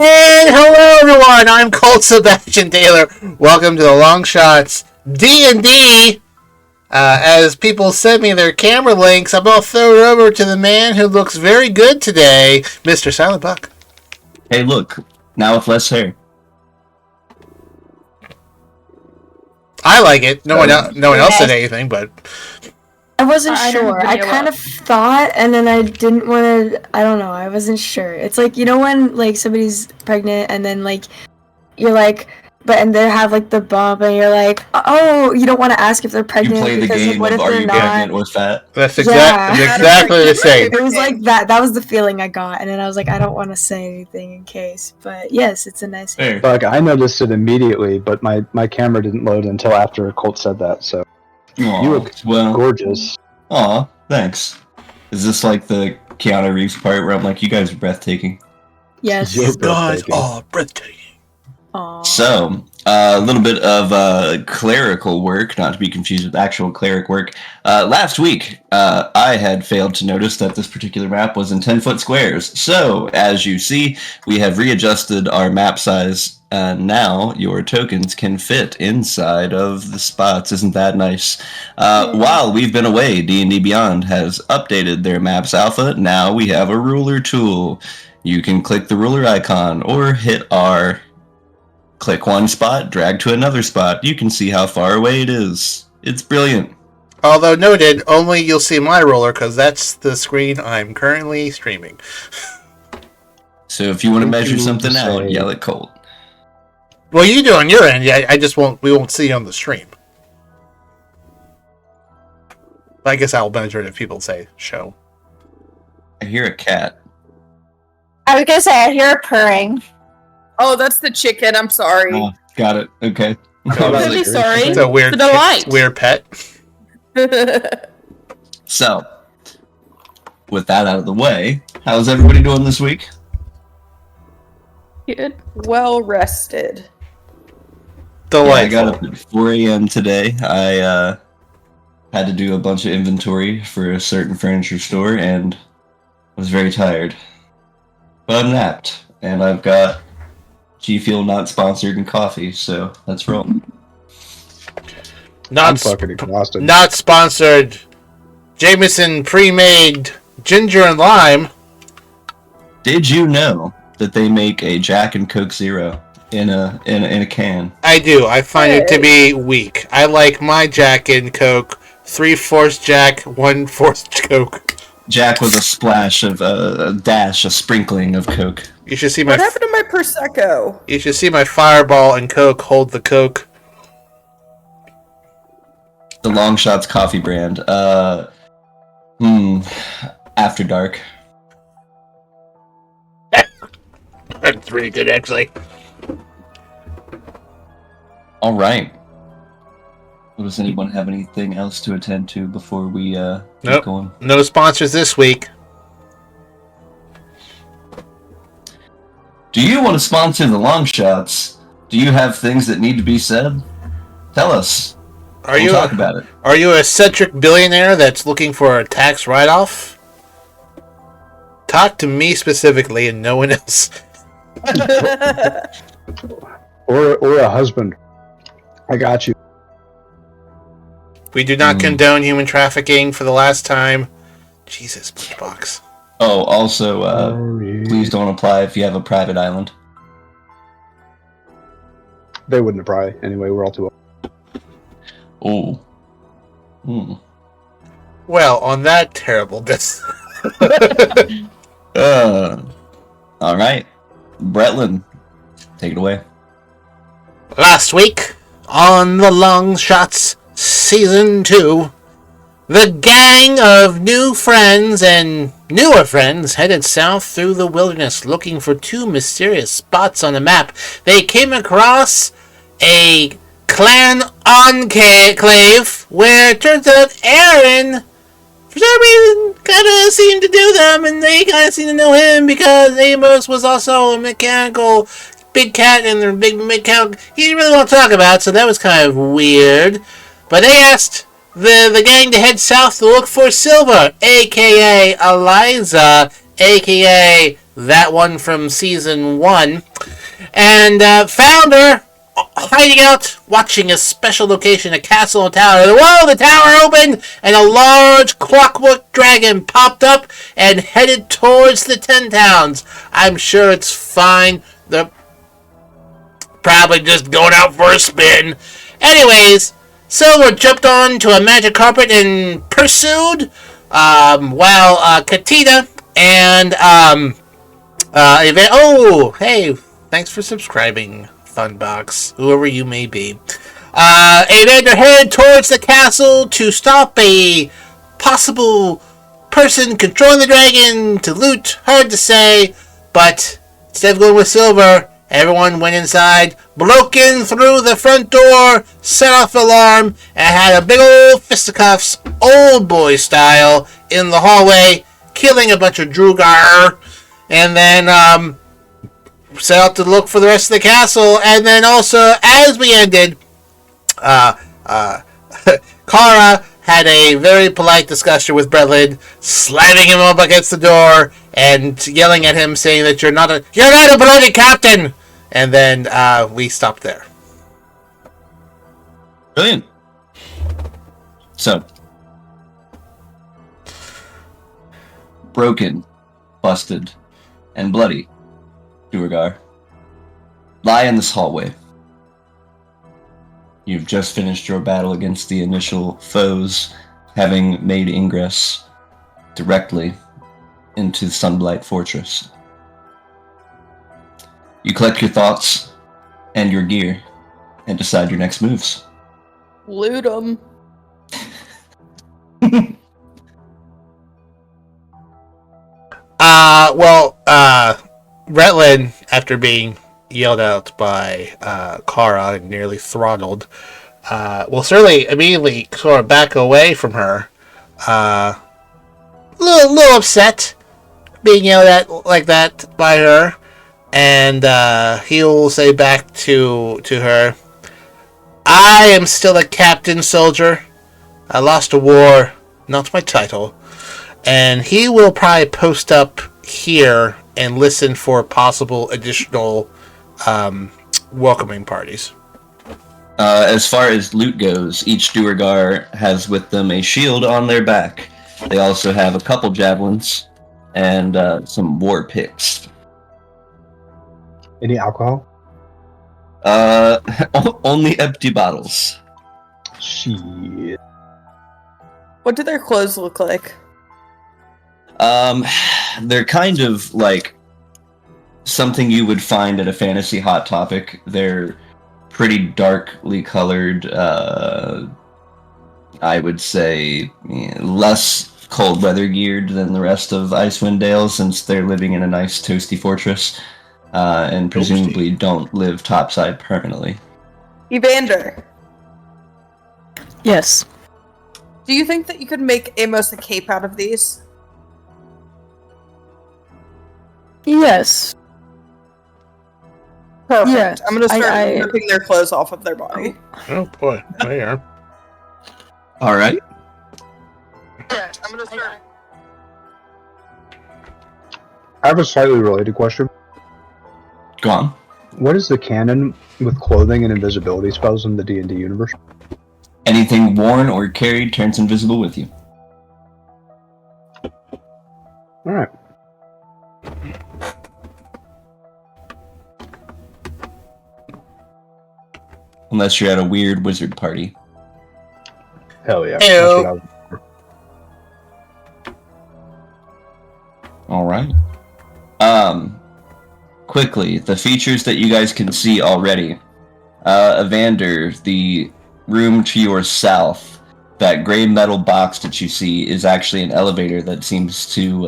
And hello everyone, I'm Colt Sebastian Taylor. Welcome to the Longshots D&D. As people send me their camera links, I'm going to throw it over to the man who looks very good today, Mr. Silent Buck. Hey, look, now with less hair. I like it. No one else said anything, but... I wasn't sure. I kind of thought, and then I didn't want to. I don't know. I wasn't sure. It's like, you know when like somebody's pregnant, and then like you're like, and they have like the bump, and you're like, oh, you don't want to ask if they're pregnant. You play the game what of if are they're you not? pregnant or fat? That's exactly the same. It was like that. That was the feeling I got, and then I was like, I don't want to say anything in case. But yes, it's a nice. Bug, I noticed it immediately, but my camera didn't load until after Colt said that. So. Aww, You look gorgeous. Aw, thanks. Is this like the Keanu Reeves part where I'm like, you guys are breathtaking? Yes. You guys are breathtaking. Aww. So, a little bit of clerical work, not to be confused with actual cleric work. Last week, I had failed to notice that this particular map was in 10-foot squares. So, as you see, we have readjusted our map size. Now your tokens can fit inside of the spots. Isn't that nice? While we've been away, D&D Beyond has updated their maps alpha. Now we have a ruler tool. You can click the ruler icon or hit R. Click one spot, drag to another spot. You can see how far away it is. It's brilliant. Although noted, only you'll see my roller because that's the screen I'm currently streaming. So if you want to measure something out, yell at Colt. Well, you do on your end. Yeah, we won't see you on the stream. I guess I'll measure it if people say show. I hear a cat. I was gonna say, I hear it purring. Oh, that's the chicken. I'm sorry. Oh, got it. Okay. I'm really sorry. It's a weird, weird pet. So, with that out of the way, how's everybody doing this week? Good. Well rested. Delightful. Yeah, I got up at 4 a.m. today. I had to do a bunch of inventory for a certain furniture store and was very tired. But I'm napped, and I've got G Fuel not sponsored and coffee, so let's roll. I'm fucking exhausted. Not sponsored. Jameson pre-made ginger and lime. Did you know that they make a Jack and Coke Zero in a can? I do. I find it to be weak. I like my Jack and Coke 3/4 Jack, 1/4 Coke. Jack with a splash of a sprinkling of Coke. You should see my. What happened to my Prosecco? You should see my Fireball and Coke hold the Coke. The Longshots coffee brand. After Dark. That's pretty good, actually. All right. Well, does anyone have anything else to attend to before we keep going? No sponsors this week. Do you want to sponsor the Longshots? Do you have things that need to be said? Tell us. We'll talk about it. Are you a eccentric billionaire that's looking for a tax write-off? Talk to me specifically and no one else. or a husband. I got you. We do not condone human trafficking for the last time. Jesus, box. Oh, also, please don't apply if you have a private island. They wouldn't apply anyway. We're all too old. Oh. Well, on that terrible all right. Bretlin, take it away. Last week, on the Longshots Season 2, the gang of new friends and newer friends headed south through the wilderness looking for two mysterious spots on the map. They came across a clan enclave where it turns out Aaron, for some reason, kind of seemed to do them, and they kind of seemed to know him because Amos was also a mechanical big cat and their big mechanical he didn't really want to talk about, so that was kind of weird. But they asked the gang to head south to look for Silver, a.k.a. Eliza, a.k.a. that one from Season 1, and found her hiding out, watching a special location, a castle and tower. Whoa, the tower opened, and a large clockwork dragon popped up and headed towards the 10 towns. I'm sure it's fine. They're probably just going out for a spin. Anyways, Silver jumped on to a magic carpet and pursued, while Katina and oh, hey, thanks for subscribing, Funbox, whoever you may be. Evander headed towards the castle to stop a possible person controlling the dragon to loot. Hard to say, but instead of going with Silver, everyone went inside, broke in through the front door, set off the alarm, and had a big old fisticuffs, old boy style, in the hallway, killing a bunch of Drugar, and then set out to look for the rest of the castle. And then also, as we ended, Kara had a very polite discussion with Bretlin, slamming him up against the door and yelling at him, saying that you're not a bloody captain. And then we stopped there. Brilliant. So, broken, busted, and bloody, Duergar, lie in this hallway. You've just finished your battle against the initial foes, having made ingress directly into Sunblight Fortress. You collect your thoughts and your gear and decide your next moves. Loot 'em. Bretlin, after being yelled out by Kara and nearly throttled, will certainly immediately sort of back away from her. Little upset being yelled at like that by her. And he'll say back to her, I am still a captain, soldier. I lost a war, not my title. And he will probably post up here and listen for possible additional welcoming parties. As far as loot goes, each Duergar has with them a shield on their back. They also have a couple javelins and some war picks. Any alcohol? Only empty bottles. Shit. What do their clothes look like? They're kind of like something you would find at a fantasy Hot Topic. They're pretty darkly colored, I would say less cold weather geared than the rest of Icewind Dale, since they're living in a nice toasty fortress, and presumably don't live topside permanently. Evander, Yes. do you think that you could make Amos a cape out of these? Yes. Perfect. Yeah, I'm gonna start I- ripping their clothes off of their body. Oh boy, there you are. All right. Yeah, I'm gonna start. I have a slightly related question. Go on. What is the canon with clothing and invisibility spells in the D&D universe? Anything worn or carried turns invisible with you. Alright. Unless you're at a weird wizard party. Hell yeah. Ew. That's what All right. Quickly, the features that you guys can see already. Evander, the room to your south, that gray metal box that you see is actually an elevator that seems to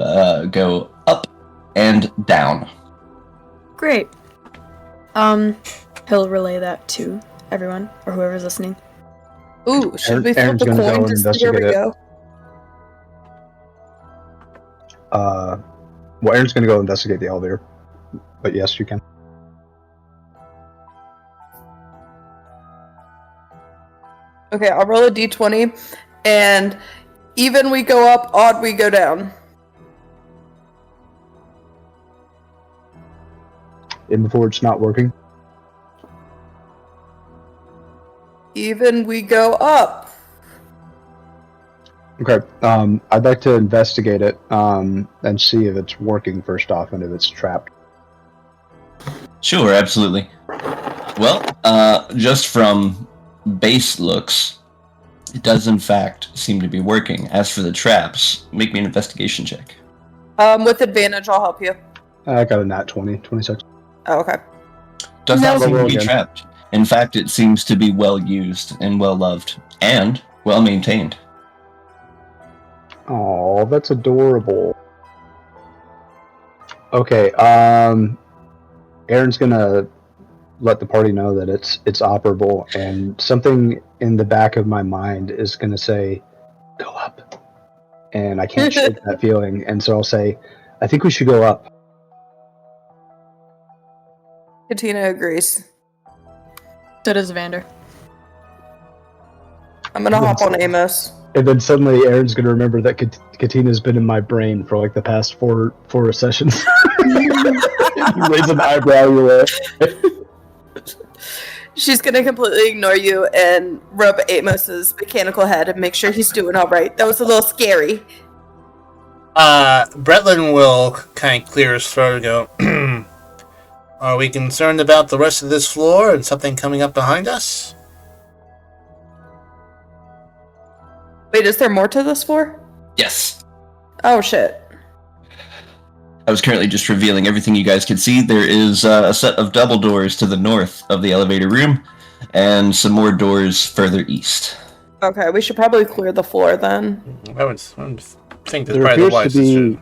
go up and down. Great. He'll relay that to everyone or whoever's listening. Ooh, should we flip Aaron's a gonna go coin and to see where we investigate go? Well, Aaron's gonna go investigate the elevator. But yes, you can. Okay, I'll roll a d20, and even we go up, odd we go down. in before it's not working? Even we go up. Okay. I'd like to investigate it and see if it's working first off, and if it's trapped. Sure, absolutely. Well, just from base looks, it does in fact seem to be working. As for the traps, make me an investigation check. With advantage, I'll help you. I got a nat 20, 26. Oh, okay. Does not seem to roll be again. trapped. In fact, it seems to be well used and well loved and well maintained. Oh, that's adorable. Okay, Aaron's gonna let the party know that it's operable, and something in the back of my mind is gonna say, "Go up," and I can't shake that feeling, and so I'll say, "I think we should go up." Katina agrees. So does Vander. I'm gonna hop on Amos. And then suddenly Aaron's gonna remember that Katina's been in my brain for like the past four sessions. He raise an eyebrow your way. She's gonna completely ignore you and rub Amos's mechanical head and make sure he's doing all right. That was a little scary. Bretlin will kind of clear his throat and go, are we concerned about the rest of this floor and something coming up behind us? Wait, is there more to this floor? Yes. Oh, shit. I was currently just revealing everything you guys can see. There is a set of double doors to the north of the elevator room, and some more doors further east. Okay, we should probably clear the floor then. I would think that's There probably the appears to wisest. be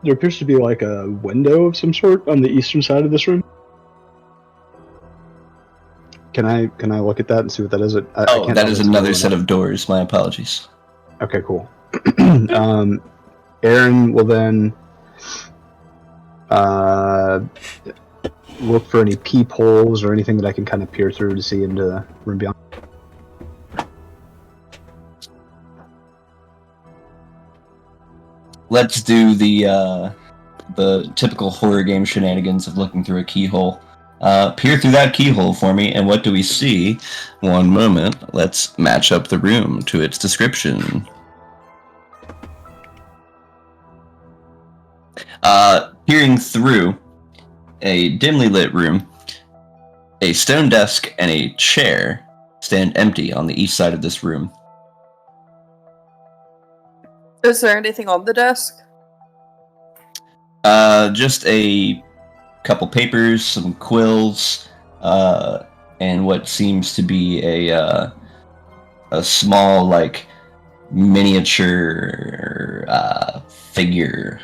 there appears to be like a window of some sort on the eastern side of this room. Can I look at that and see what that is? I can't That tell is if it's another a set window. of doors. My apologies. Okay, cool. Aaron will then look for any peepholes or anything that I can kind of peer through to see into the room beyond. Let's do the typical horror game shenanigans of looking through a keyhole. Peer through that keyhole for me, and what do we see? One moment. Let's match up the room to its description. Peering through a dimly lit room, a stone desk and a chair stand empty on the east side of this room. Is there anything on the desk? Just a couple papers, some quills, and what seems to be a small, like, miniature figure.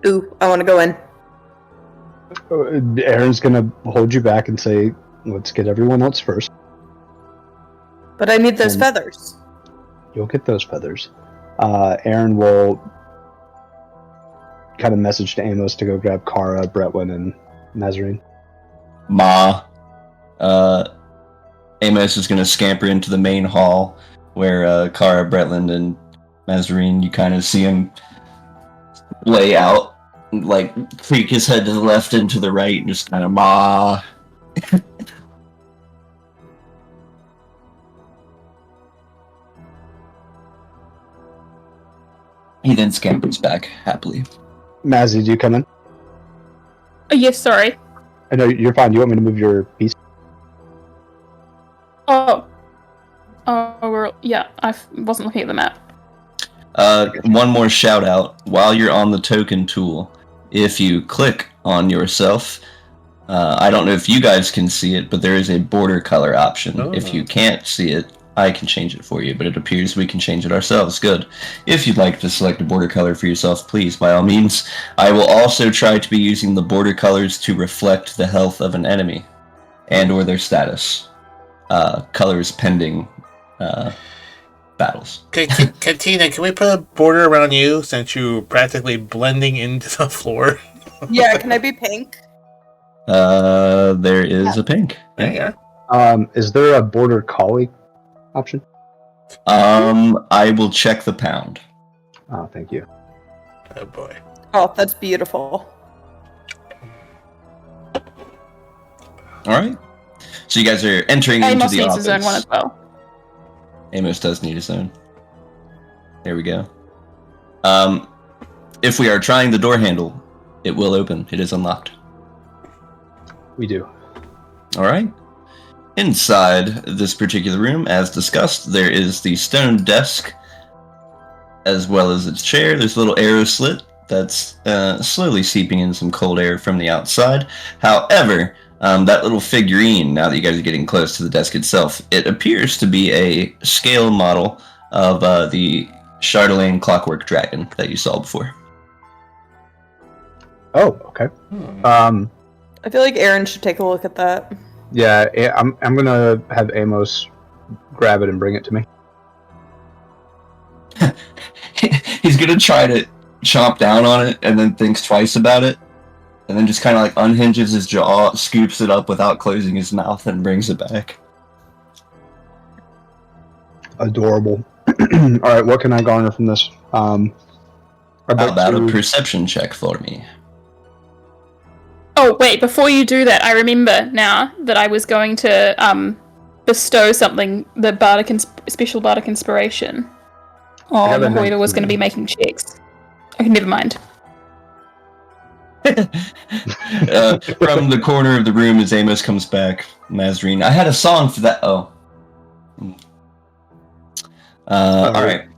Ooh, I want to go in. Aaron's gonna hold you back and say, "Let's get everyone else first." But I need those feathers. You'll get those feathers. Aaron will kind of message to Amos to go grab Kara, Bretlin, and Nazarene. Ma. Amos is going to scamper into the main hall where Kara, Bretland, and Nazarene, you kind of see him lay out, like, creak his head to the left and to the right, and just kind of ma. He then scampers back happily. Mazzy, do you come in? Yes, sorry. I know you're fine. Do you want me to move your piece? Oh, yeah, I wasn't looking at the map. One more shout out. While you're on the token tool, if you click on yourself, I don't know if you guys can see it, but there is a border color option. Oh. If you can't see it, I can change it for you, but it appears we can change it ourselves. Good. If you'd like to select a border color for yourself, please, by all means. I will also try to be using the border colors to reflect the health of an enemy and or their status. Colors pending battles. Okay, Katina, can we put a border around you since you're practically blending into the floor? Yeah, can I be pink? There is a pink. There you are. Is there a border collie option? I will check the pound. Oh, thank you. Oh boy. Oh, that's beautiful. All right. So you guys are entering into Amos the needs office. his own one as well. Amos does need his own. There we go. If we are trying the door handle, it will open. It is unlocked. We do. All right. Inside this particular room, as discussed, there is the stone desk, as well as its chair. There's a little arrow slit that's slowly seeping in some cold air from the outside. However, that little figurine, now that you guys are getting close to the desk itself, it appears to be a scale model of the Xardorok clockwork dragon that you saw before. Oh, okay. I feel like Aaron should take a look at that. Yeah, I'm gonna have Amos grab it and bring it to me. He's gonna try to chomp down on it and then thinks twice about it, and then just kind of like unhinges his jaw, scoops it up without closing his mouth, and brings it back. Adorable. All right, what can I garner from this? How about a perception check for me? Oh, wait, before you do that, I remember now that I was going to bestow something, the special Bardic Inspiration, on whoever was going to be making checks. Okay, never mind. From the corner of the room as Amos comes back, Mazreen, I had a song for that. Oh. Alright.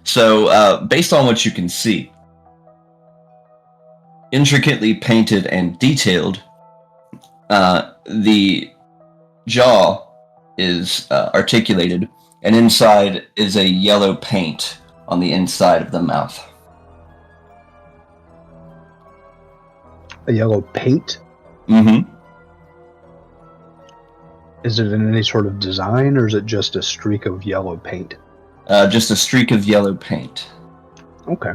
So, based on what you can see, intricately painted and detailed, the jaw is articulated, and inside is a yellow paint on the inside of the mouth. A yellow paint? Mm-hmm. Is it in any sort of design, or is it just a streak of yellow paint? Just a streak of yellow paint. Okay.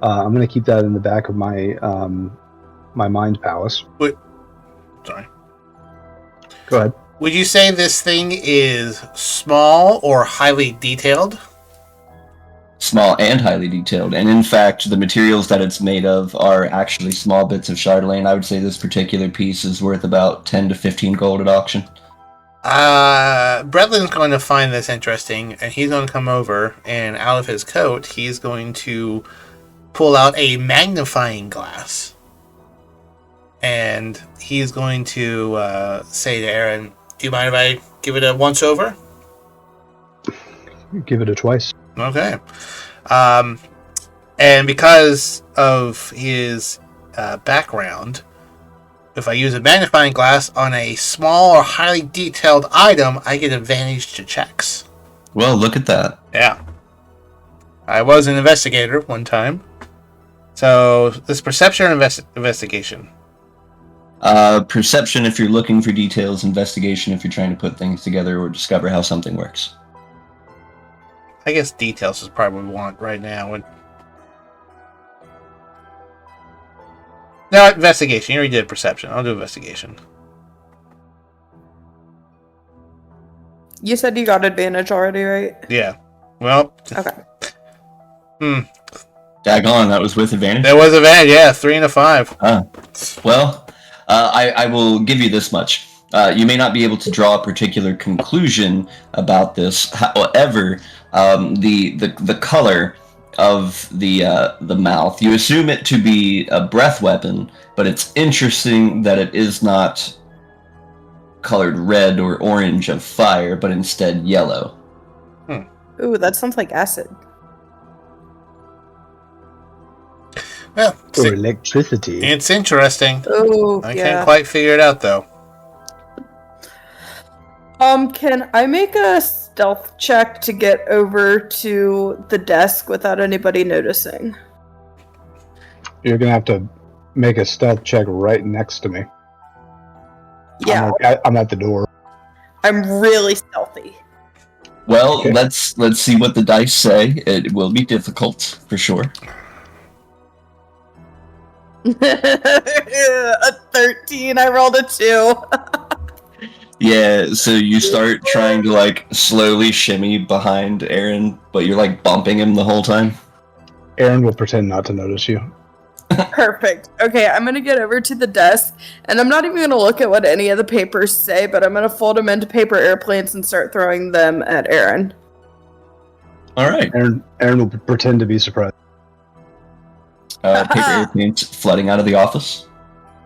I'm going to keep that in the back of my my mind palace. Wait. Sorry. Go ahead. Would you say this thing is small or highly detailed? Small and highly detailed. And in fact, the materials that it's made of are actually small bits of Chardonnay. I would say this particular piece is worth about 10 to 15 gold at auction. Bretlin's going to find this interesting, and he's going to come over, and out of his coat, he's going to pull out a magnifying glass. And he's going to say to Aaron, do you mind if I give it a once over? Give it a twice. Okay. And because of his background, if I use a magnifying glass on a small or highly detailed item, I get advantage to checks. Well, look at that. Yeah. I was an investigator one time. So, this perception or investigation? Perception if you're looking for details, investigation if you're trying to put things together or discover how something works. I guess details is probably what we want right now. No, investigation. You already did perception. I'll do investigation. You said you got advantage already, right? Yeah. Well. Okay. Daggone, that was with advantage? There was advantage, yeah. 3 and a 5. Well, I will give you this much. You may not be able to draw a particular conclusion about this. However, the color of the mouth, you assume it to be a breath weapon, but it's interesting that it is not colored red or orange of fire, but instead yellow. Ooh, that sounds like acid. Well, Or electricity. it's interesting. Oh, I can't quite figure it out, though. Can I make a stealth check to get over to the desk without anybody noticing? You're going to have to make a stealth check right next to me. Yeah, I'm at the door. I'm really stealthy. Well, Okay. let's see what the dice say. It will be difficult, for sure. A 13, I rolled a 2. Yeah, so you start trying to, like, slowly shimmy behind Aaron, but you're, like, bumping him the whole time. Aaron will pretend not to notice you. Perfect. Okay, I'm gonna get over to the desk, and I'm not even gonna look at what any of the papers say, but I'm gonna fold them into paper airplanes and start throwing them at Aaron. All right. Aaron will pretend to be surprised. Paper airplanes flooding out of the office.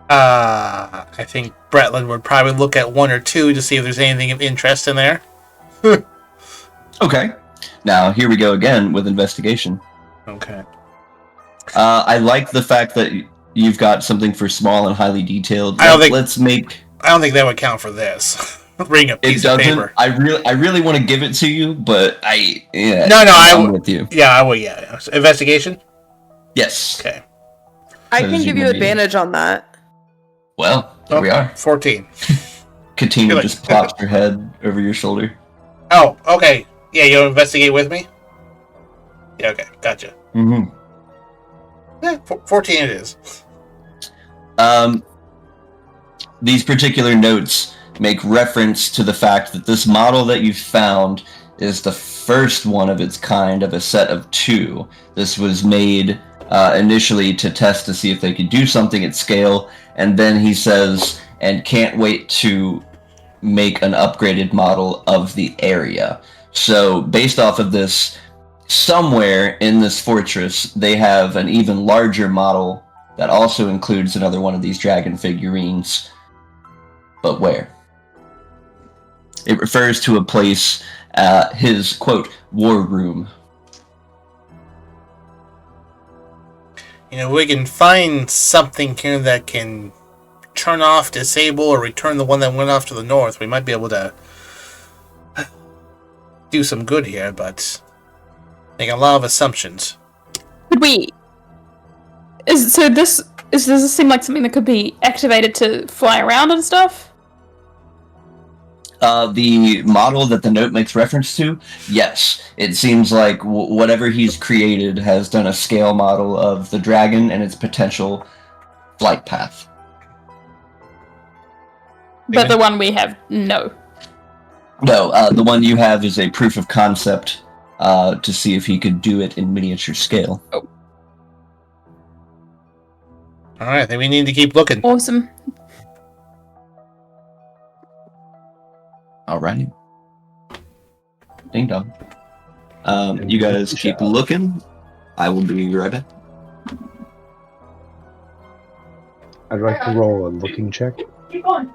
I think Bretland would probably look at one or two to see if there's anything of interest in there. Okay. Now, here we go again with investigation. Okay. I like the fact that you've got something for small and highly detailed. I don't think that would count for this. Bring a piece of paper. I really want to give it to you, but I'm with you. Yeah, I will. Yeah, investigation. Yes. Okay. I can give you advantage on that. Well, here we are. 14. Katina just plops her head over your shoulder. Oh, okay. Yeah, you'll investigate with me? Yeah, okay. Gotcha. Mm-hmm. Yeah, 14 it is. These particular notes make reference to the fact that this model that you found is the first one of its kind of a set of 2. This was made initially to test to see if they could do something at scale, and then he says, and can't wait to make an upgraded model of the area. So, based off of this, somewhere in this fortress, they have an even larger model that also includes another one of these dragon figurines. But where? It refers to a place, his, quote, war room. We can find something here that can turn off, disable, or return the one that went off to the north. We might be able to do some good here, but make a lot of assumptions. Could we? Does this seem like something that could be activated to fly around and stuff? The model that the note makes reference to, yes. It seems like whatever he's created has done a scale model of the dragon and its potential flight path. But the one we have, no. No, the one you have is a proof of concept to see if he could do it in miniature scale. Oh. Alright, I think we need to keep looking. Awesome. Alrighty. Ding dong. You guys keep looking. I will be right back. I'd like to roll a looking check. Keep going.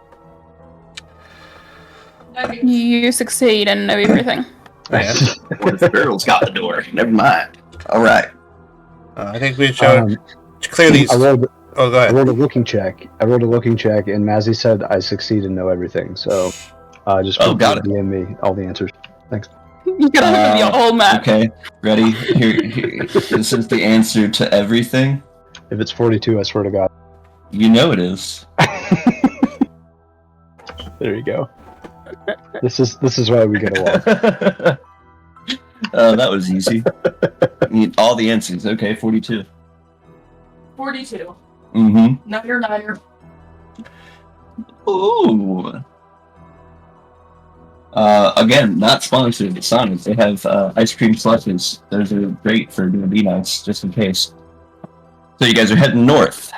You succeed and know everything. The girl's got the door. Never mind. Alright. I think we should clear these. Go ahead. I rolled a looking check, and Mazzy said I succeed and know everything, so just got it. DM me all the answers. Thanks. You gotta look at your whole map. Okay, ready? Here. This is the answer to everything. If it's 42, I swear to God. You know it is. There you go. This is why we get along. Oh, that was easy. All the answers. Okay, 42. 42. Mm-hmm. Not your 9er. Ooh. Again, not sponsored. It's Sonic. They have ice cream slushes. Those are great for doing B-nights, just in case. So you guys are heading north.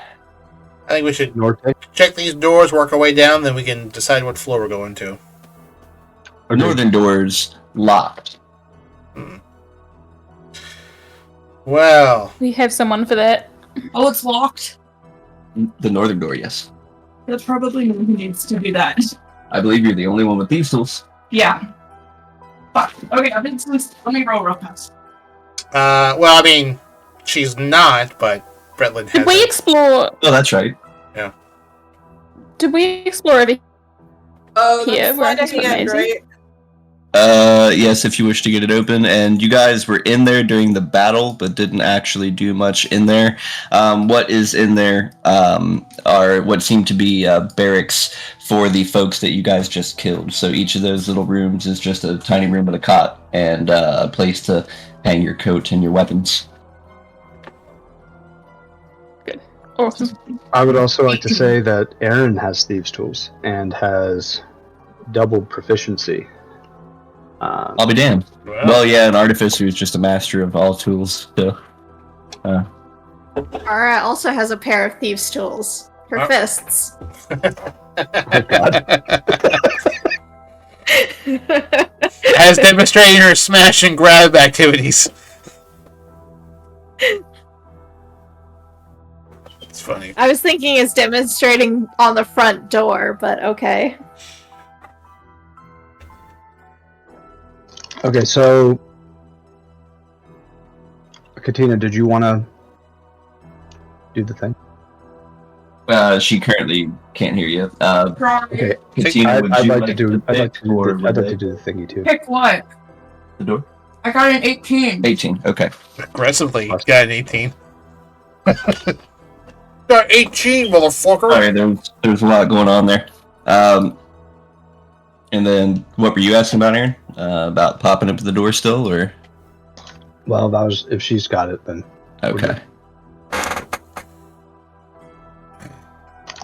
I think we should North. check these doors, work our way down, then we can decide what floor we're going to. Our northern doors locked. Well, We have someone for that. Oh, it's locked. The northern door, yes. That's probably me who needs to do that. I believe you're the only one with these tools. Yeah. Fuck. Okay, I've been let me roll real fast. well, I mean, she's not, but Bretland has. Did we explore? Oh, that's right. Did we explore over Oh, here? that's Where I fine can at the end, amazing? right? Yes, if you wish to get it open. And you guys were in there during the battle, but didn't actually do much in there. What is in there are what seem to be barracks for the folks that you guys just killed. So each of those little rooms is just a tiny room with a cot and a place to hang your coat and your weapons. Awesome. I would also like to say that Aaron has thieves' tools and has double proficiency. I'll be damned. Well, yeah, an artificer is just a master of all tools. So, Ara also has a pair of thieves' tools. Her fists. Oh, God. As demonstrating her smash and grab activities. It's funny. I was thinking it's demonstrating on the front door, but okay. Okay, so Katina, did you want to do the thing? She currently can't hear you. Okay, Katina, I'd like to do the thingy too. Pick what? The door? I got an 18. 18, okay. Aggressively, got an 18. Got 18, motherfucker! Sorry, there's a lot going on there. And then, what were you asking about, Aaron? About popping up the door still, or? Well, that was, if she's got it, then. Okay.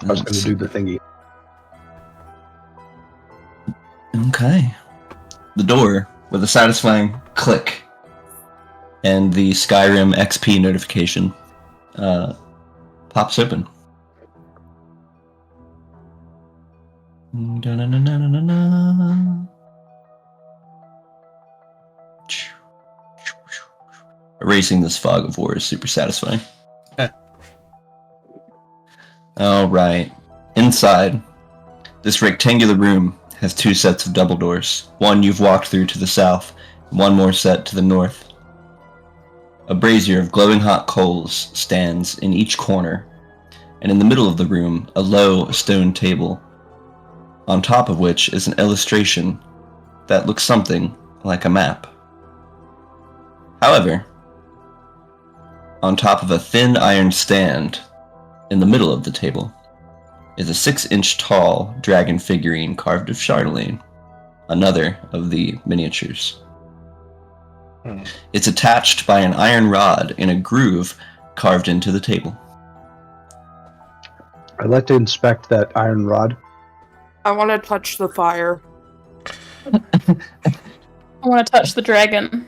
I was going to do the thingy. Okay. The door, with a satisfying click, and the Skyrim XP notification, pops open. Erasing this fog of war is super satisfying. Alright. Inside, this rectangular room has two sets of double doors. One you've walked through to the south, and one more set to the north. A brazier of glowing hot coals stands in each corner, and in the middle of the room, a low stone table, on top of which is an illustration that looks something like a map. However, on top of a thin iron stand, in the middle of the table, is a 6-inch tall dragon figurine carved of Chardelaine, another of the miniatures. It's attached by an iron rod in a groove carved into the table. I'd like to inspect that iron rod. I want to touch the fire. I want to touch the dragon.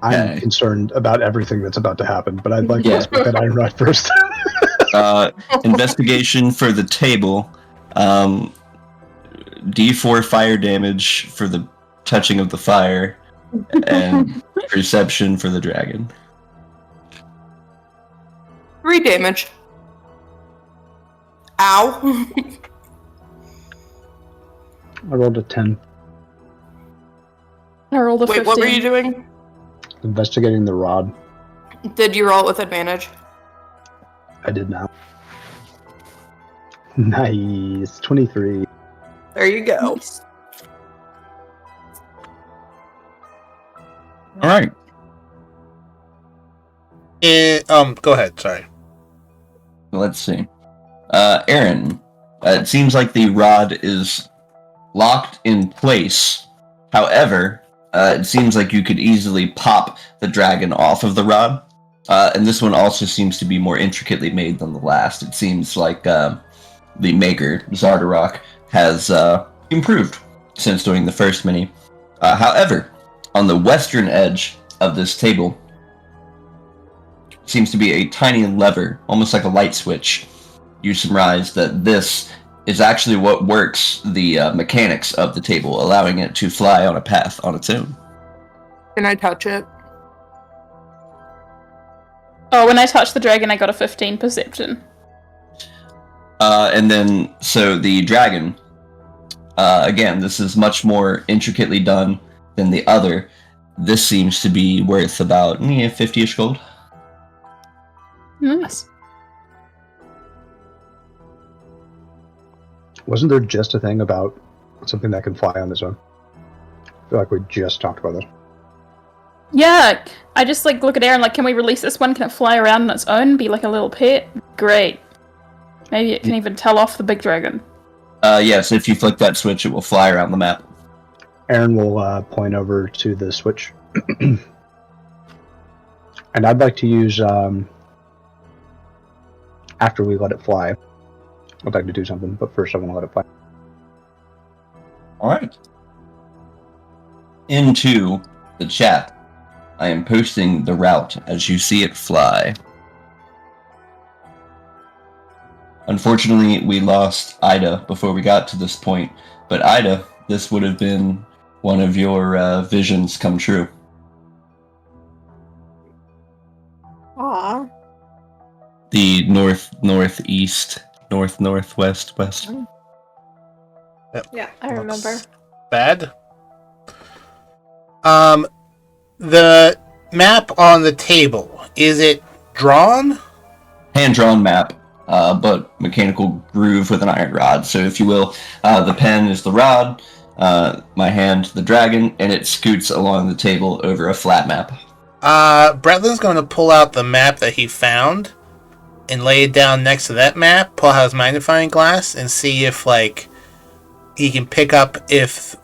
I'm concerned about everything that's about to happen, but I'd like to inspect that iron rod first. Investigation for the table. D4 fire damage for the touching of the fire, and perception for the dragon. 3 damage. Ow. I rolled a 10. I rolled a 15. Wait, what were you doing? Investigating the rod. Did you roll it with advantage? I did not. Nice. 23. There you go. Alright. Go ahead, sorry. Let's see. Aaron, it seems like the rod is locked in place. However, it seems like you could easily pop the dragon off of the rod. And this one also seems to be more intricately made than the last. It seems like the maker, Xardorok, has improved since doing the first mini. However, on the western edge of this table seems to be a tiny lever, almost like a light switch. You surmise that this is actually what works the mechanics of the table, allowing it to fly on a path on its own. Can I touch it? Oh, when I touched the dragon, I got a 15 perception. And then, so the dragon, again, this is much more intricately done than the other. This seems to be worth about 50-ish gold. Nice. Wasn't there just a thing about something that can fly on its own? I feel like we just talked about that. Yeah, I just look at Aaron can we release this one? Can it fly around on its own? Be like a little pet? Great. Maybe it can even tell off the big dragon. Yes, if you flick that switch, it will fly around the map. Aaron will point over to the switch. And I'd like to use, after we let it fly, I'd like to do something, but first I want to let it fly. Alright. Into the chat, I am posting the route as you see it fly. Unfortunately, we lost Ida before we got to this point, but Ida, this would have been one of your visions come true. Aw. The northeast, northwest, west. Yep. Yeah, I remember. Bad. The map on the table, is it drawn? Hand-drawn map, but mechanical groove with an iron rod. So if you will, the pen is the rod, my hand the dragon, and it scoots along the table over a flat map. Bretlin's going to pull out the map that he found and lay it down next to that map, pull out his magnifying glass, and see if, like, he can pick up if,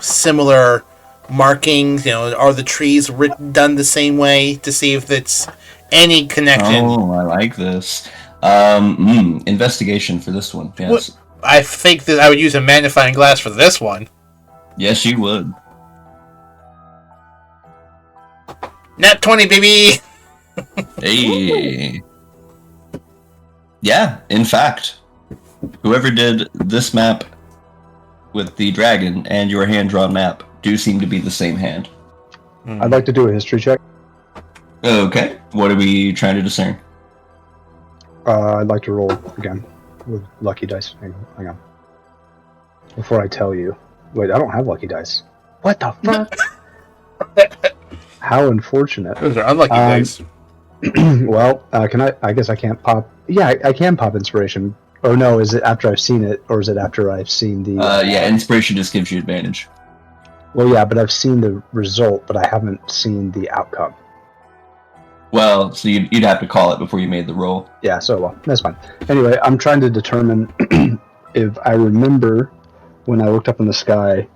similar markings, are the trees done the same way, to see if it's any connection. Oh, I like this. Investigation for this one, yes. I think that I would use a magnifying glass for this one. Yes, you would. Nat 20, baby! Hey. Yeah, in fact, whoever did this map with the dragon and your hand-drawn map do seem to be the same hand. I'd like to do a history check. Okay, what are we trying to discern? I'd like to roll again with lucky dice. Hang on. Before I tell you. Wait, I don't have lucky dice. What the fuck? How unfortunate. Those are unlucky dice. Well, can I guess I can't pop... Yeah, I can pop inspiration. Or no, is it after I've seen it, or is it after I've seen the... Yeah, inspiration just gives you advantage. Well, yeah, but I've seen the result, but I haven't seen the outcome. Well, so you'd have to call it before you made the roll. Yeah, so well, that's fine. Anyway, I'm trying to determine if I remember when I looked up in the sky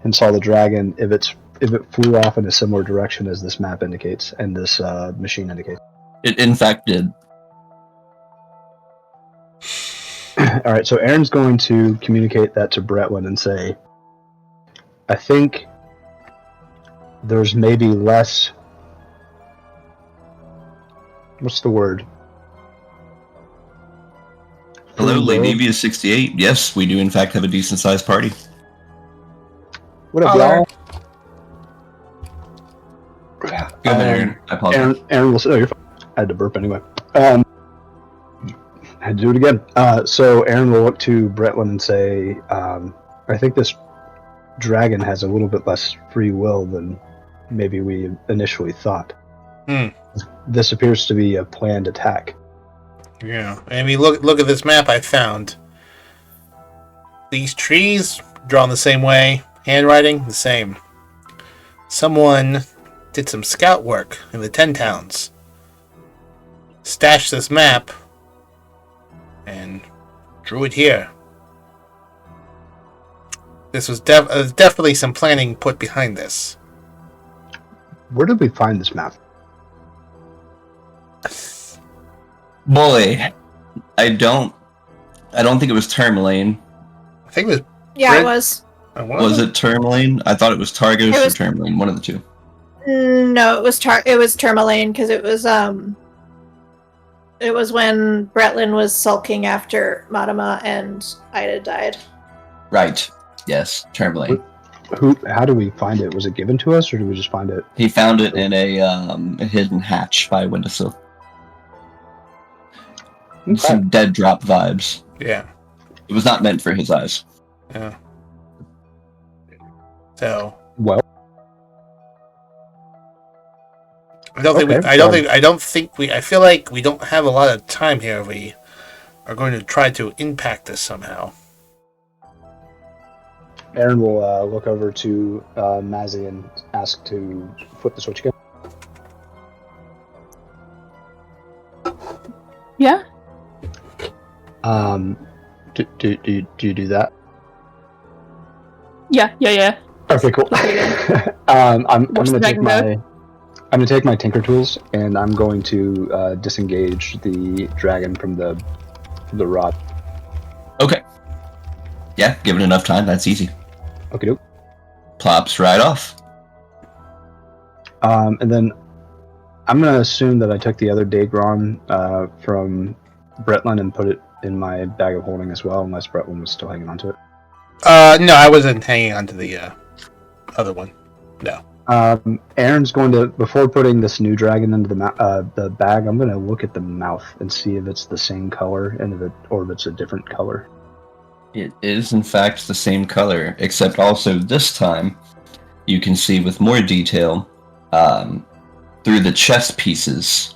and saw the dragon, if it flew off in a similar direction as this map indicates and this machine indicates. It in fact did. All right, so Aaron's going to communicate that to Bretlin and say, I think there's maybe less... What's the word? Hello, Lady Evia 68. Yes, we do in fact have a decent-sized party. What up, y'all? Go ahead, Aaron. I apologize. Aaron will say, oh, you're fine. I had to burp anyway. I had to do it again. So Aaron will look to Bretlin and say, I think this dragon has a little bit less free will than maybe we initially thought. This appears to be a planned attack. Yeah, I mean, look at this map I found. These trees drawn the same way, handwriting the same. Someone did some scout work in the 10 towns. Stashed this map and drew it here. This was definitely some planning put behind this. Where did we find this map? Boy, I don't think it was Tourmaline. I think it was. Yeah, it was. Was it Tourmaline? I thought it was Targos or Tourmaline, one of the two. No, it was Tourmaline because it was when Bretlin was sulking after Madama and Ida died. Right. Yes, Tourmaline. How do we find it? Was it given to us, or did we just find it? He found it in a hidden hatch by a windowsill. Okay. Some dead drop vibes. Yeah. It was not meant for his eyes. Yeah. So. Well. I feel like we don't have a lot of time here. We are going to try to impact this somehow. Aaron will look over to Mazzy and ask to flip the switch again. Yeah. Do you do that? Yeah. Okay, cool. I'm gonna take my Tinker Tools and I'm going to disengage the dragon from the rod. Okay. Yeah, give it enough time. That's easy. Okay, doke. Plops right off. And then I'm gonna assume that I took the other Daegron from Bretland and put it in my bag of holding as well, unless Bretland was still hanging on to it. No, I wasn't hanging on to the other one. No. Aaron's going to, before putting this new dragon into the bag, I'm going to look at the mouth and see if it's the same color or if it's a different color. It is, in fact, the same color, except also this time you can see with more detail through the chest pieces.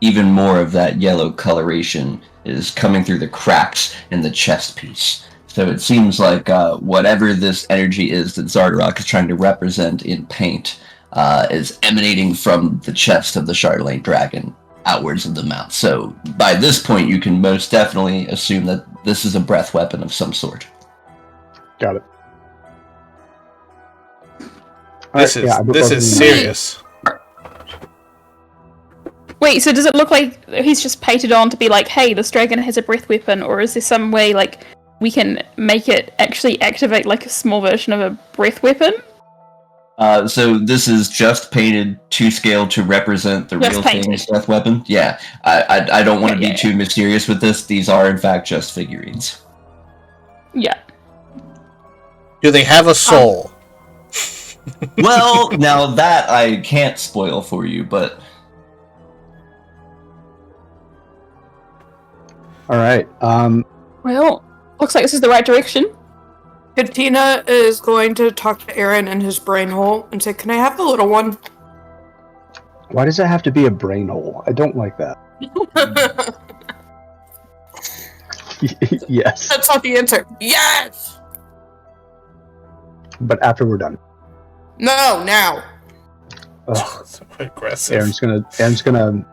Even more of that yellow coloration is coming through the cracks in the chest piece. So it seems like whatever this energy is that Xardorok is trying to represent in paint is emanating from the chest of the Chardonnay dragon outwards of the mouth. So by this point, you can most definitely assume that this is a breath weapon of some sort. Got it. This is serious. Wait, so does it look like he's just painted on to be like, hey, this dragon has a breath weapon, or is there some way, like, we can make it actually activate like a small version of a breath weapon? So this is just painted to scale to represent the real thing's breath weapon. Yeah, I don't want to be too mysterious with this. These are, in fact, just figurines. Yeah. Do they have a soul? Well, now that I can't spoil for you, but... Alright, Well, looks like this is the right direction. Katina is going to talk to Aaron in his brain hole and say, can I have the little one? Why does it have to be a brain hole? I don't like that. Yes. That's not the answer. Yes! But after we're done. No, now. So aggressive. Aaron's gonna.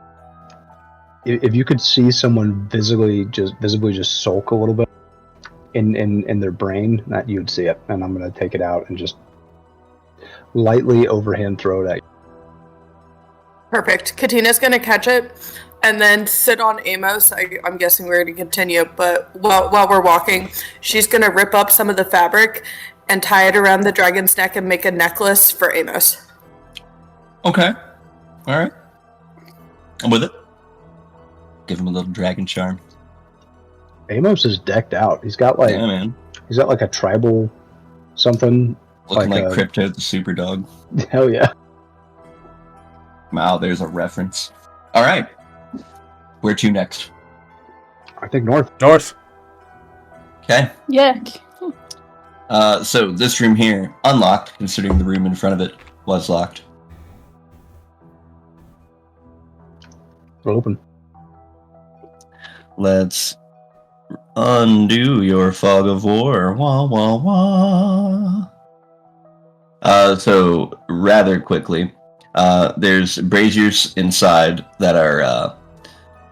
If you could see someone visibly just sulk a little bit in their brain, that you'd see it, and I'm gonna take it out and just lightly overhand throw it at you. Perfect. Katina's gonna catch it and then sit on Amos. I'm guessing we're gonna continue, but while we're walking, she's gonna rip up some of the fabric and tie it around the dragon's neck and make a necklace for Amos. Okay. Alright. I'm with it. Give him a little dragon charm. Amos is decked out. He's got like, yeah, man. He's got like a tribal something. Looking like Crypto the Super Dog. Hell yeah. Wow, there's a reference. Alright. Where to next? I think north. North. Okay. Yeah. So this room here, unlocked, considering the room in front of it was locked. We're open. Let's undo your fog of war. Wah, wah, wah. So rather quickly, there's braziers inside that are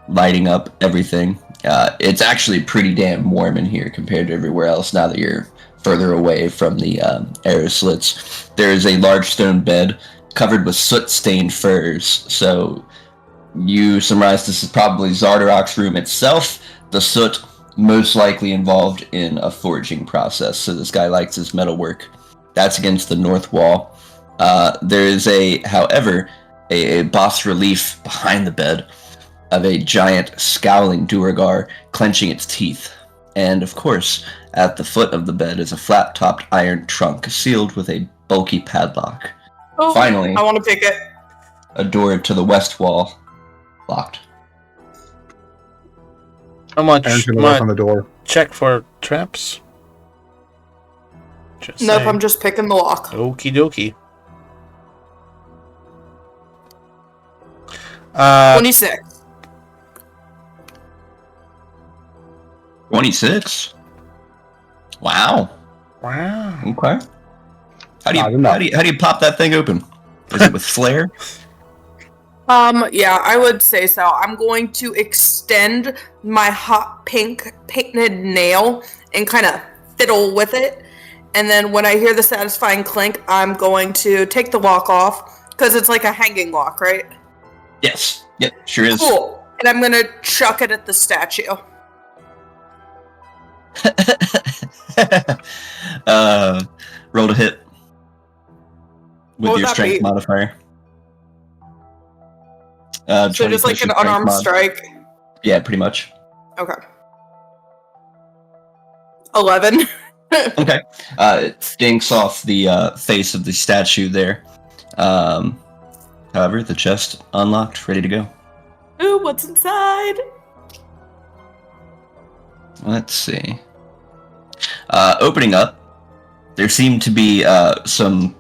lighting up everything. It's actually pretty damn warm in here compared to everywhere else now that you're further away from the arrow slits. There is a large stone bed covered with soot-stained furs, so you surmise this is probably Xardorok's room itself. The soot most likely involved in a forging process, so this guy likes his metalwork. That's against the north wall. There is however, a bas-relief behind the bed of a giant scowling Duergar clenching its teeth. And of course, at the foot of the bed is a flat-topped iron trunk sealed with a bulky padlock. Oh, finally, I want to pick it. A door to the west wall locked. How much? Aaron's gonna knock on the door. Check for traps. Just Nope, saying. I'm just picking the lock. Okie dokie. 26. 26? Wow. Wow. Okay. How do you pop that thing open? Is it with flair? Yeah, I would say so. I'm going to extend my hot pink painted nail and kind of fiddle with it. And then when I hear the satisfying clink, I'm going to take the lock off because it's like a hanging lock, right? Yes. Yep, sure is. Cool. And I'm going to chuck it at the statue. Roll to hit with your strength modifier. So just like an unarmed strike? Yeah, pretty much. Okay. 11. Okay. It dinks off the face of the statue there. However, the chest unlocked, ready to go. Ooh, what's inside? Let's see. Opening up, there seem to be some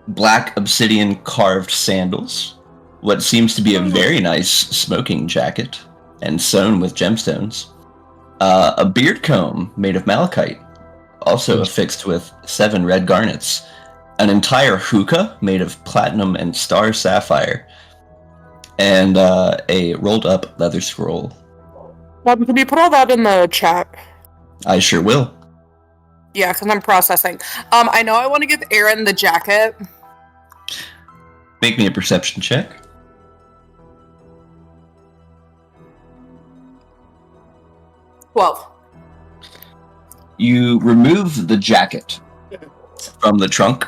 black obsidian carved sandals, what seems to be a very nice smoking jacket, and sewn with gemstones. A beard comb made of malachite, also affixed with 7 red garnets. An entire hookah made of platinum and star sapphire. And a rolled up leather scroll. Can you put all that in the chat? I sure will. Yeah, because I'm processing. I know I want to give Aaron the jacket. Make me a perception check. Well, you remove the jacket from the trunk,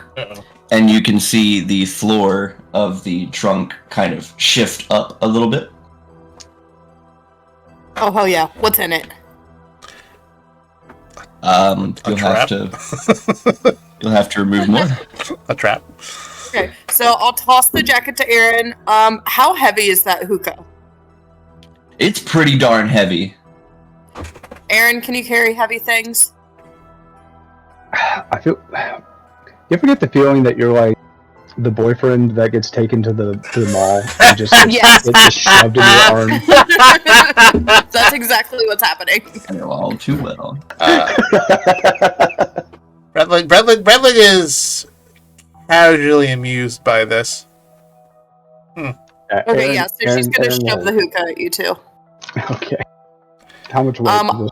and you can see the floor of the trunk kind of shift up a little bit. Oh, hell yeah. What's in it? You'll have to remove more. A trap. Okay, so I'll toss the jacket to Aaron. How heavy is that hookah? It's pretty darn heavy. Aaron, can you carry heavy things? I feel. You ever get the feeling that you're like the boyfriend that gets taken to the mall and just gets shoved in your arm? That's exactly what's happening. And they're all too little. Bradley is casually amused by this. Okay, yeah, so she's gonna shove the hookah at you too. Okay. How much weight is this?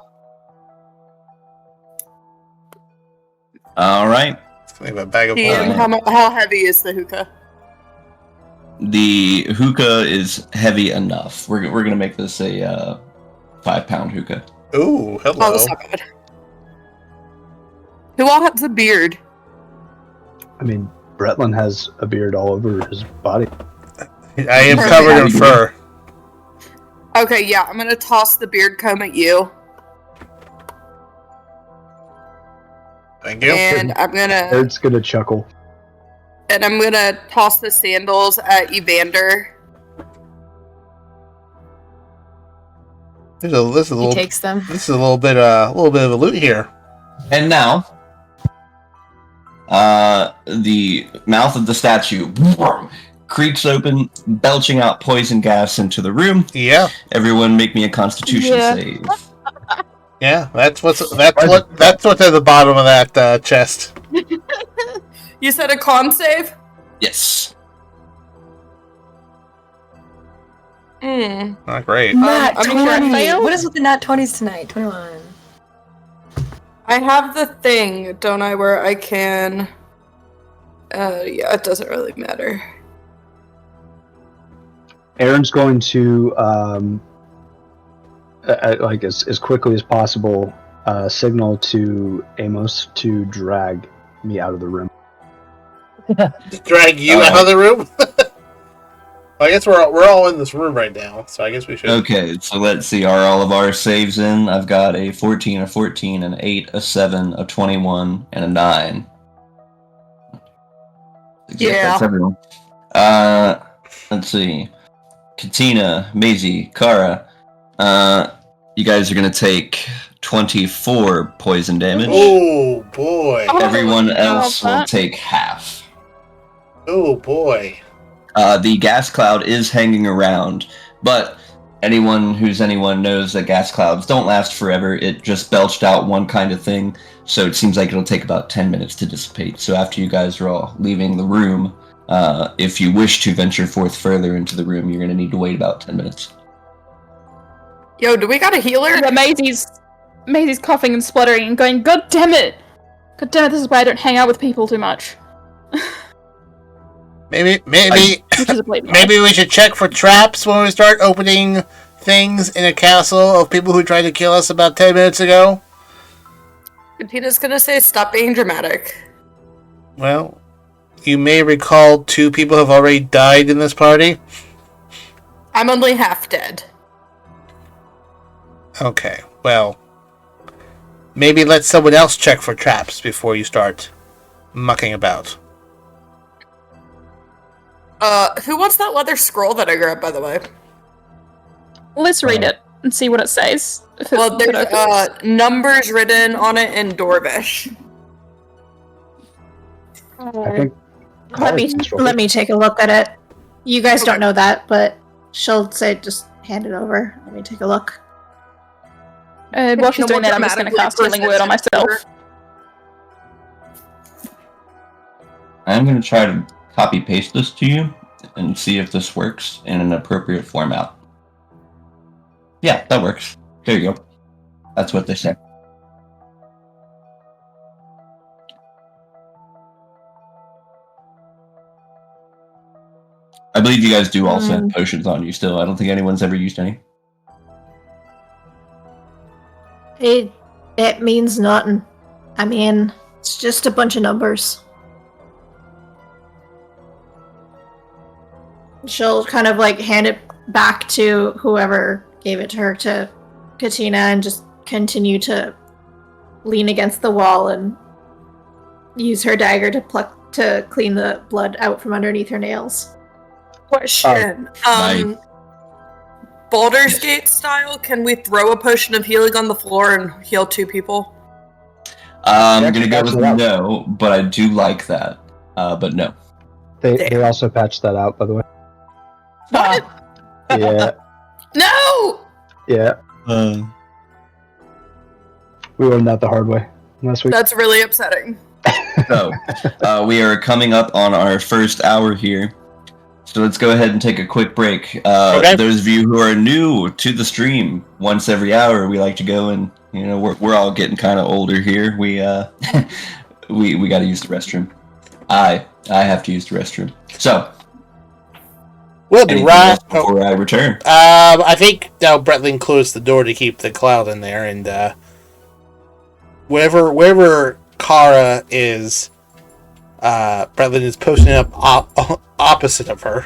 All right. Have a bag of Ian, how heavy is the hookah? The hookah is heavy enough. We're gonna make this a 5-pound hookah. Ooh, hello. Oh, that's not bad. Who all has a beard? I mean, Bretlin has a beard all over his body. I am covered in fur. Okay, yeah, I'm gonna toss the beard comb at you. Thank you. And I'm gonna... Bird's gonna chuckle. And I'm gonna toss the sandals at Evander. This is a little, He takes them. This is a little bit of a loot here. And now, the mouth of the statue creaks open, belching out poison gas into the room. Yeah. Everyone, make me a Constitution save. Yeah, that's what's at the bottom of that chest. You said a con save? Yes. Not great. Nat I'm 20. sure I failed. What is with the nat 20s tonight? 21. I have the thing, don't I, where I can... yeah, it doesn't really matter. Aaron's going to, like as quickly as possible, signal to Amos to drag me out of the room. Drag you out of the room? Well, I guess we're all in this room right now, so I guess we should. Okay, so let's see. Are all of our saves in? I've got a 14, a 14, an 8, a 7, a 21, and a 9. Yeah. That's everyone. Let's see. Katina, Maisie, Kara, you guys are going to take 24 poison damage. Oh, boy. Everyone else will take half. Oh, boy. The gas cloud is hanging around, but anyone knows that gas clouds don't last forever. It just belched out one kind of thing, so it seems like it'll take about 10 minutes to dissipate. So after you guys are all leaving the room, if you wish to venture forth further into the room, you're going to need to wait about 10 minutes. Yo, do we got a healer? Yeah, Maisie's coughing and spluttering and going, God damn it, this is why I don't hang out with people too much. Maybe Which is a blatant lie. maybe we should check for traps when we start opening things in a castle of people who tried to kill us about 10 minutes ago. Tina's gonna say, stop being dramatic. Well, you may recall 2 people have already died in this party. I'm only half dead. Okay, well, maybe let someone else check for traps before you start mucking about. Who wants that leather scroll that I grabbed, by the way? Let's read it and see what it says. Well, there's numbers written on it in Dwarvish. I think. Let me take a look at it. You guys don't know that, but she'll say, just hand it over. Let me take a look. While she's doing that, I'm just going to cast Healing Word on myself. I'm going to try to copy-paste this to you and see if this works in an appropriate format. Yeah, that works. There you go. That's what they say. I believe you guys do also have potions on you still. I don't think anyone's ever used any. It means nothing. I mean, it's just a bunch of numbers. She'll kind of like hand it back to whoever gave it to her, to Katina, and just continue to lean against the wall and use her dagger to clean the blood out from underneath her nails. Question. Baldur's Gate style, can we throw a potion of healing on the floor and heal 2 people? I'm gonna go with no, but I do like that. But no. They also patched that out, by the way. What? Yeah. No! Yeah. We learned that the hard way last week. That's really upsetting. So, we are coming up on our first hour here. So let's go ahead and take a quick break. Okay. Those of you who are new to the stream, once every hour we like to go and, you know, we're all getting kind of older here. We we got to use the restroom. I have to use the restroom. So we'll be right before I return. I think now Bretlin closed the door to keep the cloud in there, and wherever Kara is, Bretlin is posting up opposite of her,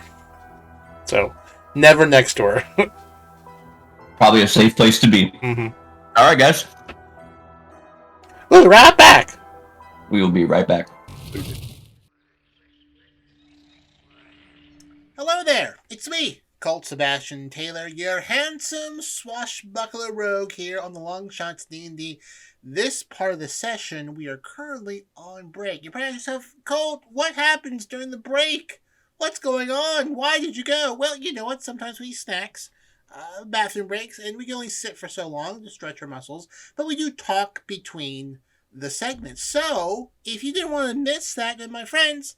so never next to her. Probably a safe place to be. Mm-hmm. All right, guys. We'll be right back. We will be right back. Hello there, it's me, Colt Sebastian Taylor, your handsome swashbuckler rogue here on the Longshots D&D. This part of the session, we are currently on break. You're probably asking yourself, Colt, what happens during the break? What's going on? Why did you go? Well, you know what? Sometimes we eat snacks, bathroom breaks, and we can only sit for so long to stretch our muscles. But we do talk between the segments. So, if you didn't want to miss that, then my friends,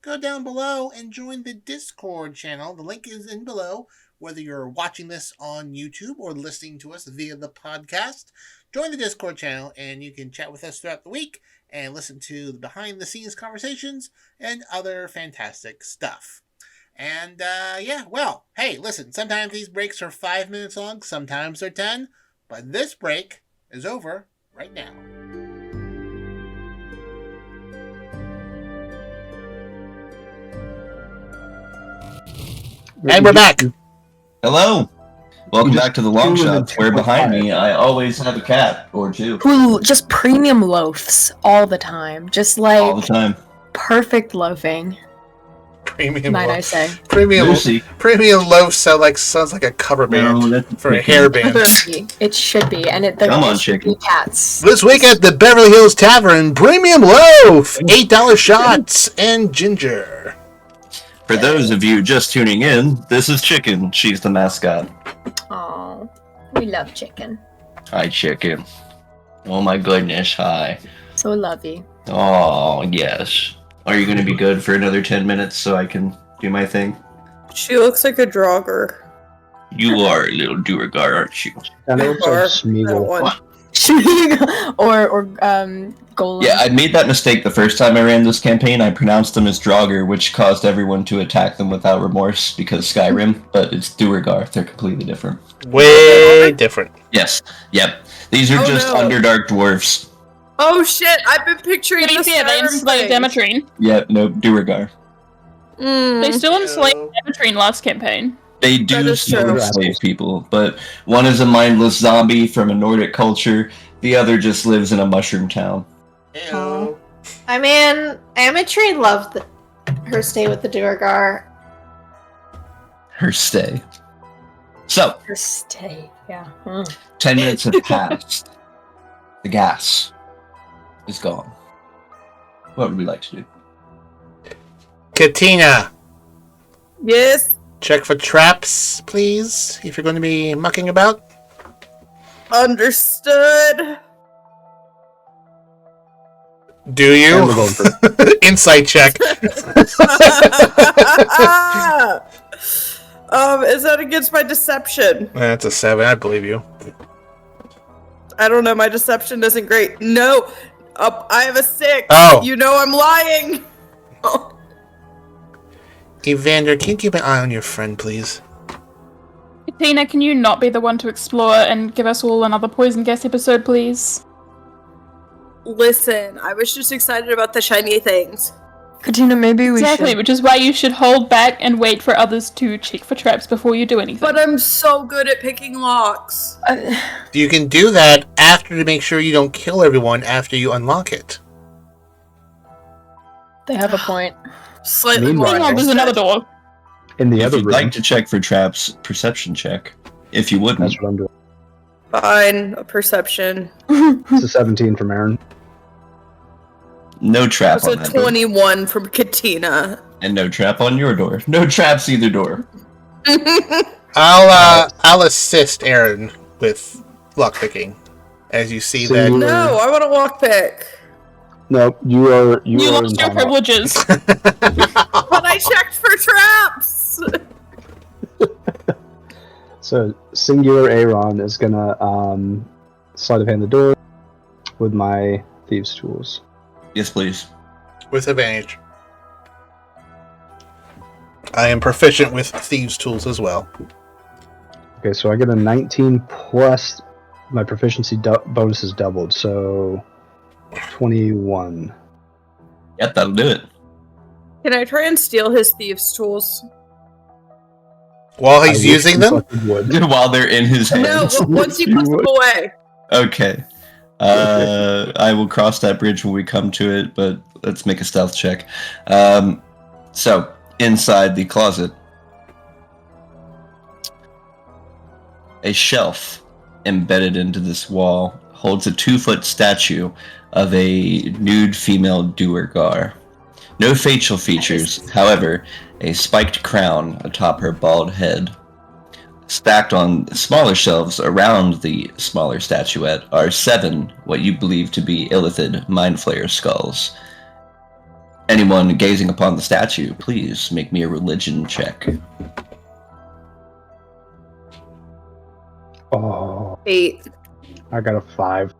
go down below and join the Discord channel. The link is in below. Whether you're watching this on YouTube or listening to us via the podcast, join the Discord channel and you can chat with us throughout the week and listen to the behind-the-scenes conversations and other fantastic stuff. And, yeah, well, hey, listen, sometimes these breaks are 5 minutes long, sometimes they're 10, but this break is over right now. And we're back. Hello. Welcome back to the Longshots, where behind me I always have a cat or two. Who just premium loafs all the time. Just like All the time. perfect loafing. Premium Might loaf. I say. Premium loaf sounds like a cover band for a hair band. It should be. And it Come on, should be chicken. cats. This week at the Beverly Hills Tavern, premium loaf, $8 shots, and ginger. For those of you just tuning in, this is Chicken. She's the mascot. Oh, we love chicken. Hi, Chicken. Oh my goodness, hi. So lovey. Oh, yes. Are you going to be good for another 10 minutes so I can do my thing? She looks like a Draugr. You are a little Duergar, aren't you? And it looks like Smeagol. What? or Golem. Yeah, I made that mistake the first time I ran this campaign. I pronounced them as Draugr, which caused everyone to attack them without remorse because Skyrim, but it's Duergar. They're completely different. Way different. Yes. Yep. These are just Underdark dwarves. Oh shit, I've been picturing To be fair, they enslaved Demetrine. Yep, no, Duergar. They still enslaved Demetrine last campaign. They do still true. enslave people, but one is a mindless zombie from a Nordic culture. The other just lives in a mushroom town. Oh. I mean, Ametrine loved her stay with the Duergar. Her stay. So, Her stay, yeah. 10 minutes have passed. The gas is gone. What would we like to do? Katina, Yes. check for traps, please, if you're going to be mucking about. Understood. Do you? And we're going for Insight check. Is that against my deception? That's a 7, I believe you. I don't know. My deception isn't great. No. I have a 6. Oh. You know I'm lying. Oh. Evander, can you keep an eye on your friend, please? Katina, can you not be the one to explore and give us all another poison gas episode, please? Listen, I was just excited about the shiny things. Katina, maybe we Exactly, should. which is why you should hold back and wait for others to check for traps before you do anything. But I'm so good at picking locks. You can do that after to make sure you don't kill everyone after you unlock it. They have a point. Slightly Meanwhile- more. Hang on, there's another door. in the If other you'd room. like to check for traps, perception check. If you wouldn't. That's what I'm doing. Fine, a perception. It's a 17 from Aaron. No trap It's on a that door. 21 from Katina. And no trap on your door. No traps either door. I'll assist Aaron with lockpicking, as you see So that. you- No, I want to lockpick. No, you are You in lost your timeout. privileges. But I checked for traps. So singular Aaron is gonna sleight of hand the door with my thieves' tools. Yes, please. With advantage. I am proficient with thieves' tools as well. Okay, so I get a 19 plus my proficiency bonus is doubled, so 21. Yep, that'll do it. Can I try and steal his thieves' tools? While I he's wish using you them? fucking would. While they're in his No, hands. once he puts them away. Okay. I will cross that bridge when we come to it, but let's make a stealth check. So, inside the closet, a shelf embedded into this wall holds a 2-foot statue of a nude female Duergar. No facial features, however, a spiked crown atop her bald head. Stacked on smaller shelves around the smaller statuette are 7 what you believe to be illithid Mind Flayer skulls. Anyone gazing upon the statue, please make me a religion check. Oh, 8. I got a 5.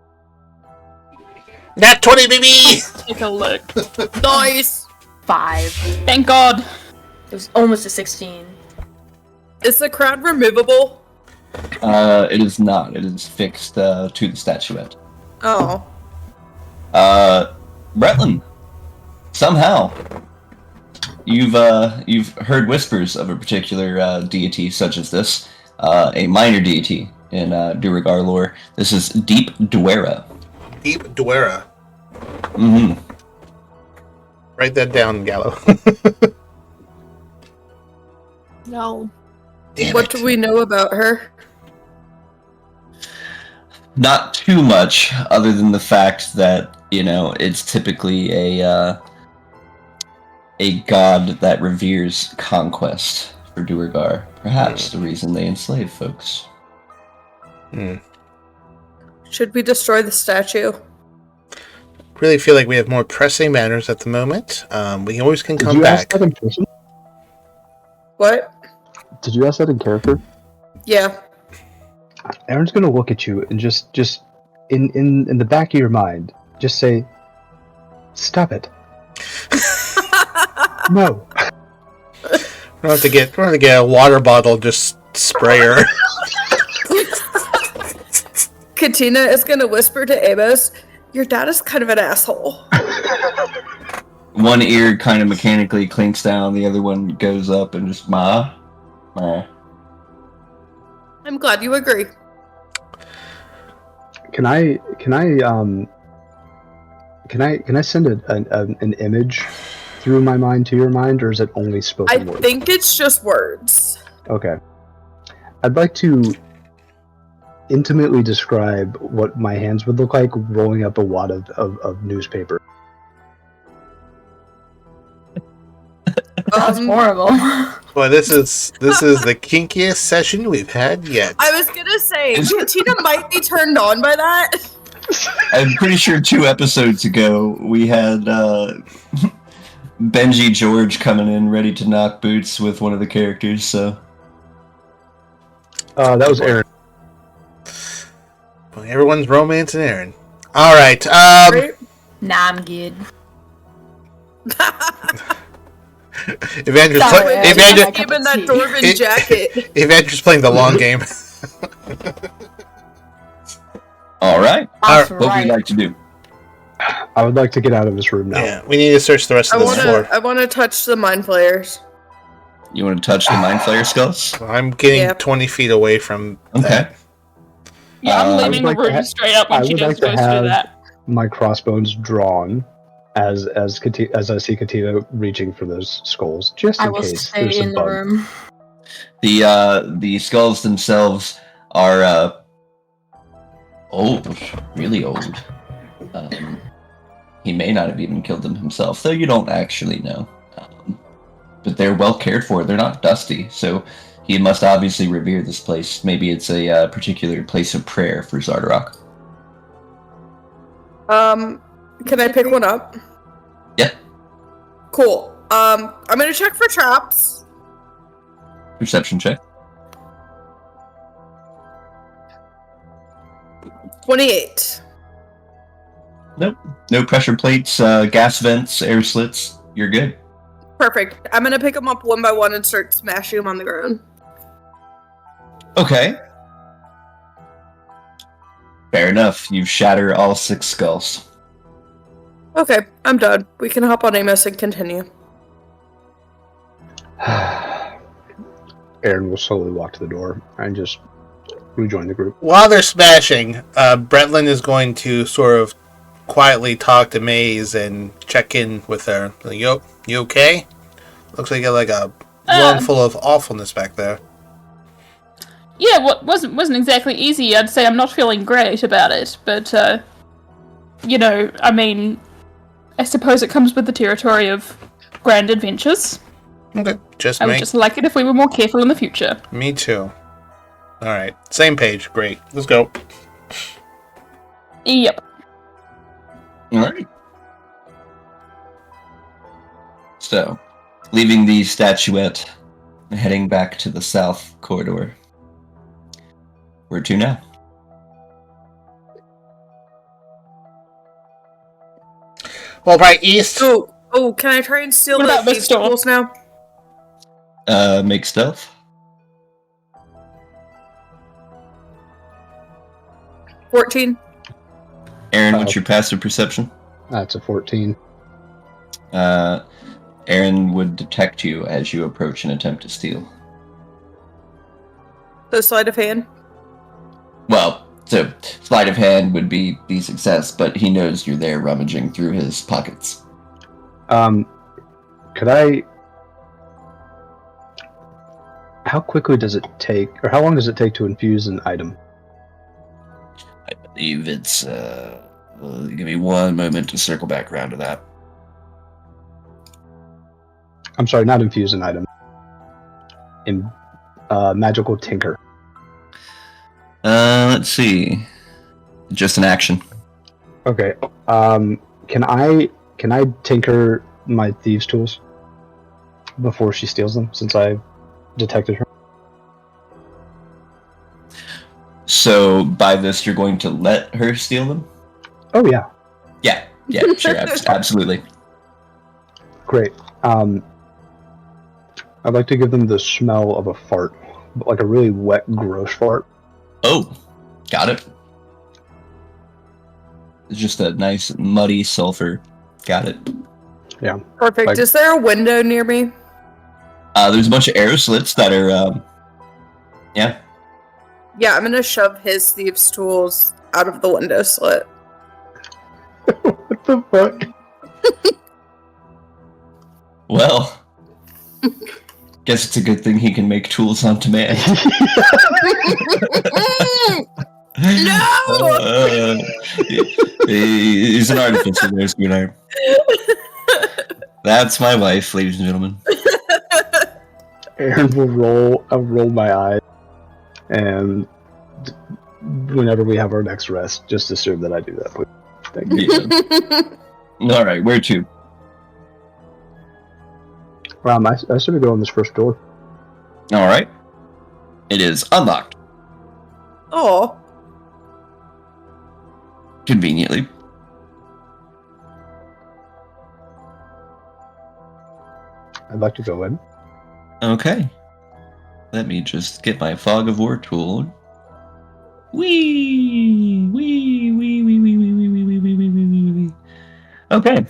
Nat 20, baby! Take a look. Nice. 5. Thank God. It was almost a 16. Is the crown removable? It is not. It is fixed to the statuette. Oh. Bretlin, somehow you've heard whispers of a particular deity such as this, a minor deity in Duergar lore. This is Deep Duera. Deep Duera. Mm-hmm. Write that down, Gallo. No. Damn What it. do we know about her? Not too much, other than the fact that, you know, it's typically a god that reveres conquest for Duergar. Perhaps the reason they enslave folks. Should we destroy the statue? Really feel like we have more pressing matters at the moment. We always can Did come you ask back. that in person? What? Did you ask that in character? Yeah. Aaron's gonna look at you and just in the back of your mind, just say, "Stop it." No. We're going to get a water bottle, just spray her. Katina is gonna whisper to Amos, "Your dad is kind of an asshole." One ear kind of mechanically clinks down, the other one goes up and just ma. I'm glad you agree. Can I send an image through my mind to your mind, or is it only spoken words? I think it's just words. Okay. I'd like to intimately describe what my hands would look like rolling up a wad of newspaper. That's horrible. Well, this is the kinkiest session we've had yet. I was gonna say, Katina might be turned on by that. I'm pretty sure 2 episodes ago we had Benji George coming in ready to knock boots with one of the characters, so... That was Aaron. Well, everyone's romancing Aaron. Alright, Nah, I'm good. Evangel's Even that dwarven jacket. Evangel's playing the long game. Alright. That's What would you like to do? I would like to get out of this room now. Yeah, we need to search the rest of this floor. I want to touch the mind flayers. You want to touch the Mind Flayer skulls? I'm getting 20 feet away from that. Yeah, I'm leaving the like to room ha- straight up when I she would goes like to to do have that. my crossbones drawn as I see Katina reaching for those skulls, just in I will case stay there's in some the bug. room. The skulls themselves are old, really old. He may not have even killed them himself, though you don't actually know. But they're well cared for. They're not dusty, so he must obviously revere this place. Maybe it's a particular place of prayer for Xardorok. Can I pick one up? Yeah. Cool. I'm gonna check for traps. Perception check. 28. Nope. No pressure plates, gas vents, air slits. You're good. Perfect. I'm gonna pick them up one by one and start smashing them on the ground. Okay. Fair enough. You shatter all 6 skulls. Okay, I'm done. We can hop on Amos and continue. Aaron will slowly walk to the door and just rejoin the group. While they're smashing, Brentlin is going to sort of quietly talk to Maze and check in with her. Like, you okay? Looks like you got like a lung full of awfulness back there. Yeah, wasn't exactly easy. I'd say I'm not feeling great about it, but I mean, I suppose it comes with the territory of grand adventures. Okay, I would just like it if we were more careful in the future. Me too. Alright, same page. Great. Let's go. Yep. Alright. So, leaving the statuette and heading back to the south corridor. Where to now? Well, right east. Oh, can I try and steal What about the this door? tools now? Make stealth. 14. Aaron, what's your passive perception? That's a 14. Aaron would detect you as you approach and attempt to steal. The sleight of hand. Well, so sleight of hand would be the success, but he knows you're there rummaging through his pockets. Could I... How quickly does it take, or how long does it take to infuse an item? I believe it's, give me one moment to circle back around to that. I'm sorry, not infuse an item. In magical tinker. Let's see. Just an action. Okay. Can I tinker my thieves' tools before she steals them, since I detected her? So by this, you're going to let her steal them? Oh yeah. Yeah, sure, absolutely. Great. I'd like to give them the smell of a fart, like a really wet, gross fart. Oh, got it. It's just a nice, muddy sulfur. Got it. Yeah. Perfect. Like- Is there a window near me? There's a bunch of arrow slits that are, yeah. Yeah, I'm gonna shove his thieves' tools out of the window slit. What the fuck? Well, guess it's a good thing he can make tools on demand. No! He's an artificer there, sweetheart. That's my wife, ladies and gentlemen. Aaron I'll roll my eyes, and whenever we have our next rest, just assume that I do that, please. Thank you. Yeah. Alright, where to? I should go on this first door. Alright. It is unlocked. Oh. Conveniently. I'd like to go in. Okay. Let me just get my Fog of War tool. Wee! Wee! Wee! Wee! Wee! Wee! Wee! Wee! Wee! Wee! Wee! Wee! Wee! Okay.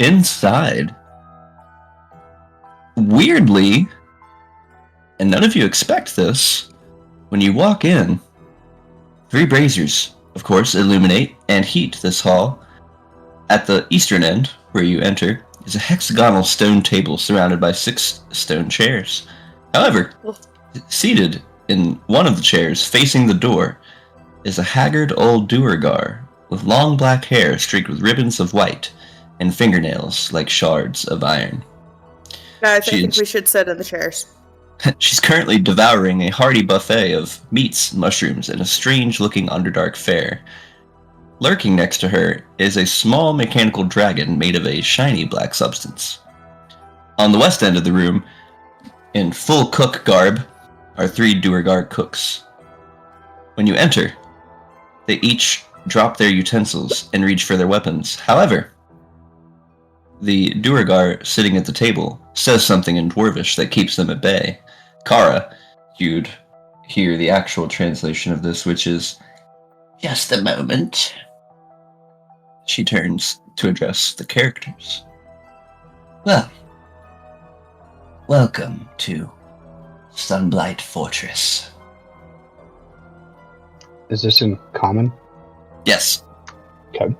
Inside. Weirdly, and none of you expect this, when you walk in, 3 braziers, of course, illuminate and heat this hall. At the eastern end, where you enter, is a hexagonal stone table surrounded by 6 stone chairs. However, seated in one of the chairs facing the door is a haggard old Duergar with long black hair streaked with ribbons of white and fingernails like shards of iron. Guys, I think we should sit in the chairs. She's currently devouring a hearty buffet of meats, mushrooms, and a strange-looking Underdark fare. Lurking next to her is a small mechanical dragon made of a shiny black substance. On the west end of the room, in full cook garb, are 3 Duergar cooks. When you enter, they each drop their utensils and reach for their weapons. However, the Duergar sitting at the table says something in Dwarvish that keeps them at bay. Kara, you'd hear the actual translation of this, which is, "Just a moment." She turns to address the characters. "Well, welcome to Sunblight Fortress." Is this in common? Yes. Okay.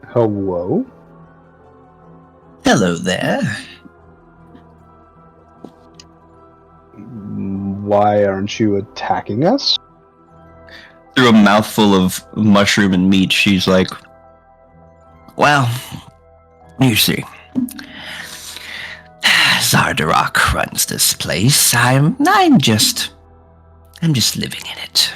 Hello? Hello there. Why aren't you attacking us? Through a mouthful of mushroom and meat, she's like, "Well, you see, Xardorok runs this place. I'm just living in it."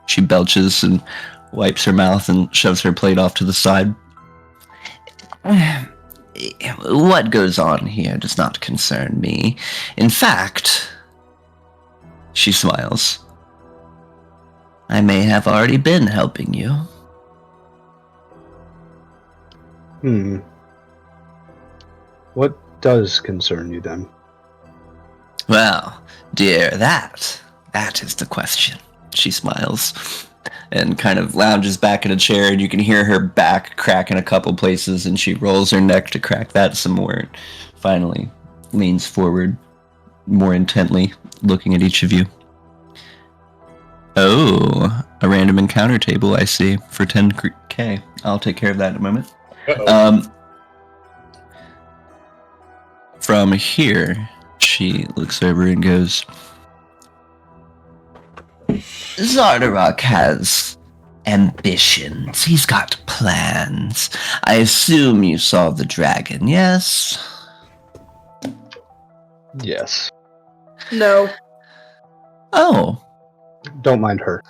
She belches and wipes her mouth and shoves her plate off to the side. "What goes on here does not concern me. In fact," she smiles, "I may have already been helping you." What does concern you then? "Well, dear, that is the question." She smiles and kind of lounges back in a chair, and you can hear her back crack in a couple places, and she rolls her neck to crack that some more. And finally leans forward more intently, looking at each of you. "Oh, a random encounter table, I see, for 10k. I'll take care of that in a moment." From here, she looks over and goes, "Xardorok has ambitions. He's got plans. I assume you saw the dragon, yes?" Yes. No. "Oh. Don't mind her.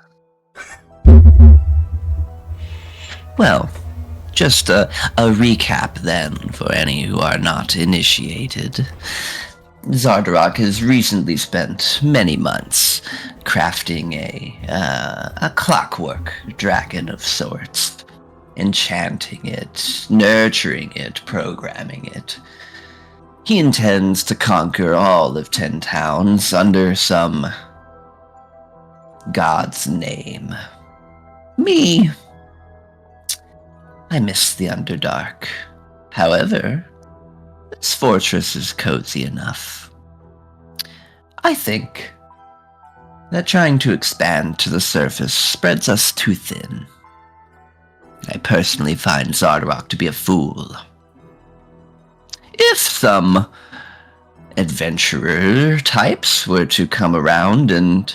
Well, just a recap then for any who are not initiated. Xardorok has recently spent many months crafting a clockwork dragon of sorts, enchanting it, nurturing it, programming it. He intends to conquer all of 10 towns under some god's name. Me, I miss the Underdark. However, this fortress is cozy enough. I think that trying to expand to the surface spreads us too thin. I personally find Xardorok to be a fool. If some adventurer types were to come around and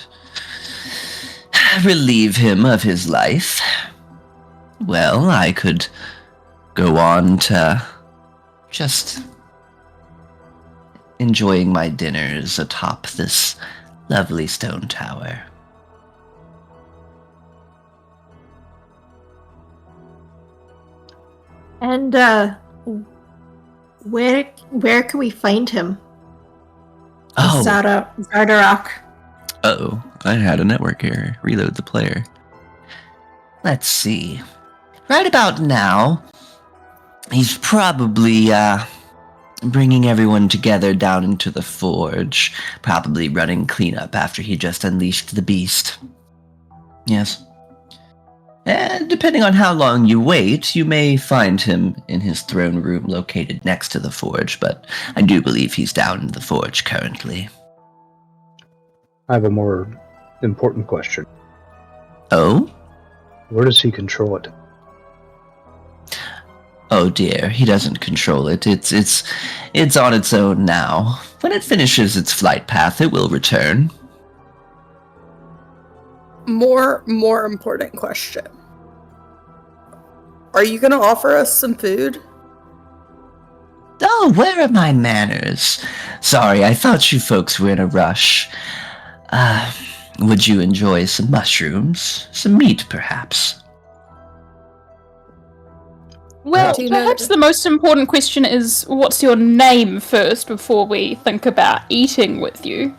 relieve him of his life, well, I could go on to just enjoying my dinners atop this lovely stone tower. And where can we find him? Oh, Xardorok. uh-oh, I had a network error. Reload the player. Let's see. Right about now, he's probably bringing everyone together down into the forge, probably running cleanup after he just unleashed the beast. Yes. And depending on how long you wait, you may find him in his throne room located next to the forge, but I do believe he's down in the forge currently. I have a more important question. Oh? Where does he control it? Oh dear, he doesn't control it. It's on its own now. When it finishes its flight path, it will return. More important question. Are you gonna offer us some food? Oh, where are my manners? Sorry, I thought you folks were in a rush. Would you enjoy some mushrooms? Some meat, perhaps? Well, perhaps the most important question is, what's your name first before we think about eating with you?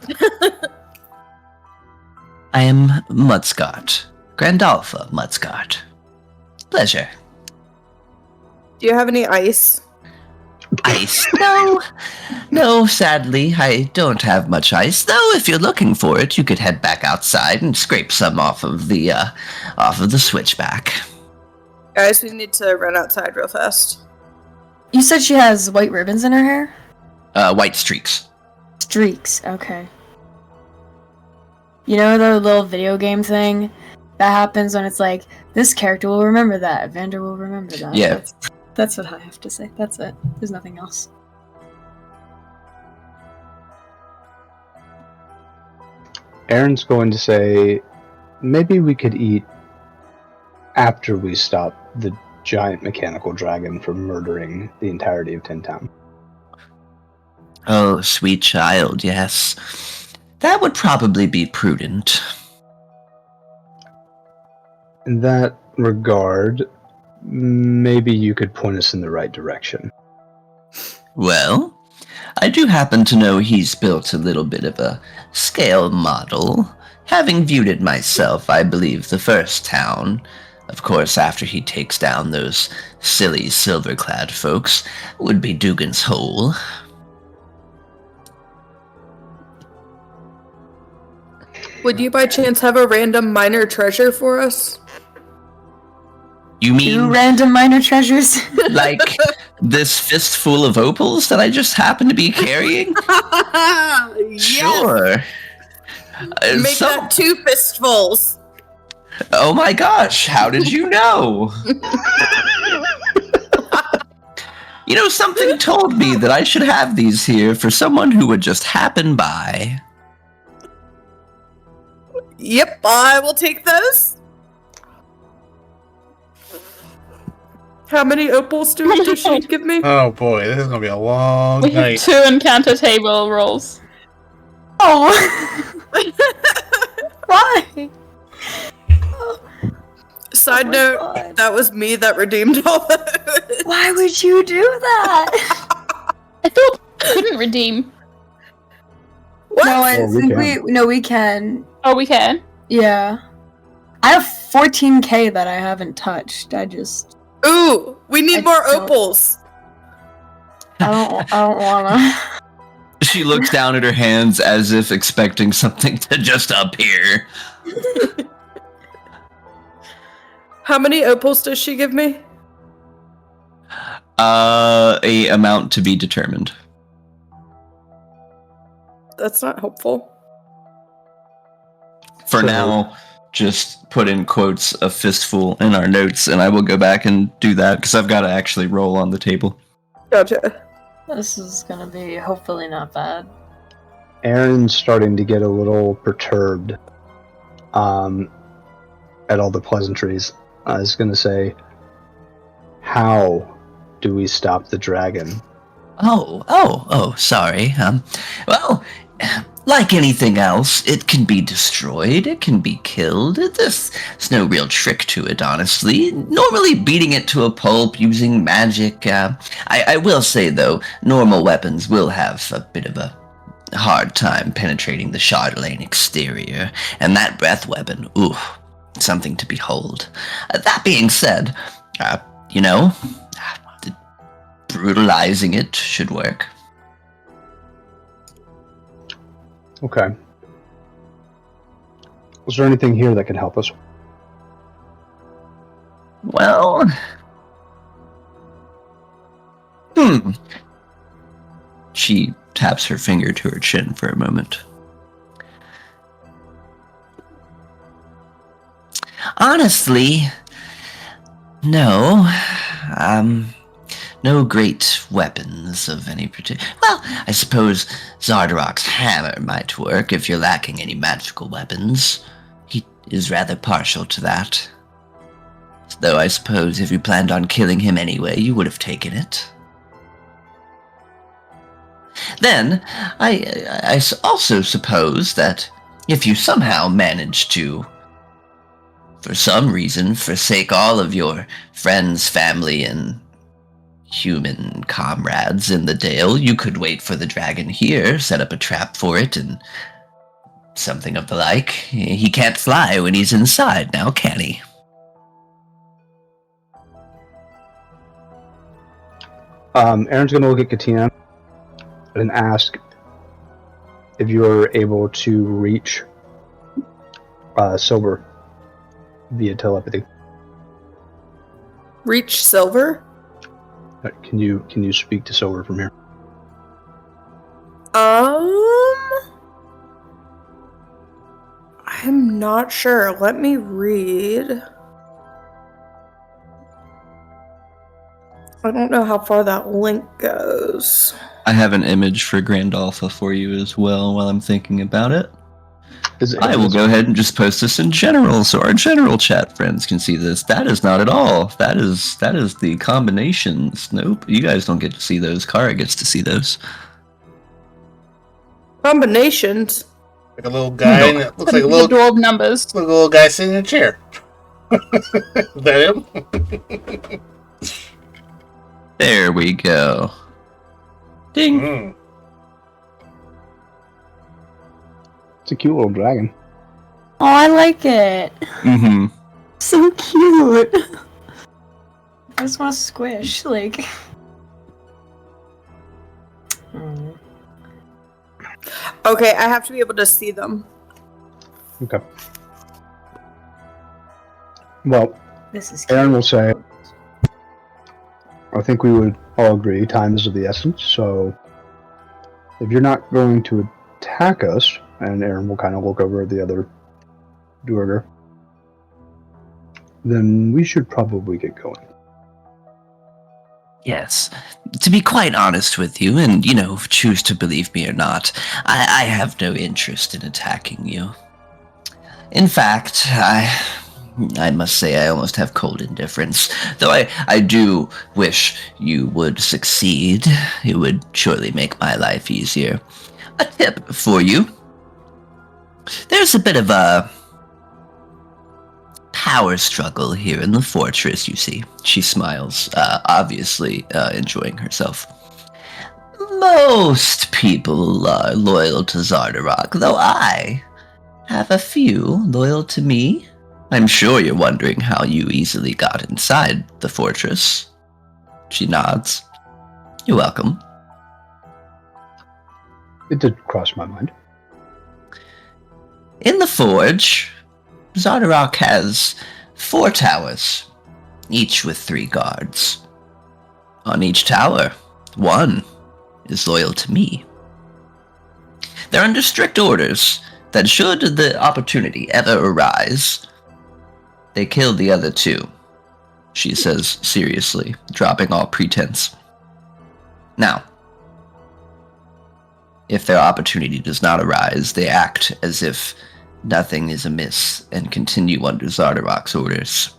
I am Mudscott. Grandalpha Mudscott. Pleasure. Do you have any ice? Ice? No, sadly, I don't have much ice. Though, if you're looking for it, you could head back outside and scrape some off of the switchback. Guys, we need to run outside real fast. You said she has white ribbons in her hair? White streaks. Streaks, okay. You know the little video game thing that happens when it's like, this character will remember that, Vander will remember that. Yeah. That's what I have to say. That's it. There's nothing else. Aaron's going to say, maybe we could eat after we stop the giant mechanical dragon from murdering the entirety of Tin Town. Oh, sweet child, yes. That would probably be prudent. In that regard, maybe you could point us in the right direction. Well, I do happen to know he's built a little bit of a scale model. Having viewed it myself, I believe the first town, of course after he takes down those silly silver-clad folks, would be Dugan's Hole. Would you by chance have a random minor treasure for us? You mean 2 random minor treasures? like this fistful of opals that I just happen to be carrying? Yes. Sure. Make that 2 fistfuls. Oh my gosh, how did you know? You know, something told me that I should have these here for someone who would just happen by. Yep, I will take those. How many opals does she give me? Oh boy, this is gonna be a long We have night. 2 encounter table rolls. Oh! Why? Side note, God. that was me that redeemed all those. Why would you do that? I thought I couldn't redeem. What? No, I Well, we think can. we can. Oh, we can? Yeah. I have 14k that I haven't touched. Ooh, we need I more don't- opals. I don't wanna. She looks down at her hands as if expecting something to just appear. How many opals does she give me? A amount to be determined. That's not helpful. for now, just put in quotes a fistful in our notes, and I will go back and do that because I've got to actually roll on the table. Gotcha. This is gonna be hopefully not bad. Aaron's starting to get a little perturbed at all the pleasantries. I was going to say, how do we stop the dragon? Oh, sorry. Well, like anything else, it can be destroyed, it can be killed. There's no real trick to it, honestly. Normally beating it to a pulp using magic. I will say, though, normal weapons will have a bit of a hard time penetrating the Chardelaine exterior, and that breath weapon, ooh, something to behold. That being said, brutalizing it should work. Okay. Was there anything here that could help us? Well, She taps her finger to her chin for a moment. Honestly, no. No great weapons of any particular... Well, I suppose Xardorok's hammer might work if you're lacking any magical weapons. He is rather partial to that. Though I suppose if you planned on killing him anyway, you would have taken it. Then, I also suppose that if you somehow managed to, for some reason, forsake all of your friends, family, and human comrades in the Dale, you could wait for the dragon here, set up a trap for it, and something of the like. He can't fly when he's inside now, can he? Aaron's going to look at Katina and ask if you're able to reach Silver via telepathy. Reach Silver? Can you speak to Silver from here? I'm not sure. Let me read. I don't know how far that link goes. I have an image for Grand Alpha for you as well while I'm thinking about it. I will go ahead and just post this in general so our general chat friends can see this. That is not at all. That is the combinations. Nope, you guys don't get to see those. Kara gets to see those. Combinations? Like a little guy, and it looks like a little dwarf numbers. Like a little guy sitting in a chair. Is that him? There we go. Ding. Mm. It's a cute little dragon. Oh, I like it. Mm-hmm. So cute. I just want to squish, like. Okay, I have to be able to see them. Okay. Well, This is Aaron will say, I think we would all agree time is of the essence, so if you're not going to attack us, and Aaron will kind of look over at the other Duergar, then we should probably get going. Yes. To be quite honest with you, and, choose to believe me or not, I have no interest in attacking you. In fact, I must say I almost have cold indifference, though I do wish you would succeed. It would surely make my life easier. A tip for you. There's a bit of a power struggle here in the fortress, you see. She smiles, obviously enjoying herself. Most people are loyal to Xardorok, though I have a few loyal to me. I'm sure you're wondering how you easily got inside the fortress. She nods. You're welcome. It did cross my mind. In the forge, Xardorok has 4 towers, each with 3 guards. On each tower, 1 is loyal to me. They're under strict orders that should the opportunity ever arise, they killed the other two, she says seriously, dropping all pretense. Now, if their opportunity does not arise, they act as if nothing is amiss and continue under Xardorok's orders.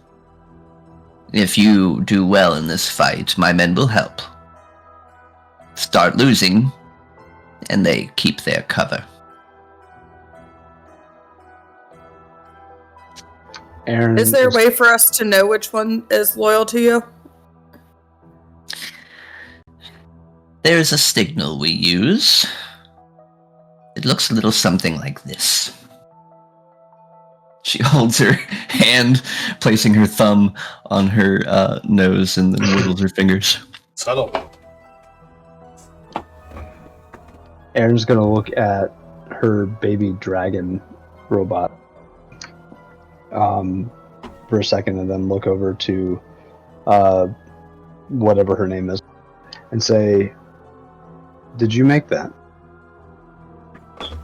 If you do well in this fight, my men will help. Start losing, and they keep their cover. Aaron, Is there a way for us to know which one is loyal to you? There's a signal we use. It looks a little something like this. She holds her hand, placing her thumb on her nose and then wiggles her fingers. Subtle. Aaron's gonna look at her baby dragon robot for a second, and then look over to whatever her name is, and say, "Did you make that?"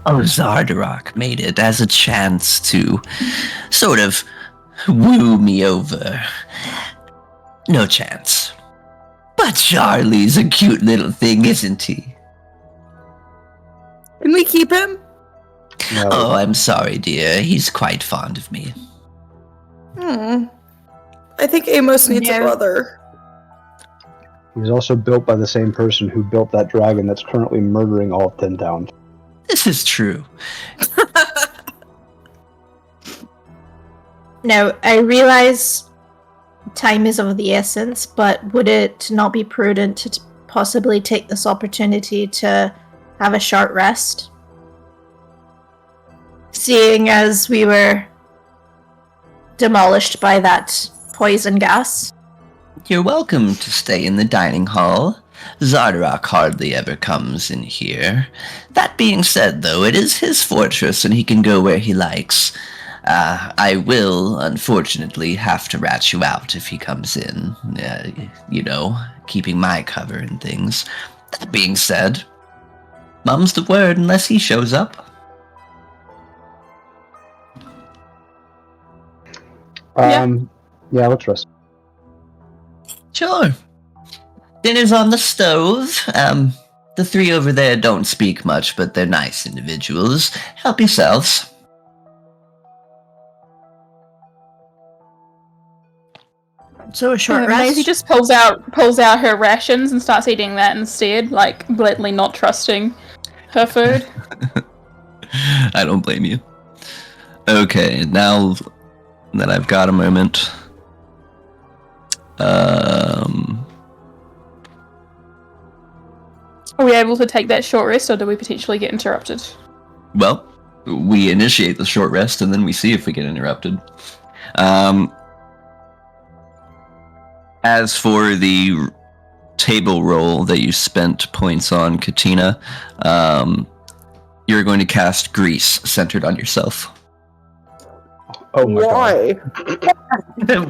Oh, Xardorok made it as a chance to sort of woo me over. No chance. But Charlie's a cute little thing, isn't he? Can we keep him? No. Oh, I'm sorry, dear. He's quite fond of me. I think Amos needs a brother. He was also built by the same person who built that dragon that's currently murdering all of 10 Towns. This is true. Now, I realize time is of the essence, but would it not be prudent to possibly take this opportunity to have a short rest? Seeing as we were demolished by that poison gas. You're welcome to stay in the dining hall. Xardorok hardly ever comes in here. That being said, though, it is his fortress and he can go where he likes. I will, unfortunately, have to rat you out if he comes in. Keeping my cover and things. That being said, mum's the word unless he shows up. Yeah, let's rest. Sure. Dinner's on the stove. The three over there don't speak much, but they're nice individuals. Help yourselves. So a short rest? Maisie just pulls out her rations and starts eating that instead, like blatantly not trusting her food. I don't blame you. Okay, now that I've got a moment. Are we able to take that short rest, or do we potentially get interrupted? Well, we initiate the short rest, and then we see if we get interrupted. As for the table roll that you spent points on, Katina, you're going to cast Grease centered on yourself. Oh my Why?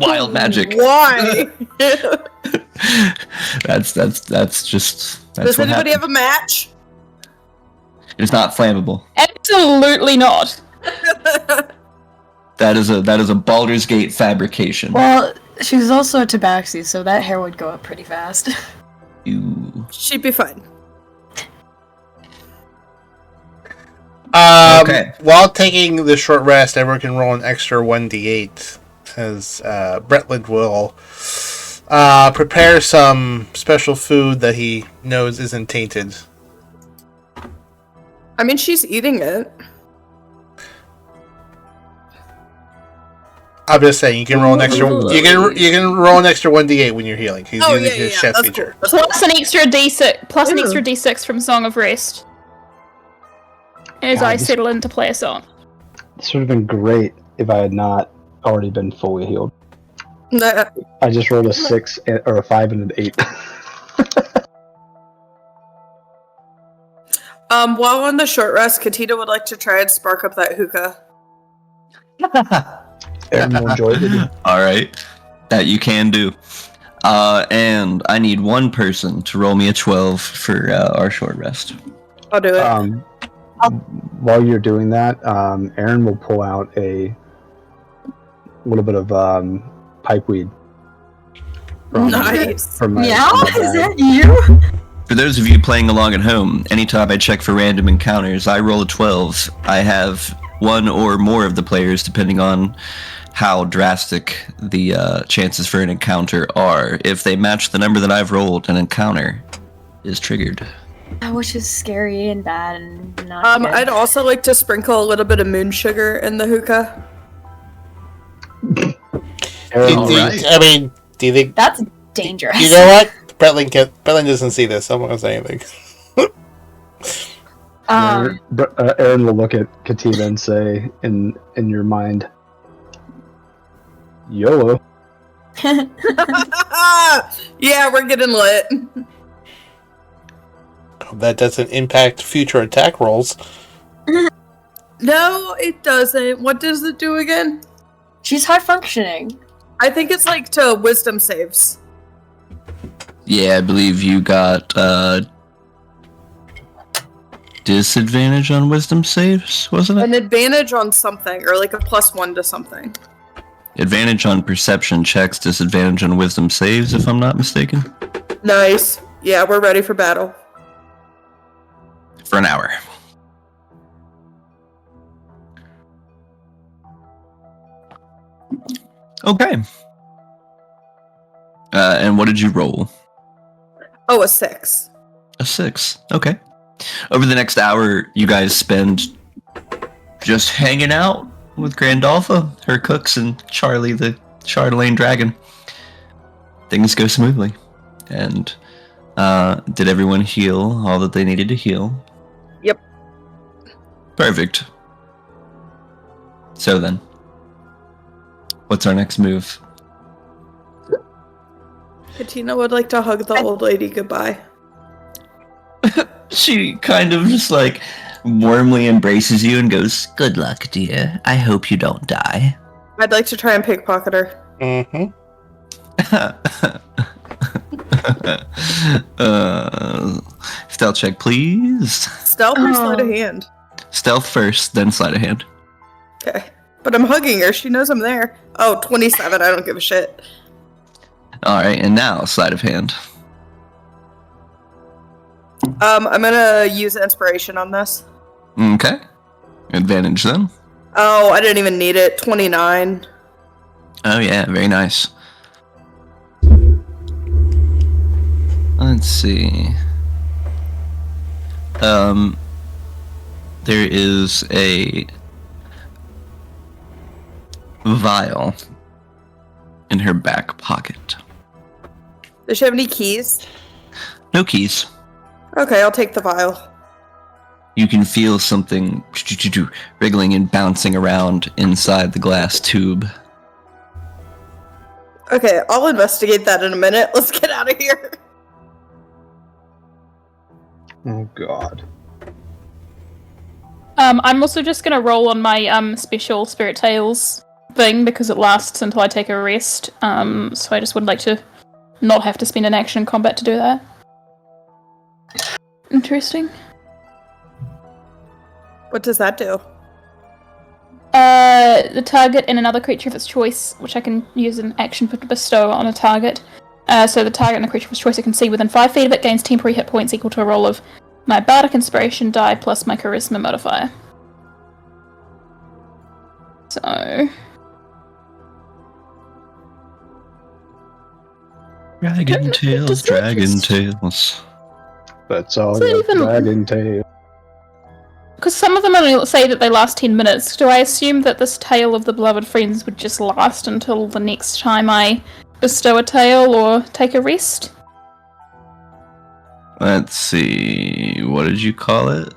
Wild magic. Why? That's Does anybody have a match? It's not flammable. Absolutely not. That is a Baldur's Gate fabrication. Well, she was also a tabaxi, so that hair would go up pretty fast. She'd be fine. Okay. While taking the short rest, everyone can roll an extra 1d8, as Bretland will prepare some special food that he knows isn't tainted. I mean, she's eating it. I'm just saying, you can roll an extra. You can roll an extra 1d8 when you're healing. He's using his chef that's feature. Cool. Plus an extra d6 from Song of Rest. As I settle in to play a song. This would have been great if I had not already been fully healed. Nah. I just rolled a 6 or a 5 and an 8. While on the short rest, Katina would like to try and spark up that hookah. Aaron will enjoy it. Alright. That you can do. And I need one person to roll me a 12 for our short rest. I'll do it. while you're doing that, Aaron will pull out a little bit of pipeweed. Nice. From my Is bag. that you? For those of you playing along at home, anytime I check for random encounters, I roll a 12. I have one or more of the players, depending on how drastic the chances for an encounter are. If they match the number that I've rolled, an encounter is triggered. Which is scary and bad and not good. I'd also like to sprinkle a little bit of moon sugar in the hookah. Do you think That's dangerous. You know what? Bretlin doesn't see this. I'm not gonna say anything. Aaron will look at Katina and say, in your mind, YOLO. Yeah, we're getting lit. That doesn't impact future attack rolls. No, it doesn't. What does it do again? She's high functioning. I think it's like to wisdom saves. Yeah, I believe you got disadvantage on wisdom saves, wasn't it? An advantage on something, or like a +1 to something. Advantage on perception checks, disadvantage on wisdom saves, if I'm not mistaken. Nice. Yeah, we're ready for battle. For an hour. Okay. And what did you roll? Oh, a 6. A 6. Okay. Over the next hour, you guys spend just hanging out with Grandolpha, her cooks, and Charlie, the Chardelaine dragon. Things go smoothly. And did everyone heal all that they needed to heal? Yep. Perfect. So then, what's our next move? Katina would like to hug the old lady goodbye. She kind of just like warmly embraces you and goes, Good luck, dear. I hope you don't die. I'd like to try and pickpocket her. Mm-hmm. Stealth check, please. Stealth or sleight of hand? Stealth first, then sleight of hand. Okay. But I'm hugging her. She knows I'm there. Oh, 27. I don't give a shit. Alright, and now sleight of hand. I'm gonna use inspiration on this. Okay. Advantage then. Oh, I didn't even need it. 29. Oh yeah, very nice. Let's see. There is a vial in her back pocket. Does she have any keys? No keys. Okay, I'll take the vial. You can feel something wriggling and bouncing around inside the glass tube. Okay, I'll investigate that in a minute. Let's get out of here. Oh god. I'm also just gonna roll on my special Spirit Tales thing because it lasts until I take a rest. So I just would like to not have to spend an action in combat to do that. Interesting. What does that do? The target and another creature of its choice, which I can use an action to bestow on a target. So the target and the creature of its choice I can see within 5 feet of it gains temporary hit points equal to a roll of my Bardic Inspiration die plus my Charisma modifier. So... Dragon tails, dragon tails. That's all. Is that even- Dragon tail. Because some of them only say that they last 10 minutes. Do I assume that this Tale of the Beloved Friends would just last until the next time I bestow a tale or take a rest? Let's see. What did you call it?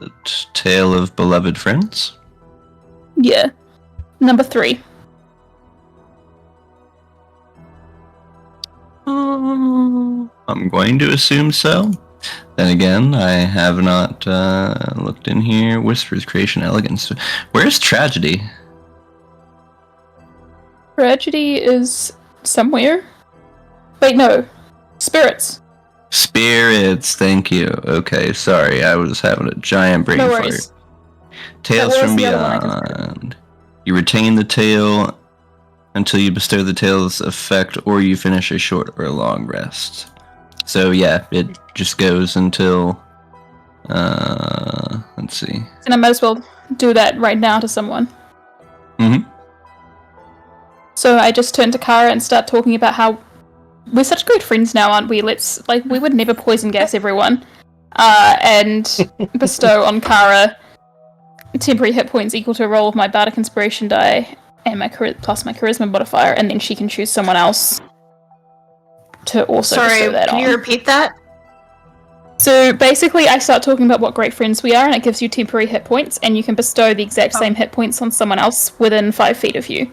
Tale of Beloved Friends? Yeah. Number 3. I'm going to assume so. Then again, I have not looked in here. Whispers, Creation, Elegance. Where's Tragedy? Tragedy is somewhere. Wait, no. Spirits. Spirits, thank you. Okay, sorry, I was having a giant brain No fart. worries. Tales from Beyond. You retain the tale until you bestow the tale's effect, or you finish a short or long rest. So yeah, it just goes until. Let's see. And I might as well do that right now to someone. Mm-hmm. So I just turn to Kara and start talking about how we're such good friends now, aren't we? We would never poison gas everyone. And bestow on Kara temporary hit points equal to a roll of my Bardic Inspiration die and plus my Charisma modifier, and then she can choose someone else to also bestow that on. Can you repeat that? So basically, I start talking about what great friends we are, and it gives you temporary hit points, and you can bestow the exact same hit points on someone else within 5 feet of you.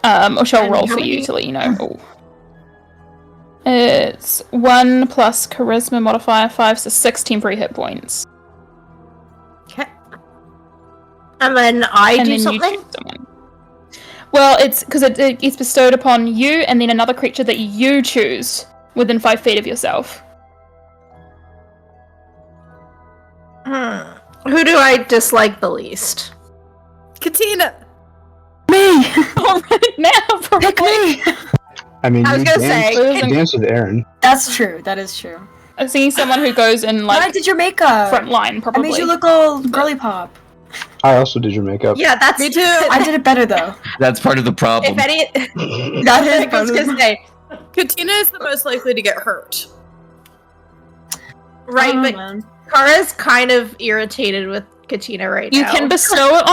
Or shall roll for you to let you know. Ooh. It's 1 plus Charisma modifier 5, so 6 temporary hit points. Okay. And then I do something? Well, it's because it's bestowed upon you, and then another creature that you choose within 5 feet of yourself. Who do I dislike the least? Katina! Me! Already now, probably. Pick me! I was gonna say, you danced with Aaron. That's true, that is true. I'm seeing someone who goes in, like, I did your makeup! front line, probably. I made you look all girly pop. I also did your makeup. Yeah, that's me too. I did it better though. That's part of the problem. If any, That is I was gonna say, Katina is the most likely to get hurt. right? But Man. Kara's kind of irritated with Katina right You now. can bestow it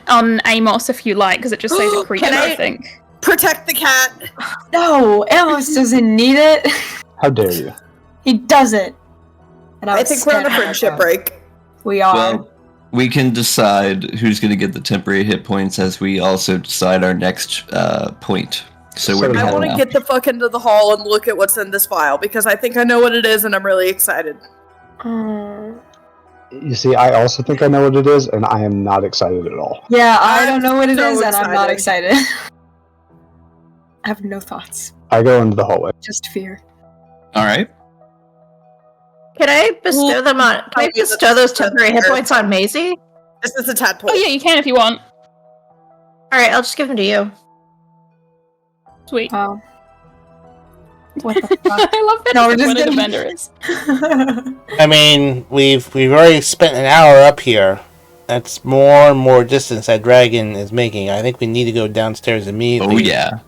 on Amos if you like, because it just says a creature, Can I think. Protect the cat. No, Amos doesn't need it. How dare you? He doesn't. And I think we're on a friendship break. We are. Well, we can decide who's going to get the temporary hit points as we also decide our next point. So we're I want to get the fuck into the hall and look at what's in this file because I think I know what it is and I'm really excited. You see, I also think I know what it is, and I am not excited at all. Yeah, I don't know what it so is, and I'm not excited. excited. I have no thoughts. I go into the hallway. Just fear. All right. Can I bestow them on? Can I bestow those temporary hit points on Maisie? This is a tadpole. Oh yeah, you can if you want. All right, I'll just give them to you. Sweet. Wow. What the fuck? I love that. No, we're it's just one of the kidding. vendors. I mean, we've already spent an hour up here. That's more and more distance that dragon is making. I think we need to go downstairs immediately. Oh yeah.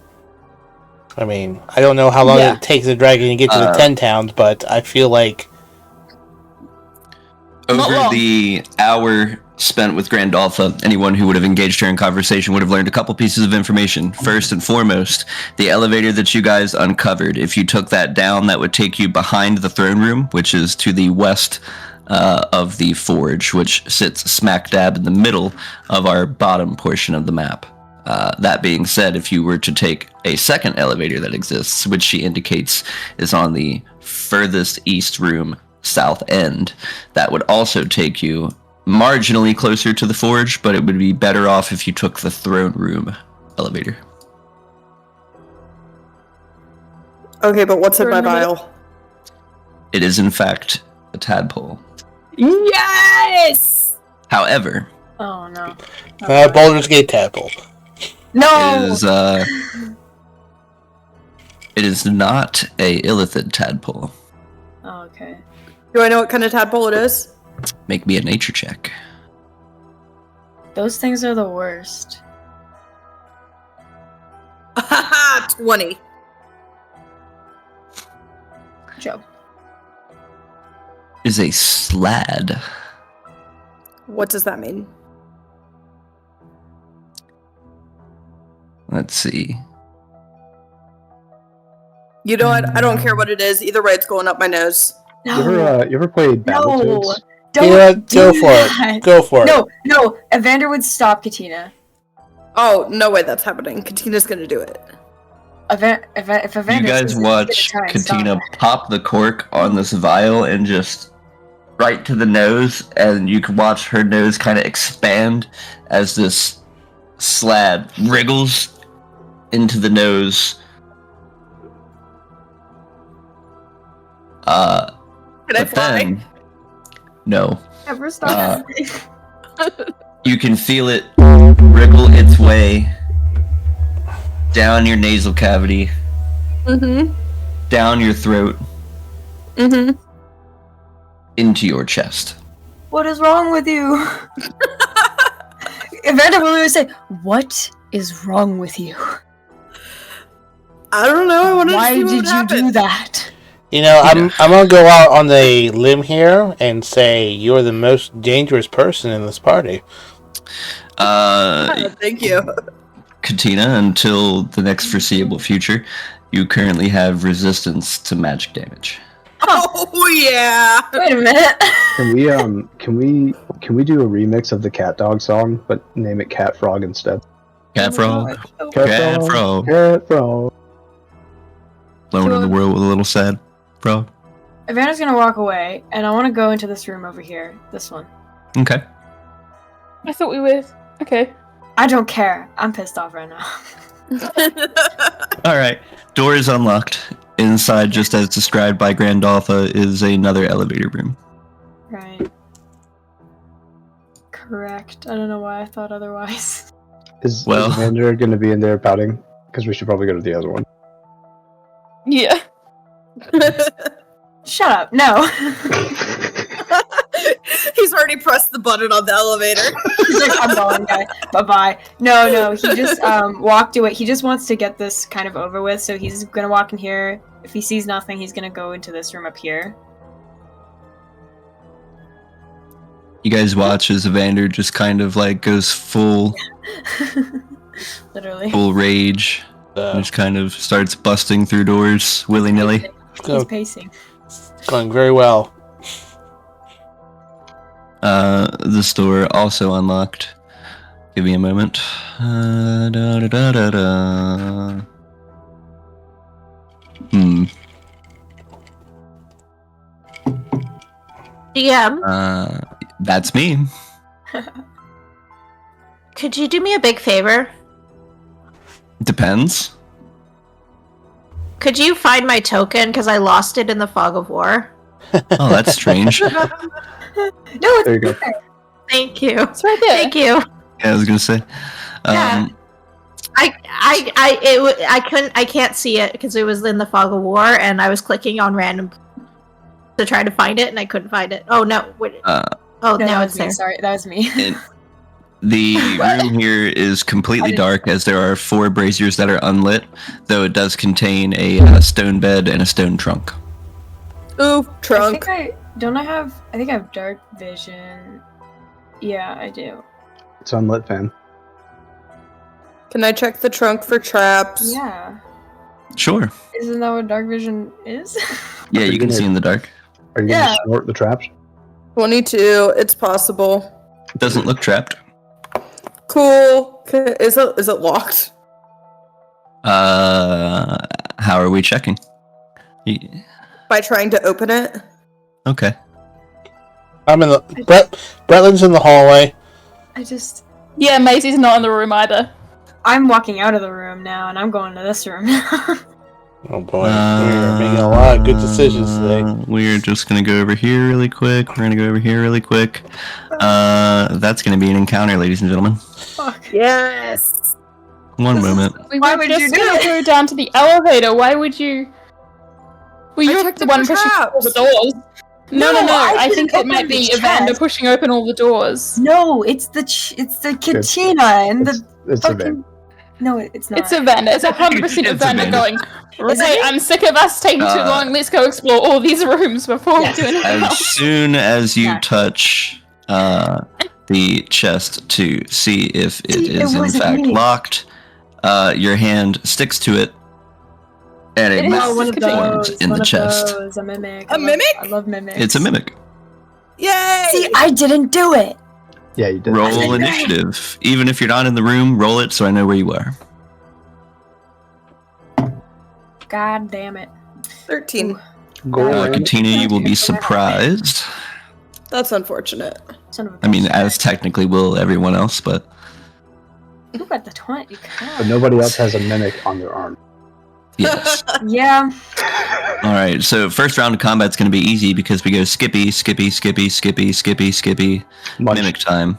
I mean, I don't know how long it takes the dragon to get to the 10 towns, but I feel like over the hour spent with Grandolpha, anyone who would have engaged her in conversation would have learned a couple pieces of information. First and foremost, the elevator that you guys uncovered, if you took that down, that would take you behind the throne room, which is to the west of the forge, which sits smack dab in the middle of our bottom portion of the map. That being said, if you were to take a second elevator that exists, which she indicates is on the furthest east room, south end, that would also take you marginally closer to the forge, but it would be better off if you took the throne room elevator. Okay, but what's in my vial? It is, in fact, a tadpole. Yes! However, Oh no. Baldur's Gate tadpole. No! it is not a illithid tadpole. Oh, okay. Do I know what kind of tadpole it is? Make me a nature check. Those things are the worst. 20. Joe. Is a slad. What does that mean? Let's see. You know what? I don't care what it is. Either way, it's going up my nose. No. You ever played Battletoads? Don't Go do for that. it. Go for it. No. Evander would stop Katina. Oh, no way that's happening. Katina's gonna do it. If Evander You guys says watch he's gonna try and stop Katina her. pop the cork on this vial and just right to the nose, and you can watch her nose kind of expand as this slab wriggles into the nose. Can I fly? No. Never stop. You can feel it wriggle its way down your nasal cavity, down your throat, into your chest. What is wrong with you? Evander will always say, "What is wrong with you?" I don't know. I want to Why see what did you happens. do that? You know, I'm gonna go out on the limb here and say you're the most dangerous person in this party. Thank you. Katina, until the next foreseeable future, you currently have resistance to magic damage. Oh yeah. Wait a minute. Can we do a remix of the Cat Dog song, but name it Cat Frog instead? Cat frog, Cat frog, Cat Frog. alone in the world with a little sad frog. Evander's gonna walk away, and I want to go into this room over here. This one. Okay. I thought we were okay. I don't care. I'm pissed off right now. All right. Door is unlocked. Inside, just as described by Grandolpha, is another elevator room. Right. Correct. I don't know why I thought otherwise. Is Well- Evander going to be in there pouting? Because we should probably go to the other one. Yeah. Shut up. No. He's already pressed the button on the elevator. He's like, I'm going, guy. Bye-bye. No. He just walked away. He just wants to get this kind of over with, so he's gonna walk in here. If he sees nothing, he's gonna go into this room up here. You guys watch as Evander just kind of like goes full Literally. full rage. And just kind of starts busting through doors willy-nilly. He's pacing. Going very well. This door also unlocked. Give me a moment. DM, That's me. could you do me a big favor? Depends. Could you find my token? Because I lost it in the fog of war. Oh, that's strange. No, There you go. Thank you. It's right there. Thank you. Yeah, I was gonna say. Yeah. I can't see it because it was in the fog of war, and I was clicking on random to try to find it, and I couldn't find it. Oh no! Wait. no, Now that it's was me. there. Sorry, that was me. The room here is completely dark, as there are 4 braziers that are unlit, though it does contain a stone bed and a stone trunk. Ooh, trunk. I think I have dark vision. Yeah, I do. It's unlit, fam. Can I check the trunk for traps? Yeah. Sure. Isn't that what dark vision is? Yeah, you can see in the dark. Are you going to snort the traps? 22. It's possible. It doesn't look trapped. Cool. Is it locked? How are we checking? By trying to open it? Okay. I'm in the Bretland's in the hallway. Yeah, Maisie's not in the room either. I'm walking out of the room now, and I'm going to this room. Oh boy, we're making a lot of good decisions today. We're just gonna go over here really quick. We're gonna go over here really quick. That's gonna be an encounter, ladies and gentlemen. Fuck. Yes. One moment. Why would you do gonna it? go down to the elevator? Why would you? Well, you're checked the it one for pushing all traps. the doors. No. I I think didn't it might open be the Evander chest. pushing open all the doors. No, it's the Katina and the It's fucking. Evander. No, it's not. It's Evander. It's 100% It's Evander Evander. going. Is Right, it? I'm sick of us taking too long. Let's go explore all these rooms before Yes. we do anything As else. soon as you Yeah. touch the chest to see if it See, it is in wasn't fact me. locked, your hand sticks to it, and a It is mouth one of forms in one the of chest. those, a mimic. A mimic? I love mimics. It's a mimic. Yay! See, I didn't do it. Yeah, you did. Roll initiative. Even if you're not in the room, roll it so I know where you are. God damn it. 13. Katina, you will be surprised. That's unfortunate. Son of a I mean, bitch. as technically will everyone else, but Who got the 20? But nobody else has a mimic on their arm. yes. Yeah. All right, so first round of combat's going to be easy because we go skippy, Munch. mimic time.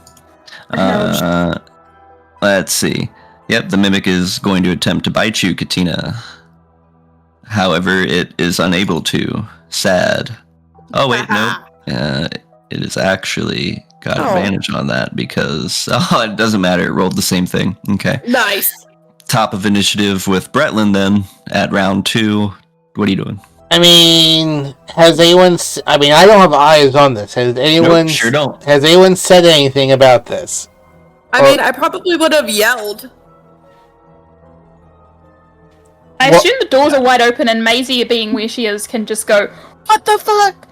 Let's see. Yep, the mimic is going to attempt to bite you, Katina. However, it is unable to. Sad. Oh, wait, no. It is actually got advantage on that because... Oh, it doesn't matter. It rolled the same thing. Okay. Nice. Top of initiative with Bretland then at round 2. What are you doing? I mean, has anyone... I mean, I don't have eyes on this. Has anyone... Nope, sure don't. Has anyone said anything about this? I mean, I probably would have yelled. I assume the doors are wide open and Maisie, being where she is, can just go, "What the fuck?"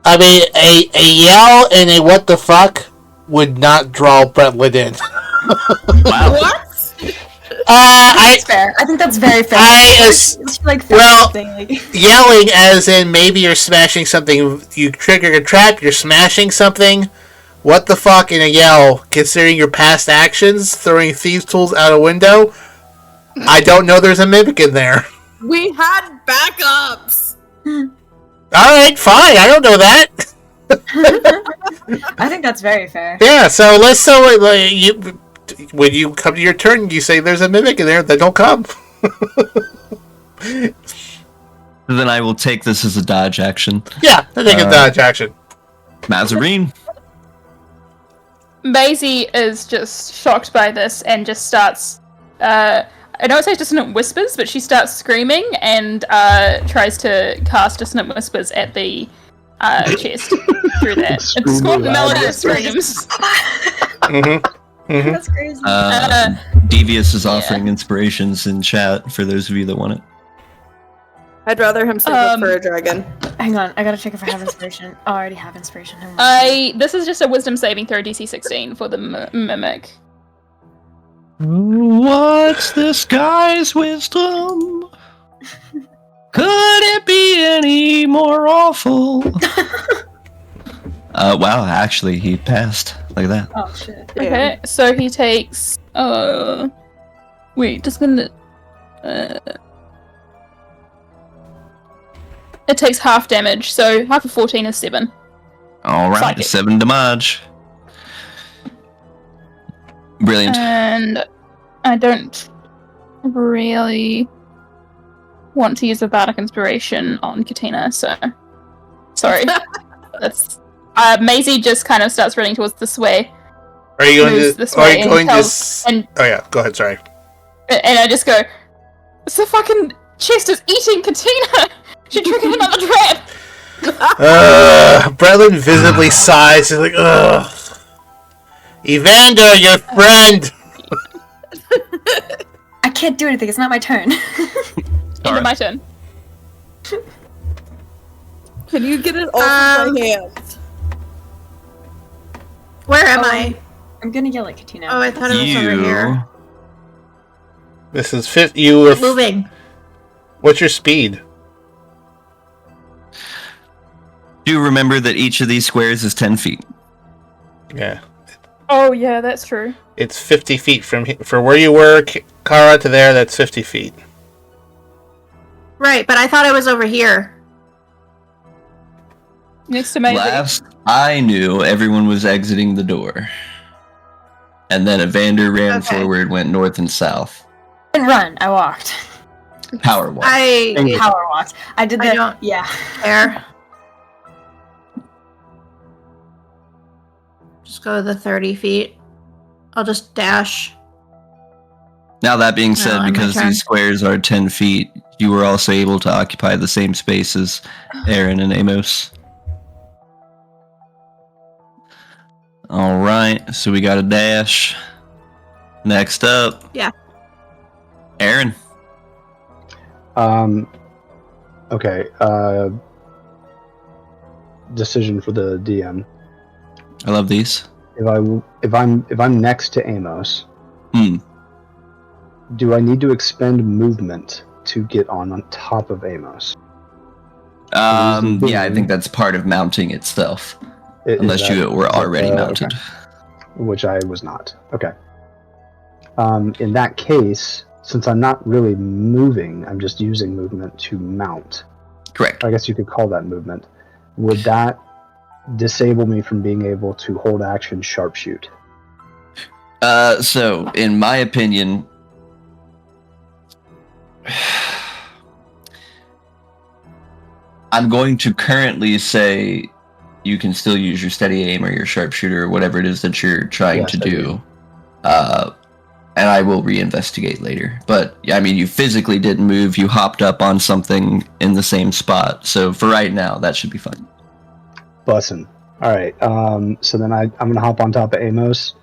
I mean, a yell and a "what the fuck" would not draw Brentwood in. Wow. What? That's fair. I think that's very fair. Yelling as in maybe you're smashing something, you trigger a trap, you're smashing something. What the fuck in a yell, considering your past actions, throwing thieves' tools out a window? I don't know there's a mimic in there. We had backups. Alright, fine, I don't know that. I think that's very fair. Yeah, so when you come to your turn, you say there's a mimic in there, then don't come. Then I will take this as a dodge action. Yeah, I take a dodge action. Mazarine. Maisie is just shocked by this and just starts, I don't say dissonant whispers, but she starts screaming and tries to cast dissonant whispers at the chest through that. It's called Melody of Screams. That's crazy. Devious is offering inspirations in chat for those of you that want it. I'd rather him save up for a dragon. Hang on, I gotta check if I have inspiration. Oh, I already have inspiration. This is just a wisdom saving throw DC 16 for the mimic. What's this guy's wisdom? Could it be any more awful? Wow, actually, he passed. Like that. Oh, shit. Okay, so he takes... Wait, just gonna... It takes half damage, so half of 14 is 7. Alright, Psychic. 7 damage. Brilliant. And I don't really want to use a Bardic Inspiration on Katina, so... Sorry. That's... Maisie just kind of starts running towards this way. Are you going moves to... this Are way you and going tells- to... Oh yeah, go ahead, sorry. And I just go, "The fucking chest is eating Katina! She triggered another trap!" Bretlin visibly sighs. He's like, ugh. Evander, your friend! I can't do anything, it's not my turn. End of my turn. Can you get it off of my hands? Where am I? I'm gonna yell at Katina. Oh, I thought it was over here. This is fit. You were Moving. What's your speed? Do remember that each of these squares is 10 feet. Yeah. Oh yeah, that's true. It's 50 feet from where you were, Kara, to there. That's 50 feet. Right, but I thought it was over here. Next to Maisie. Last I knew, everyone was exiting the door. And then Evander ran forward, went north and south. I didn't run, I walked. Power walk. Power walked. I did that. I don't care. Just go the 30 feet. I'll just dash. Now that being said, because these squares are 10 feet, you were also able to occupy the same space as Aaron and Amos. Alright, so we got a dash. Next up. Yeah. Aaron. Okay. Decision for the DM. I love these. If I'm next to Amos, do I need to expend movement to get on top of Amos? Yeah, I think that's part of mounting itself. Unless you were already mounted. Okay. Which I was not. Okay. In that case, since I'm not really moving, I'm just using movement to mount. Correct. I guess you could call that movement. Would that disable me from being able to hold action sharpshoot. So, in my opinion, I'm going to currently say you can still use your steady aim or your sharpshooter or whatever it is that you're trying to do. And I will reinvestigate later. But, I mean, you physically didn't move. You hopped up on something in the same spot. So, for right now, that should be fine. Bussin'. All right. So then I'm going to hop on top of Amos.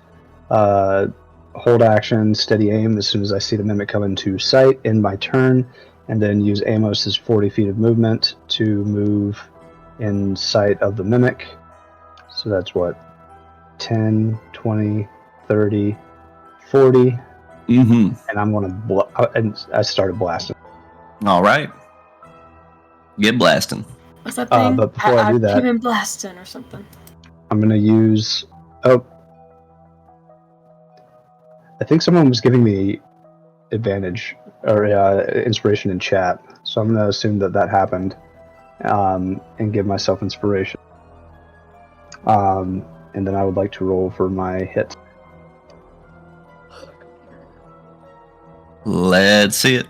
Hold action, steady aim as soon as I see the mimic come into sight in my turn. And then use Amos's 40 feet of movement to move in sight of the mimic. So that's what? 10, 20, 30, 40. Mm-hmm. And I'm going to and I started blasting. All right. Get blasting. What's that thing? But before I do that, human blasting or something. I'm going to use... Oh. I think someone was giving me advantage or inspiration in chat. So I'm going to assume that happened and give myself inspiration. And then I would like to roll for my hit. Let's see it.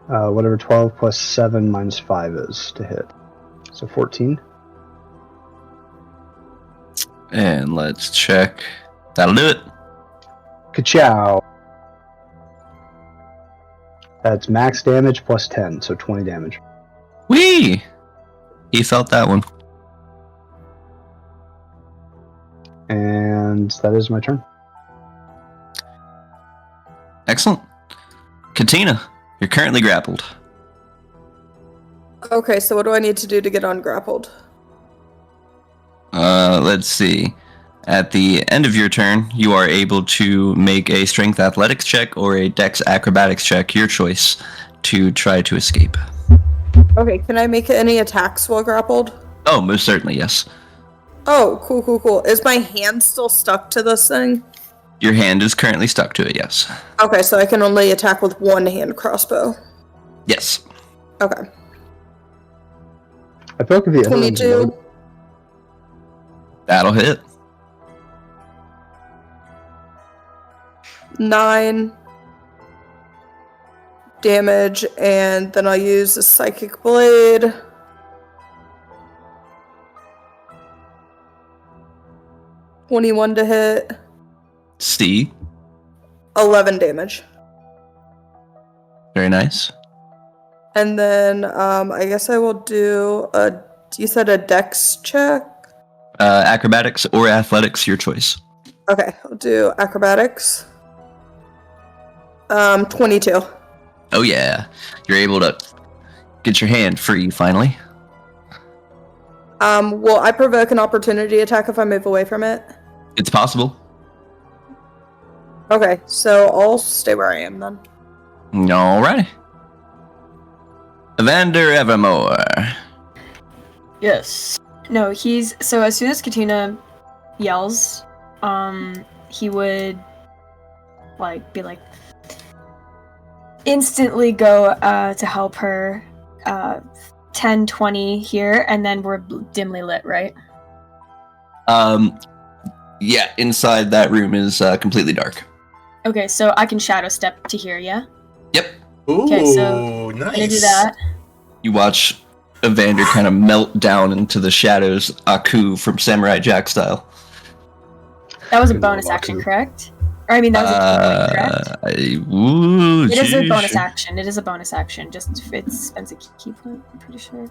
Whatever 12 plus 7 minus 5 is to hit. So 14. And let's check. That'll do it. Ka-chow! That's max damage plus 10, so 20 damage. Whee! He felt that one. And that is my turn. Excellent. Katina, you're currently grappled. Okay, so what do I need to do to get ungrappled? Let's see. At the end of your turn, you are able to make a strength athletics check or a dex acrobatics check, your choice, to try to escape. Okay, can I make any attacks while grappled? Oh, most certainly, yes. Oh, cool. Is my hand still stuck to this thing? Your hand is currently stuck to it, yes. Okay, so I can only attack with one hand crossbow. Yes. Okay. I feel like if the other one's 22. loaded- That'll hit. 9 damage, and then I'll use the Psychic Blade. $21 to hit. C. 11 damage. Very nice. And then I guess I will do you said a dex check? Acrobatics or athletics, your choice. Okay, I'll do acrobatics. 22. Oh yeah, you're able to get your hand free finally. Will I provoke an opportunity attack if I move away from it? It's possible. Okay, so I'll stay where I am then. Alrighty. Evander Evermore. Yes. No, so as soon as Katina yells, he would be instantly go to help her 10, 20 here, and then we're dimly lit, right? Yeah, inside that room is completely dark. Okay, so I can shadow step to here, yeah? Yep. Ooh, Okay, so nice. I'm gonna do that. You watch Evander kind of melt down into the shadows, Aku from Samurai Jack style. That was a bonus action, correct? Or I mean, that was a key point, correct? It is a bonus action. It is a bonus action. Just it spends a key point, I'm pretty sure.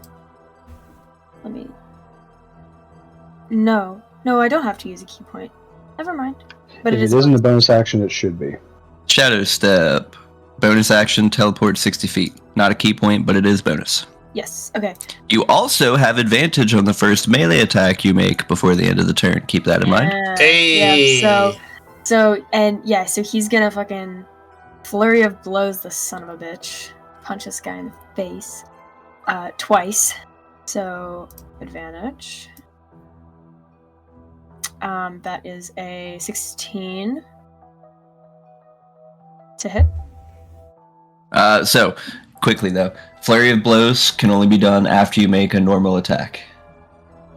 Let me... No, I don't have to use a key point. Never mind. But if it is it isn't bonus. a bonus action, it should be. Shadow step. Bonus action, teleport 60 feet. Not a key point, but it is bonus. Yes, okay. You also have advantage on the first melee attack you make before the end of the turn. Keep that in mind. Hey. Yeah, so he's gonna fucking flurry of blows this son of a bitch. Punch this guy in the face. Twice. So, advantage. That is a 16 to hit. So quickly though. Flurry of blows can only be done after you make a normal attack.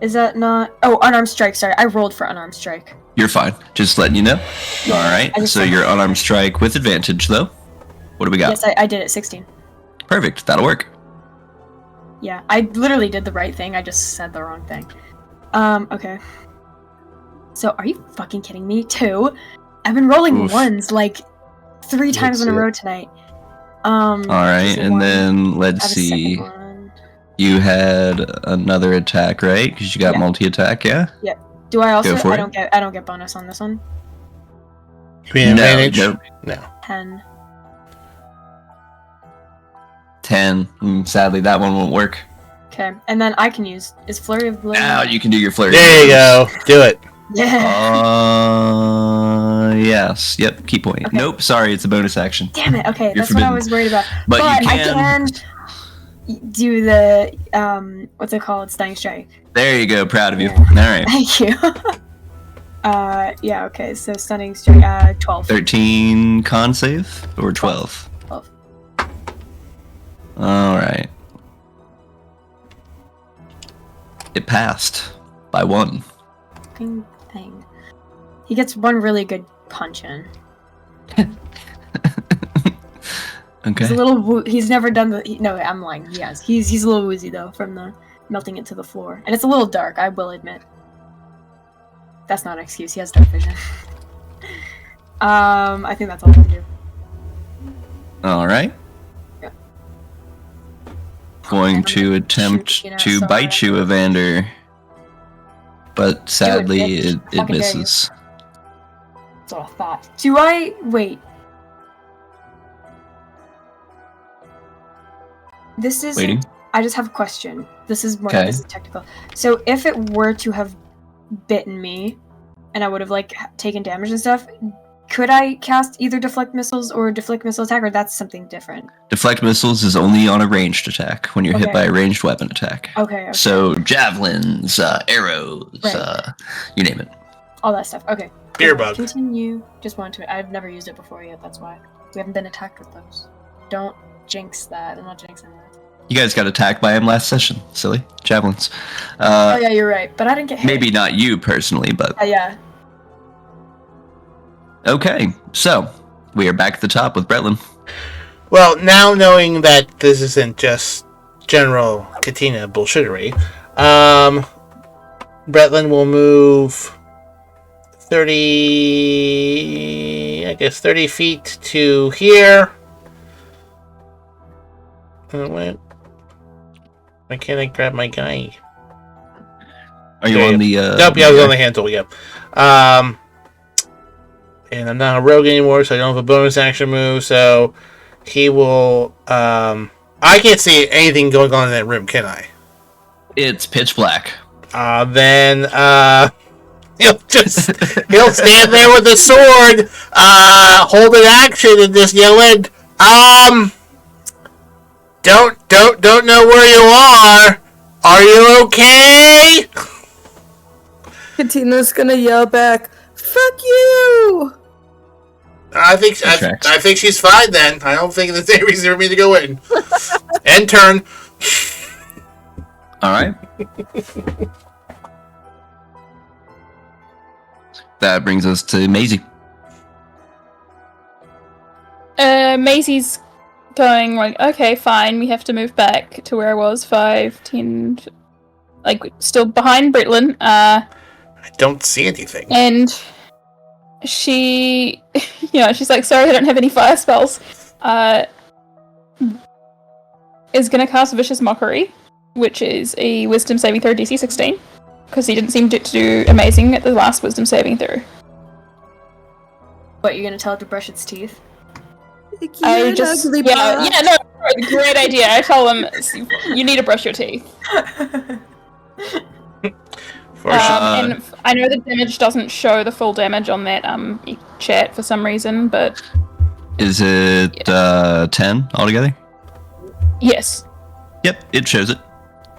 Is that not? Oh, unarmed strike. Sorry, I rolled for unarmed strike. You're fine. Just letting you know. Yeah, all right. So you're unarmed strike with advantage though. What do we got? Yes, I did it. 16. Perfect. That'll work. Yeah, I literally did the right thing. I just said the wrong thing. Okay. So, are you fucking kidding me? 2? I've been rolling ones like 3 times in a row tonight. All right, and then let's see. You had another attack, right? Because you got multi-attack, yeah. Yeah. Do I also? Go for it. I don't get bonus on this one. Advantage? No. 10. 10. Sadly, that one won't work. Okay, and then I can use is Flurry of Blows. Now you can do your flurry. There you go. Do it. Yeah. Yes. Yep. Key point. Okay. Nope. Sorry, it's a bonus action. Damn it. Okay, that's forbidden. what I was worried about. But you I can do the what's it called? Stunning strike. There you go. Proud of you. Yeah. All right. Thank you. Yeah. Okay. So stunning strike. 12. 13 con save or 12. 12. All right. It passed by 1. Thing. He gets one really good punch in. Okay. He's a little. He's never done the. No, I'm lying. He has. He's a little woozy though from the melting it to the floor, and it's a little dark. I will admit. That's not an excuse. He has dark vision. I think that's all I can do. All right. Yeah. Going to attempt to bite you, Evander. But sadly, it misses. That's what I thought. Do I... Wait. This is... Waiting. I just have a question. This is more this is technical. So if it were to have bitten me, and I would have, like, taken damage and stuff, could I cast either Deflect Missiles or Deflect Missile Attack, or that's something different? Deflect Missiles is only on a ranged attack, when you're hit by a ranged weapon attack. Okay. So, javelins, arrows, you name it. All that stuff. Okay. Beer bug. Continue. Just wanted to... I've never used it before yet, that's why. We haven't been attacked with those. Don't jinx that. I'm not jinxing that. You guys got attacked by him last session. Silly. Javelins. Oh yeah, you're right. But I didn't get hit. Maybe not you personally, but... Yeah. Okay, so we are back at the top with Bretlin. Well, now knowing that this isn't just general Katina bullshittery, Bretlin will move 30 feet to here. Wait. Why can't I grab my guy? Are you on the... Nope, yeah, I was on the handle, yep. And I'm not a rogue anymore, so I don't have a bonus action move, so he will... I can't see anything going on in that room, can I? It's pitch black. Then, he'll stand there with a sword, hold an action, and just yell in, don't know where you are. Are you okay? Katina's gonna yell back, "Fuck you!" I think she's fine then. I don't think there's any reason for me to go in. End turn. All right. That brings us to Maisie. Maisie's going like, okay, fine, we have to move back to where I was, 5, 10, like, still behind Bretlin. I don't see anything. And she, she's like, sorry, I don't have any fire spells. Is gonna cast Vicious Mockery, which is a Wisdom saving throw DC 16, because he didn't seem to do amazing at the last Wisdom saving throw. What, you're gonna tell it to brush its teeth? No, great idea. I tell them, you need to brush your teeth. And I know the damage doesn't show the full damage on that chat for some reason, but... Is it 10 altogether? Yes. Yep, it shows it.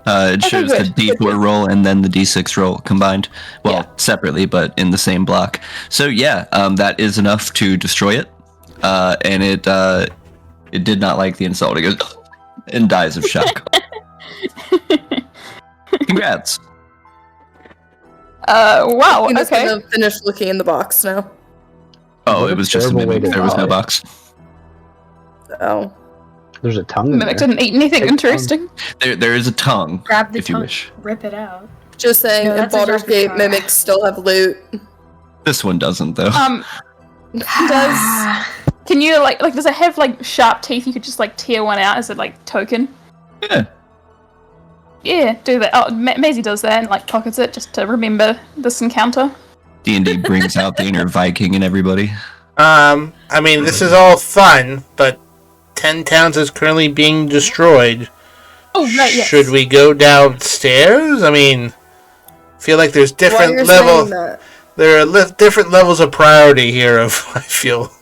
It shows the D4 roll and then the D6 roll combined. Well, separately, but in the same block. So that is enough to destroy it. And it did not like the insult. It goes, and dies of shock. Congrats. Wow, Tina's okay. gonna finish looking in the box now. Oh, it was just a Terrible way mimic. to There was no die. box. Oh. There's a tongue in Mimic there. didn't eat anything Big interesting. There is a tongue, Grab the if you tongue, wish. rip it out. Just saying, No, in that's a Baldur's Jeffrey Gate, Star. mimics still have loot. This one doesn't, though. Can you like does it have like sharp teeth? You could just like tear one out as a like token. Yeah. Yeah, do that. Oh, Maisie does that and like pockets it just to remember this encounter. D&D brings out the inner Viking in everybody. I mean, this is all fun, but 10 towns is currently being destroyed. Oh, right, yes. Should we go downstairs? I mean, I feel like there's different levels. There are different levels of priority here. I feel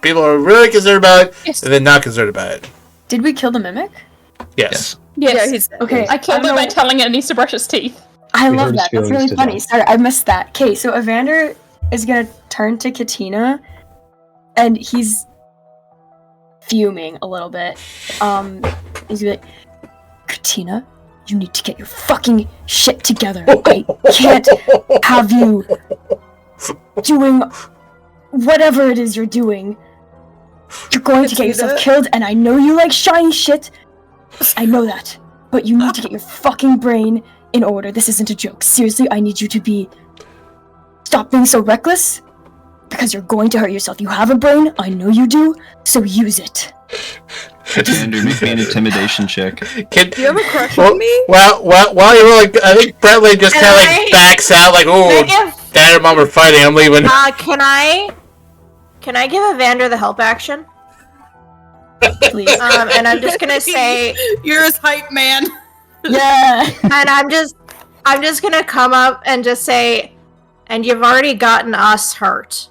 people are really concerned about it, Yes. and then not concerned about it. Did we kill the mimic? Yes. Yes. Yeah, he's Okay. I killed don't him by know- telling it it needs to brush its teeth. I We love hurt his that. That's feelings really to funny. death. Sorry, I missed that. Okay, so Evander is gonna turn to Katina, and he's fuming a little bit. He's gonna be like, Katina, you need to get your fucking shit together. I can't have you doing whatever it is you're doing. You're going to get yourself killed, and I know you like shiny shit. I know that. But you need to get your fucking brain in order. This isn't a joke. Seriously, I need you to stop being so reckless, because you're going to hurt yourself. You have a brain, I know you do, so use it. Andrew, make me an intimidation check. Do you have a crush on me? Well, while you're rolling, I think Brentley just kind of like backs out, like, "Oh, Dad and Mom are fighting. I'm leaving." Can I give Evander the help action? Please. And I'm just gonna say, You're his hype man. Yeah. and I'm just gonna come up and just say, and you've already gotten us hurt.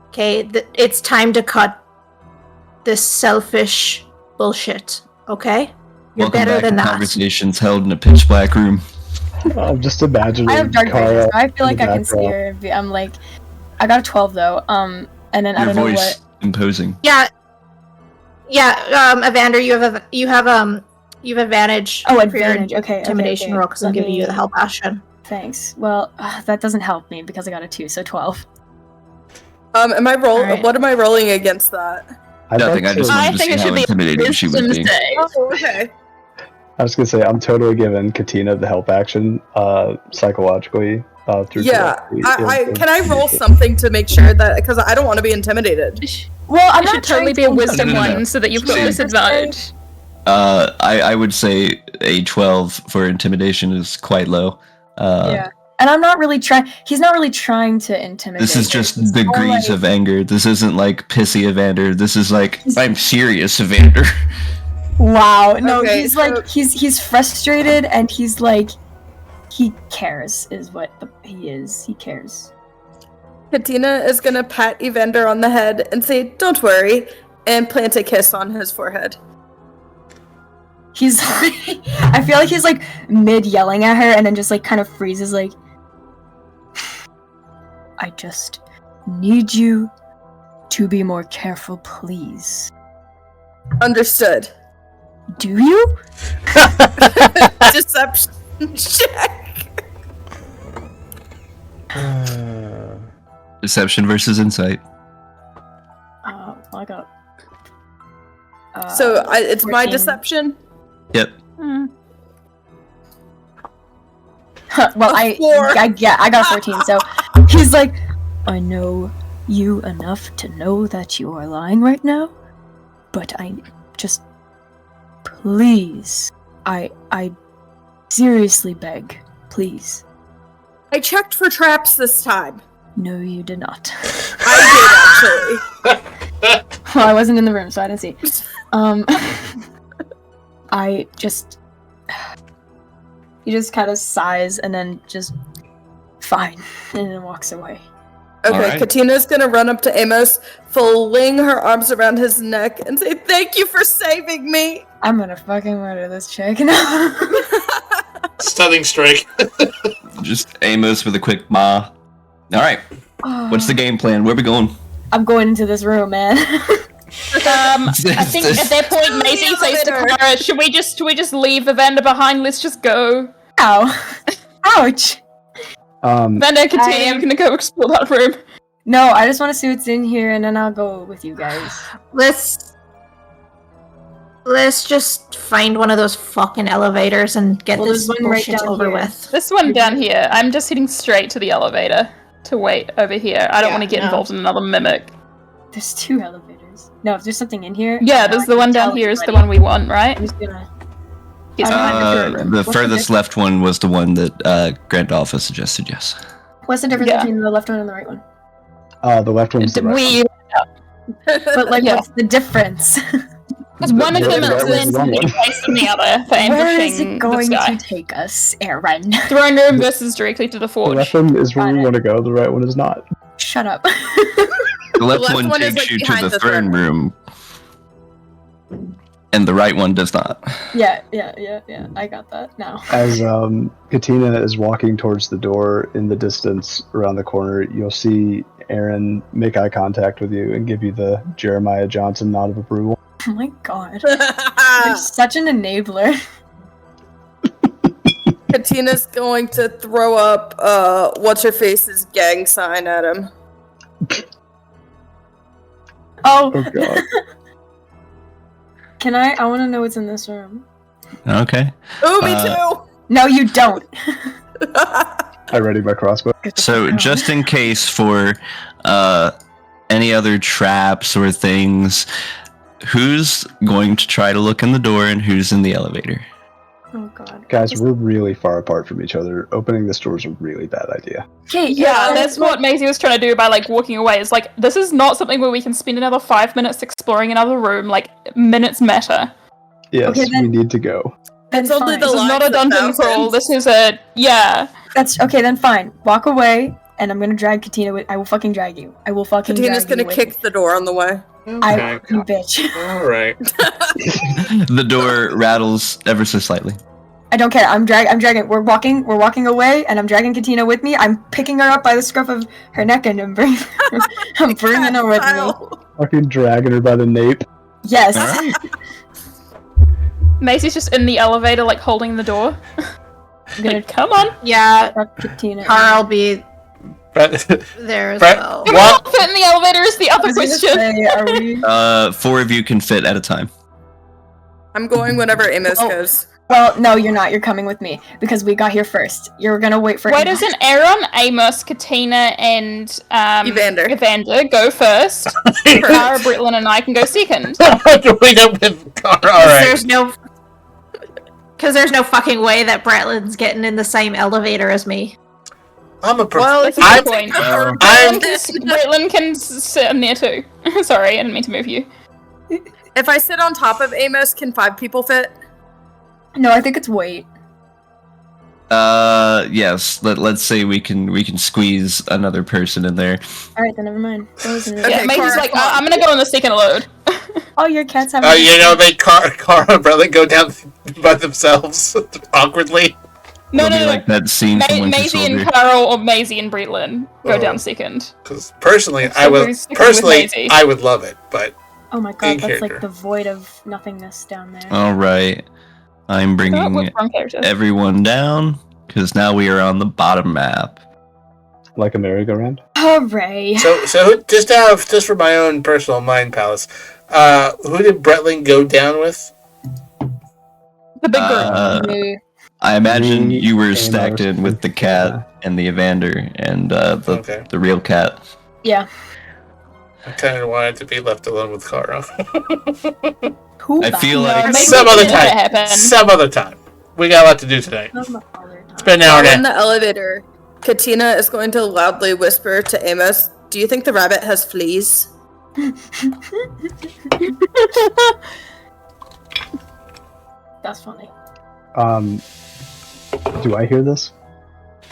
Okay, it's time to cut this selfish bullshit. Okay, you're Welcome better back than to that. Conversations held in a pitch black room. I'm just imagining I have dark Kara vision, so I feel like in I the can see background. her. I'm like, I got a 12 though. And then I Your don't know voice what. imposing. Yeah. Evander, you have advantage. Oh, for your advantage. Okay. intimidation roll because I'm giving you the help action. Thanks. Well, that doesn't help me because I got a 2, so 12. Am I Alright. What am I rolling against that? Nothing, I just I wanted to think see it how should be intimidating she would be. Oh, okay. I was gonna say I'm totally giving Katina the help action psychologically through. Yeah. telepathy. Can I roll something to make sure that, because I don't want to be intimidated. Well, I'm It not should totally trying be a to- wisdom No. one so that you've got See. disadvantage. I would say a 12 for intimidation is quite low. Yeah. And I'm not really trying. He's not really trying to intimidate. This is me. just It's more degrees like- of anger. This isn't like pissy Evander. This is like, I'm serious Evander. Wow. No, Okay, he's so- like he's frustrated and he's like he cares is what he is. He cares. Katina is gonna pat Evander on the head and say, "Don't worry," and plant a kiss on his forehead. He's like, I feel like he's like mid yelling at her and then just like kind of freezes like, I just need you to be more careful, please. Understood. Do you? Deception check. Deception versus insight. Well, I got. So it's my 14. deception. Yep. Well, I got a 14. So he's like, I know you enough to know that you are lying right now, but I just please, I seriously beg, please. I checked for traps this time. No, you did not. I did actually. Well, I wasn't in the room, so I didn't see. I just. He just kind of sighs and then just. Fine. And then walks away. Okay, Alright. Katina's gonna run up to Amos, fling her arms around his neck, and say, "Thank you for saving me." I'm gonna fucking murder this chick now. Stunning strike. Just Amos with a quick ma. Alright, what's the game plan? Where we going? I'm going into this room, man. I think at that point, Maisie says to Clara, should we just leave Evander behind? Let's just go. Ow. Ouch. Evander and Katina, I'm gonna go explore that room. No, I just want to see what's in here, and then I'll go with you guys. Let's just find one of those fucking elevators and get this one right bullshit down over here. with. This one down here. I'm just heading straight to the elevator to wait over here. I don't want to get involved in another mimic. There's 2 elevators. No, if there's something in here. Yeah, there's the one down here is the one we want, right? I'm just gonna. The furthest left one was the one that Grand Alpha suggested, yes. What's the difference between the left one and the right one? The left one's the right one. But what's the difference? Because one of them is in the place than the other for Where is ambushing it going this guy. to take us, Aaron? Throne room versus directly to the The forge. left one is where we want to go. The right one is not. Shut up. The left one one is, takes like, you to behind the the throne throne room, and the right one does not. Yeah. I got that now. As Katina is walking towards the door in the distance around the corner, you'll see Aaron make eye contact with you and give you the Jeremiah Johnson nod of approval. Oh my god. You're such an enabler. Katina's going to throw up what's-her-face's gang sign at him. Oh. Oh god. Can I want to know what's in this room. Okay. Ooh, me too! No, you don't. I ready my crossbow. So, just in case for any other traps or things, who's going to try to look in the door and who's in the elevator? Oh god. Guys, we're really far apart from each other. Opening this door is a really bad idea. Okay, Yeah, that's what Maisie was trying to do by walking away. It's like, this is not something where we can spend another 5 minutes exploring another room. Minutes matter. Yes, Okay, then- we need to go. It's only fine. the This is not a lines of dungeon crawl. thousands. This is a That's okay. Then fine. Walk away, and I'm gonna drag Katina. I will fucking drag you. I will fucking. Katina's drag gonna you with kick me. the door on the way. You bitch. All right. The door rattles ever so slightly. I don't care. I'm dragging. We're walking away, and I'm dragging Katina with me. I'm picking her up by the scruff of her neck, and I'm bringing her with me. Fucking dragging her by the nape. Yes. All right. Maisie's just in the elevator, holding the door. I'm gonna come on. Yeah, Katina. Carl be Brett, there as Brett, well. Can we all fit in the elevator is the other question. Say, are we? 4 of you can fit at a time. I'm going whenever Amos goes. Well, no, you're not. You're coming with me because we got here first. You're gonna wait for. Why doesn't Aaron, Amos, Katina, and Evander go first? Cara, Bretlin, and I can go second. Wait up with Cara. All right. Because there's no fucking way that Bretlin's getting in the same elevator as me. I'm a That's a I'm, good point. I'm Bretlin can sit in there too. Sorry, I didn't mean to move you. If I sit on top of Amos, can 5 people fit? No, I think it's weight. Yes. Let's say we can squeeze another person in there. All right, then never mind. Okay, Yeah, Maisie's Cara, come on. I'm gonna go on the second load. Oh, your cats have. they Cara and Brett go down by themselves awkwardly. No, It'll be like that scene from Winter Maisie and Soldier. Carl or Maisie and Bretlin go Oh. down second. Because personally, So we're sticking with Maisie. I would love it, but Oh my In god, that's character. like the void of nothingness down there. All right. I'm Oh, bringing what's wrong character? everyone down because now we are on the bottom map. Like a merry-go-round. Hooray! so just for my own personal mind palace, who did Bretlin go down with? The big group. Me. I imagine Me, you were Amos, stacked in with the cat and the Evander and Okay. the real cat. Yeah. I kind of wanted to be left alone with Cara. Who? I feel No, like maybe Some we other can let it time. happen. Some other time. We got a lot to do tonight. It's been an hour In and a the elevator, Katina is going to loudly whisper to Amos, "Do you think the rabbit has fleas?" That's funny. Do I hear this?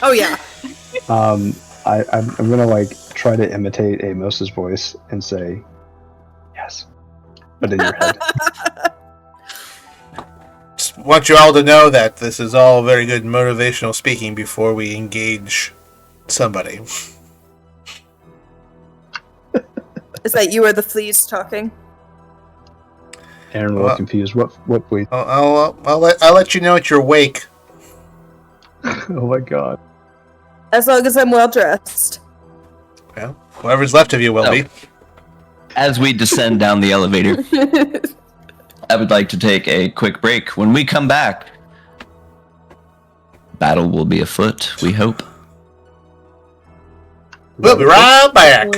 Oh yeah. I'm gonna try to imitate Amos's voice and say, yes, but in your head. Just want you all to know that this is all very good motivational speaking before we engage somebody. Is that you or the fleas talking? Aaron will confused. What we? I'll let you know at your wake. Oh my god. As long as I'm well dressed. Well, whoever's left of you will be. As we descend down the elevator, I would like to take a quick break. When we come back, battle will be afoot, we hope. We'll be right back.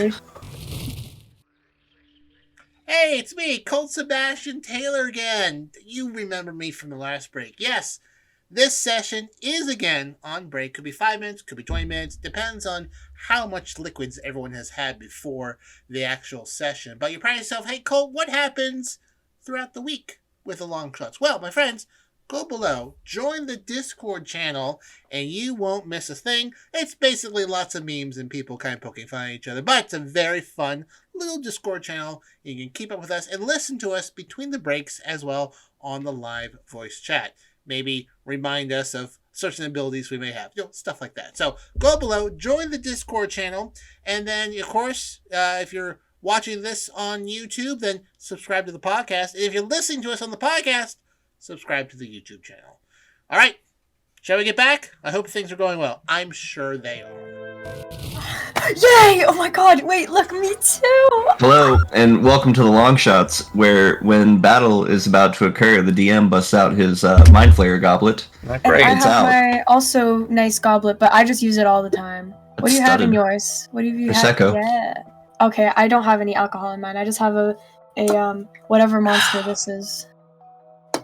Hey, it's me, Colt Sebastian Taylor again. You remember me from the last break. Yes, this session is again on break. Could be 5 minutes, could be 20 minutes. Depends on how much liquids everyone has had before the actual session. But you're probably yourself, hey, Colt, what happens throughout the week with the Longshots? Well, my friends, go below, join the Discord channel, and you won't miss a thing. It's basically lots of memes and people kind of poking fun at each other, but it's a very fun little Discord channel. You can keep up with us and listen to us between the breaks as well on the live voice chat. Maybe remind us of certain abilities we may have, stuff like that. So go below, join the Discord channel, and then, of course, if you're watching this on YouTube, then subscribe to the podcast. And if you're listening to us on the podcast, subscribe to the YouTube channel. All right, shall we get back? I hope things are going well. I'm sure they are. Yay! Oh my god, wait, look, me too! Hello, and welcome to the Longshots, where when battle is about to occur, the DM busts out his Mind Flayer goblet. Not And great. I It's have out. my also nice goblet, but I just use it all the time. What do you have in Studded. yours? What do you Prosecco. have? Yeah. Okay, I don't have any alcohol in mine. I just have a whatever monster this is.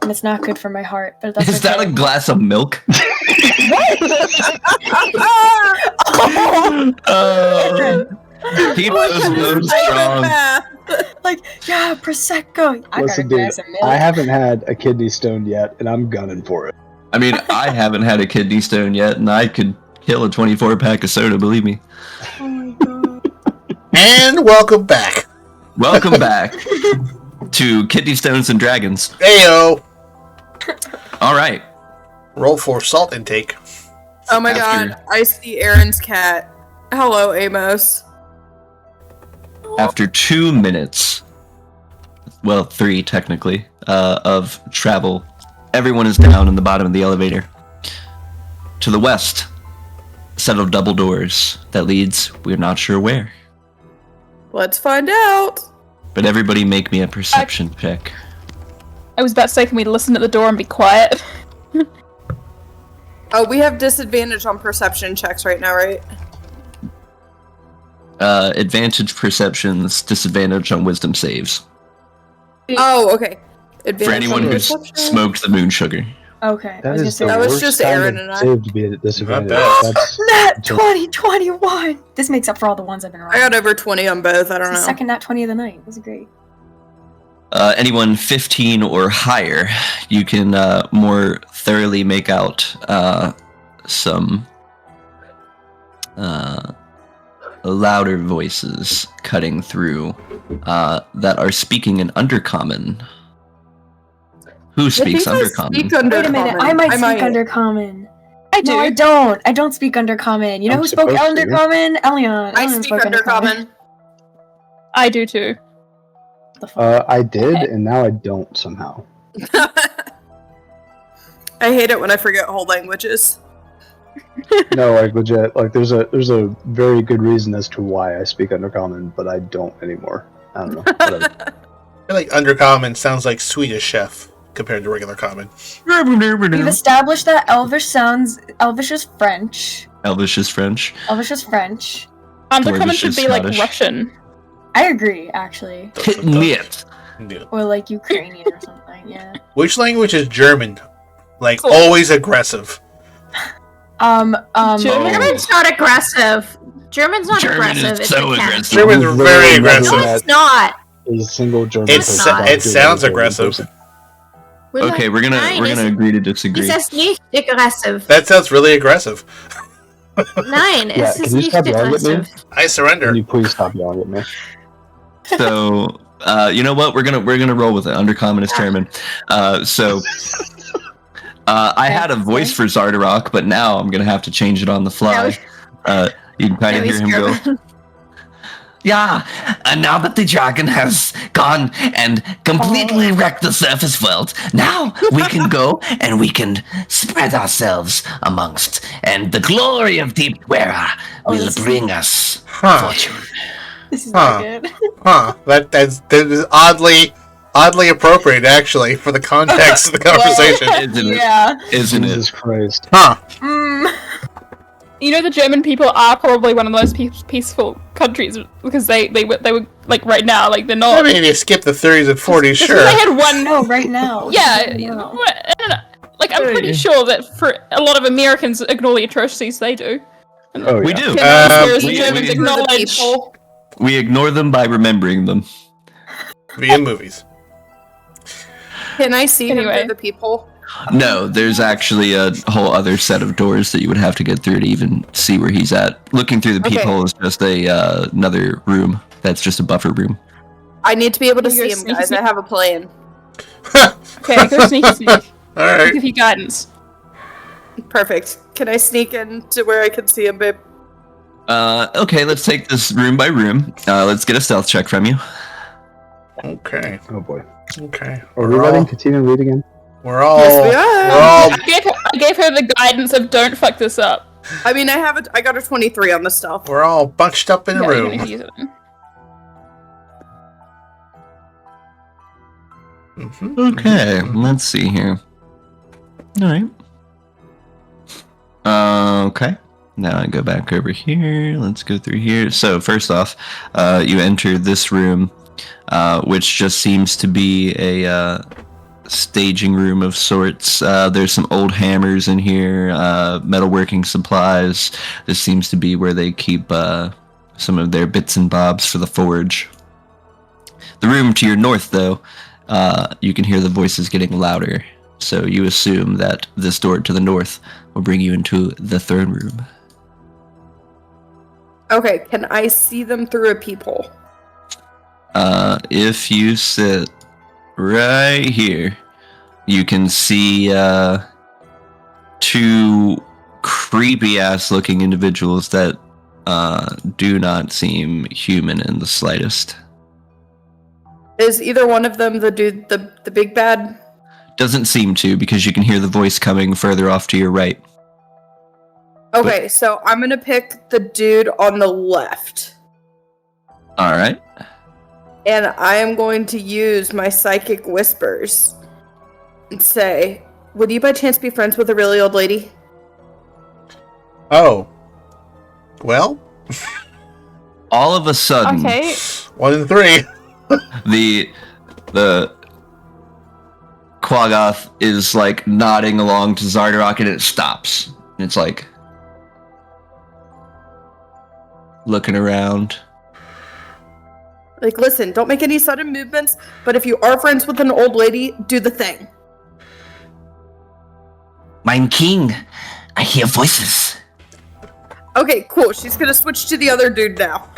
And it's not good for my heart, but that's Is that a okay. glass of milk? He was so strong. Like, yeah, Prosecco. I got a Listen, dude, glass of milk. I haven't had a kidney stone yet, and I'm gunning for it. I mean, I haven't had a kidney stone yet, and I could kill a 24-pack of soda, believe me. Oh my god. And welcome back. Welcome back to Kidney Stones and Dragons. Heyo. All right. Roll for salt intake. Oh my After- god, I see Aaron's cat. Hello, Amos. After 2 minutes, well, 3 technically, of travel, everyone is down in the bottom of the elevator. To the west, a set of double doors that leads, we're not sure where. Let's find out. But everybody make me a perception check. I was about to say, can we listen at the door and be quiet? Oh, we have disadvantage on perception checks right now, right? Advantage perceptions, disadvantage on wisdom saves. Oh, okay. Advantage For anyone on who's perception? smoked the moon sugar. Okay. That is the That was worst just kind Aaron of and I. save to be at disadvantage. bad. That's Nat 2021! This makes up for all the ones I've been wrong. I got over 20 on both, I don't It's the know. second Nat 20 of the night. This is great. Anyone 15 or higher, you can more thoroughly make out some louder voices cutting through that are speaking in Undercommon. Who speaks Undercommon? Speak Wait a minute, Undercommon. I might speak Undercommon. I do. No, I don't. I don't speak Undercommon. You know I'm who spoke supposed to. Undercommon? Elion. I Elion speak spoke Undercommon. I do too. The fuck? I did, and now I don't somehow. I hate it when I forget whole languages. No, like legit. Like there's a very good reason as to why I speak Undercommon, but I don't anymore. I don't know. Whatever. I feel like Undercommon sounds like Swedish Chef compared to regular common. We've established that Elvish is French. Elvish is French. Elvish is French. Undercommon Dwarvish should is be like Scottish. Russian. I agree, actually. Niet. Yeah. Or like Ukrainian or something, yeah. Which language is German? Like, Cool. always aggressive. German? German's not aggressive. German's not German aggressive. is It's so a cat. aggressive. German's We've very literally never aggressive. No, it's met not. a single German It person not. talk it to sounds another German aggressive. person. Okay, we're gonna agree to disagree. Es ist nicht aggressiv. That sounds really aggressive. Nein, Yeah, es ist can you nicht stop yelling at me? aggressiv. I surrender. Can you please stop yelling at me? So, you know what? We're gonna roll with it. Undercommon is German. I had a voice for Xardorok, but now I'm gonna have to change it on the fly. You can kind of hear him go. Yeah, and now that the dragon has gone and completely wrecked the surface world. Now we can go and we can spread ourselves amongst, and the glory of Deepwera will bring us fortune. This is not good. That is oddly appropriate, actually, for the context of the conversation. Isn't it? Yeah. Isn't Jesus it? Christ. You know, the German people are probably one of the most peaceful countries because they were like right now, like they're not. I mean, you skip the 30s and 40s, sure. They had one. No, right now. Yeah, like I'm pretty sure that for a lot of Americans ignore the atrocities they do. Oh, We yeah. do. Whereas the Germans acknowledge. We ignore them by remembering them. Via movies. Can I see him Anyway. through the peephole? No, there's actually a whole other set of doors that you would have to get through to even see where he's at. Looking through the Okay. peephole is just another room. That's just a buffer room. I need to be able to You see go him, sneaky guys. sneak. I have a plan. Okay, go sneak. Alright. Give you guidance. Perfect. Can I sneak into where I can see him, babe? Okay, let's take this room by room. Let's get a stealth check from you. Okay. Oh boy. Okay. Are we letting Katina lead again? We're all. Yes, we are. I gave her the guidance of don't fuck this up. I mean, I got a 23 on the stealth. We're all bunched up in a Yeah, you're gonna room. use it then. Okay, let's see here. Alright. Okay. Now I go back over here. Let's go through here. So, first off, you enter this room, which just seems to be a staging room of sorts. There's some old hammers in here, metalworking supplies. This seems to be where they keep some of their bits and bobs for the forge. The room to your north, though, you can hear the voices getting louder. So you assume that this door to the north will bring you into the throne room. Okay, can I see them through a peephole? If you sit right here, you can see two creepy-ass looking individuals that do not seem human in the slightest. Is either one of them the dude, the big bad? Doesn't seem to, because you can hear the voice coming further off to your right. Okay, so I'm gonna pick the dude on the left. Alright. And I am going to use my psychic whispers and say, would you by chance be friends with a really old lady? Oh. Well, All of a sudden, Okay. 1 in 3. the Quaggoth is like nodding along to Xardorok and it stops. And it's like looking around. Like, listen, don't make any sudden movements, but if you are friends with an old lady, do the thing. Mein King, I hear voices. Okay, cool. She's gonna switch to the other dude now.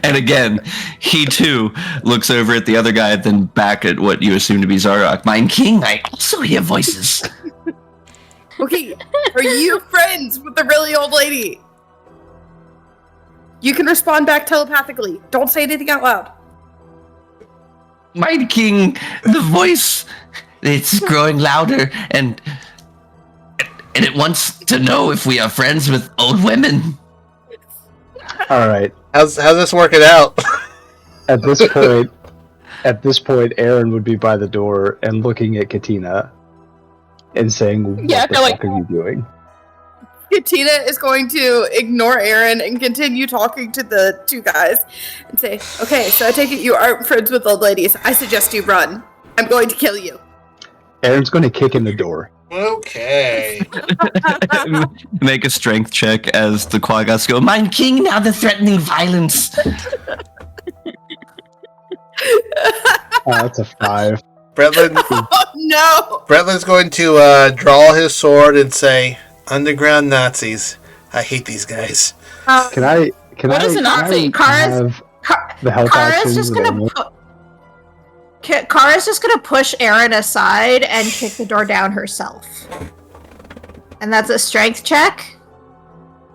And again, he too looks over at the other guy, then back at what you assume to be Xardorok. Mein King, I also hear voices. Okay, are you friends with the really old lady? You can respond back telepathically. Don't say anything out loud. Mein King, the voice, it's growing louder, and it wants to know if we are friends with old women. All right. How's this working out? At this point, Aaron would be by the door and looking at Katina and saying, "What Yeah, I the feel fuck like- are you doing?" Katina is going to ignore Aaron and continue talking to the two guys and say, okay, so I take it you aren't friends with old ladies. I suggest you run. I'm going to kill you. Aaron's going to kick in the door. Okay. Make a strength check as the Quaggoths go, Mein King, now the threatening violence. Oh, that's a 5. Bretlin, Oh no! Bretlin's going to draw his sword and say, "Underground Nazis. I hate these guys." Can I? What is a Nazi? Have the health Kara's actions just gonna available? Kara's just gonna push Aaron aside and kick the door down herself. And that's a strength check.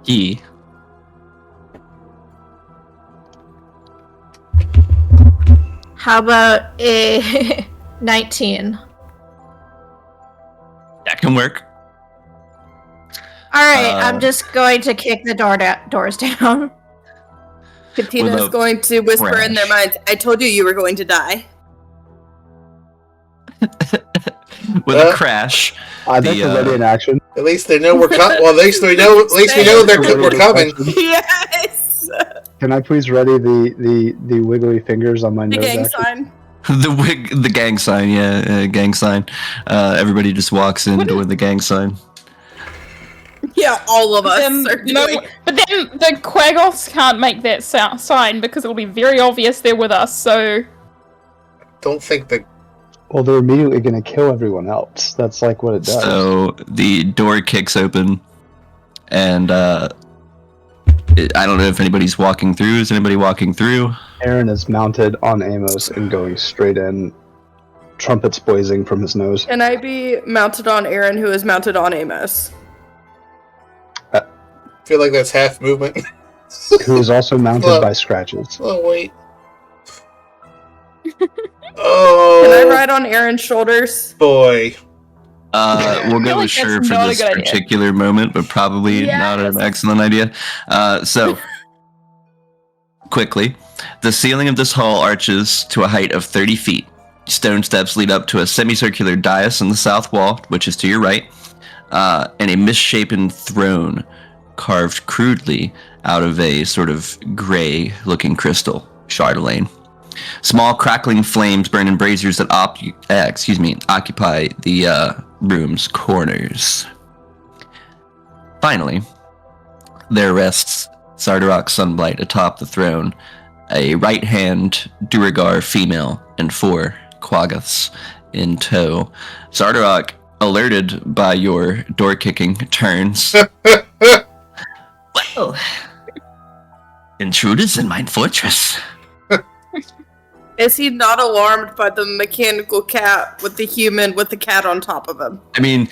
Ye. How about a 19? That can work. All right, I'm just going to kick the doors down. Katina's going to whisper in their minds, I told you you were going to die. With a crash. I think we're ready in action. At least they know we're coming. Well, at least we know we're coming. Yes! Can I please ready the wiggly fingers on my The nose? gang action? sign. The gang sign, gang sign. Everybody just walks in with the gang sign. Yeah, all of us are doing. But then the Quaggoths can't make that sign because it'll be very obvious they're with us, so... Don't think that... Well, they're immediately going to kill everyone else. That's like what it does. So the door kicks open, and I don't know if anybody's walking through. Is anybody walking through? Aaron is mounted on Amos and going straight in, trumpets blazing from his nose. Can I be mounted on Aaron, who is mounted on Amos? I feel like that's half movement. Who is also mounted by scratches. Oh, wait. Oh. Can I ride on Aaron's shoulders? Boy. We'll go with sure for this particular moment, but probably not an excellent idea. So, quickly, the ceiling of this hall arches to a height of 30 feet. Stone steps lead up to a semicircular dais in the south wall, which is to your right, and a misshapen throne carved crudely out of a sort of gray-looking crystal, chatelaine. Small crackling flames burn in braziers that occupy the room's corners. Finally, there rests Xardorok Sunblight atop the throne, a right-hand Duergar female and 4 Quaggoths in tow. Xardorok, alerted by your door-kicking, turns. Well, intruders in my fortress. Is he not alarmed by the mechanical cat with the human with the cat on top of him? I mean,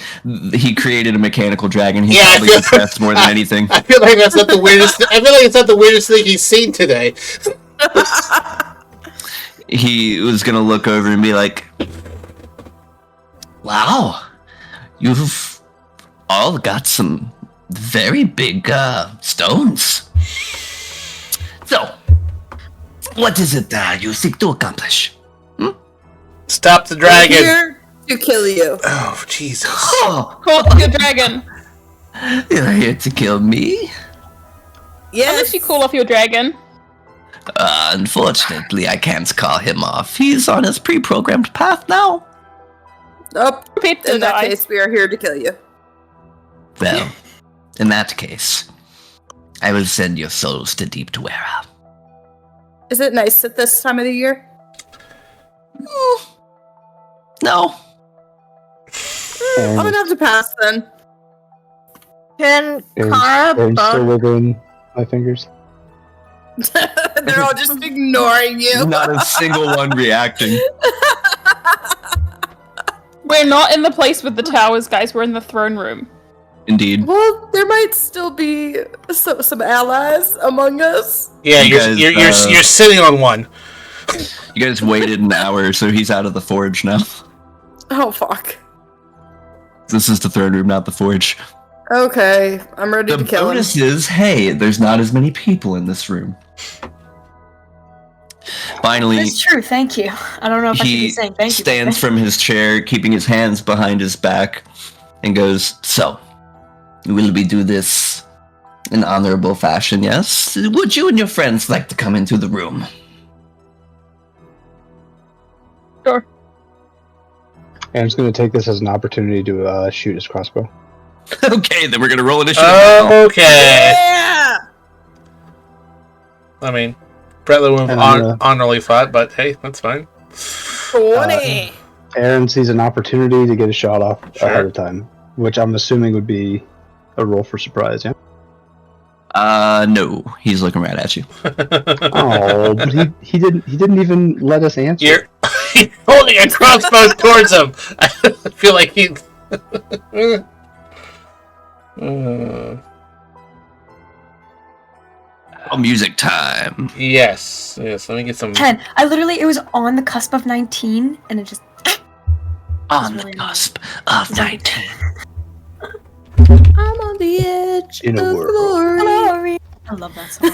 he created a mechanical dragon. He's probably impressed more than anything. I feel like that's not the weirdest. I feel like it's not the weirdest thing he's seen today. He was gonna look over and be like, Wow, you've all got some very big stones. So, what is it you seek to accomplish? Stop the dragon. We're here to kill you. Oh, Jesus. Oh, Call the dragon. you're here to kill me? Yes. Unless you call off your dragon. Unfortunately, I can't call him off. He's on his pre-programmed path now. Oh, Prepare to in that die. case, we are here to kill you. Well, in that case, I will send your souls to Deep Dwera. Is it nice at this time of the year? No. I'm gonna have to pass then. Can Kara Aaron's still bone? wiggling my fingers. They're all just ignoring you. not a single one reacting. We're not in the place with the towers, guys. We're in the throne room. Indeed. Well, there might still be some allies among us. Yeah, You you're guys, sitting on one. You guys waited an hour, so he's out of the forge now. Oh, fuck. This is the throne room, not the forge. Okay, I'm ready The to kill him. bonus is, hey, there's not as many people in this room. Finally, It's true, thank you. I don't know if I should be he saying thank you. stands from his chair, keeping his hands behind his back, and goes, So, will we do this in honorable fashion, yes? Would you and your friends like to come into the room? Sure. Aaron's going to take this as an opportunity to shoot his crossbow. okay, then we're going to roll initiative now. Okay. Yeah! I mean, Bradley would have honorably fought, but hey, that's fine. 20! Aaron sees an opportunity to get a shot off Sure. ahead of time, which I'm assuming would be a roll for surprise, yeah? No, he's looking right at you. Oh, but he didn't even let us answer. You're holding a crossbow towards him. I feel like he. music time. Yes. Let me get some. 10. It was on the cusp of 19, and it just. On the cusp of 19. I'm on the edge In a of world. glory. I love that song.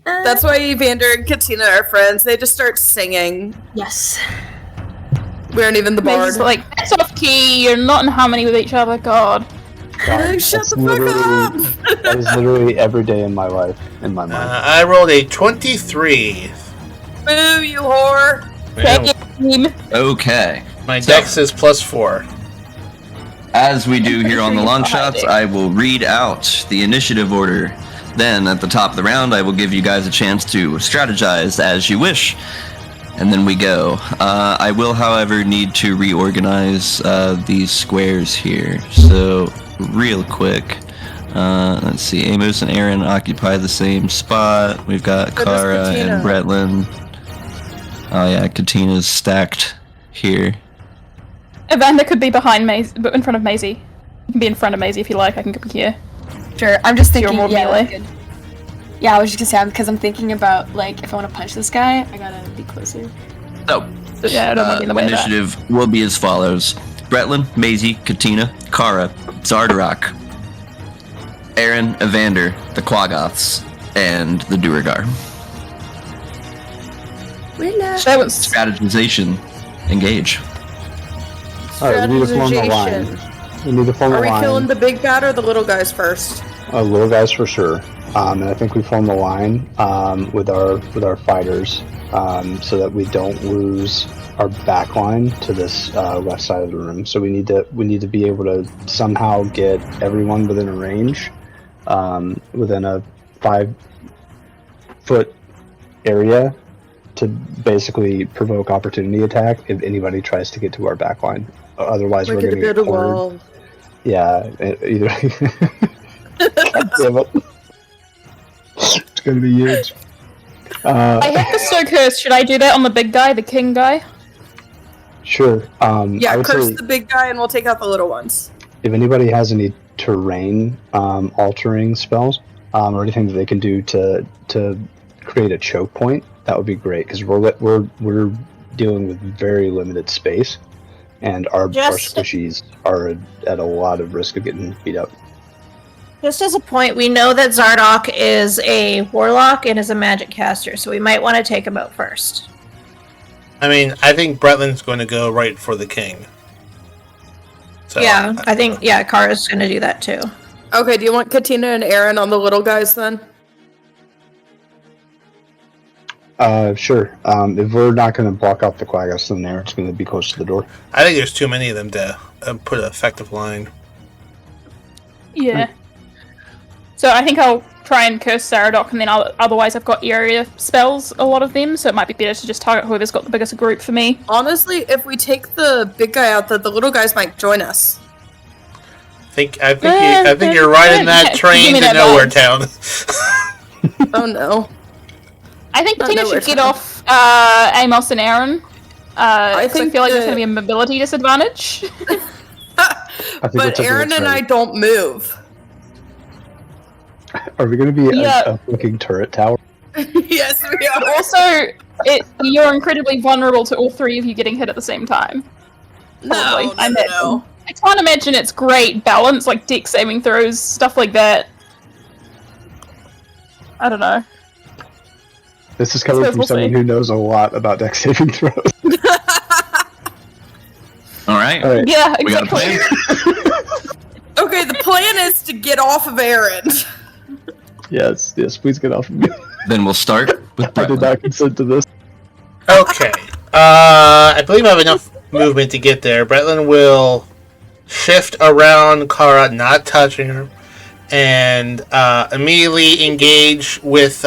That's why Evander and Katina are friends. They just start singing. Yes. We aren't even the bard. It's like, that's off key, you're not in harmony with each other, God. God, Shut that's the fuck up! That is literally every day in my life, in my mind. I rolled a 23. Boo, you whore! Okay. My dex is +4. As we do here on the Longshots, I will read out the initiative order. Then, at the top of the round, I will give you guys a chance to strategize as you wish. And then we go. I will, however, need to reorganize these squares here. So, real quick. Let's see. Amos and Aaron occupy the same spot. We've got Kara and Bretlin. Oh yeah, Katina's stacked here. Evander could be behind Maisie, but in front of Maisie. You can be in front of Maisie if you like. I can go here. Sure. I'm just thinking. You're more melee. Good. Yeah, I was just gonna say because I'm thinking about like if I want to punch this guy, I gotta be closer. So, Yeah, I don't want to be in the way of that. initiative will be as follows: Bretlin, Maisie, Katina, Kara, Xardorok, Aaron, Evander, the Quaggoths, and the Duergar. That was Strategization. Engage. Alright, we need to form a line. We need to form a Are we line. killing the big bad or the little guys first? Little guys for sure. And I think we form a line with our fighters so that we don't lose our back line to this left side of the room. So we need to be able to somehow get everyone within a range, within a 5-foot area, to basically provoke opportunity attack if anybody tries to get to our back line. Otherwise, we're going to get cornered. Yeah, either. God damn it. It's going to be huge. I have the Stoke Curse. Should I do that on the big guy, the king guy? Sure. Yeah, I would curse say the big guy and we'll take out the little ones. if anybody has any terrain altering spells or anything that they can do to create a choke point, that would be great because we're dealing with very limited space, and our squishies are at a lot of risk of getting beat up. Just as a point, we know that Xardorok is a warlock and is a magic caster, so we might want to take him out first. I mean, I think Bretlin's going to go right for the king. So, Yeah, I think, Kara's going to do that too. Okay, do you want Katina and Aaron on the little guys then? Sure. If we're not going to block off the Quaggas, then there, it's going to be close to the door. I think there's too many of them to put an effective line. Yeah. So I think I'll try and curse Xardorok, and then otherwise I've got area spells, a lot of them, so it might be better to just target whoever's got the biggest group for me. Honestly, if we take the big guy out, the little guys might join us. I think you're right in that train to nowhere town. Oh no. I think Katina should get off Amos and Aaron. I feel like there's going to be a mobility disadvantage. But Aaron and I don't move. Are we going to be a fucking turret tower? Yes, we are. Also, you're incredibly vulnerable to all three of you getting hit at the same time. No. I can't imagine it's great balance, like dex saving throws, stuff like that. I don't know. This is coming from someone who knows a lot about dex saving throws. All right. Yeah, exactly. We got a plan? Okay, the plan is to get off of Aaron. Yes, please get off of me. Then we'll start with I did not consent to this. Okay. I believe I have enough movement to get there. Bretlin will shift around Kara, not touching her, and immediately engage with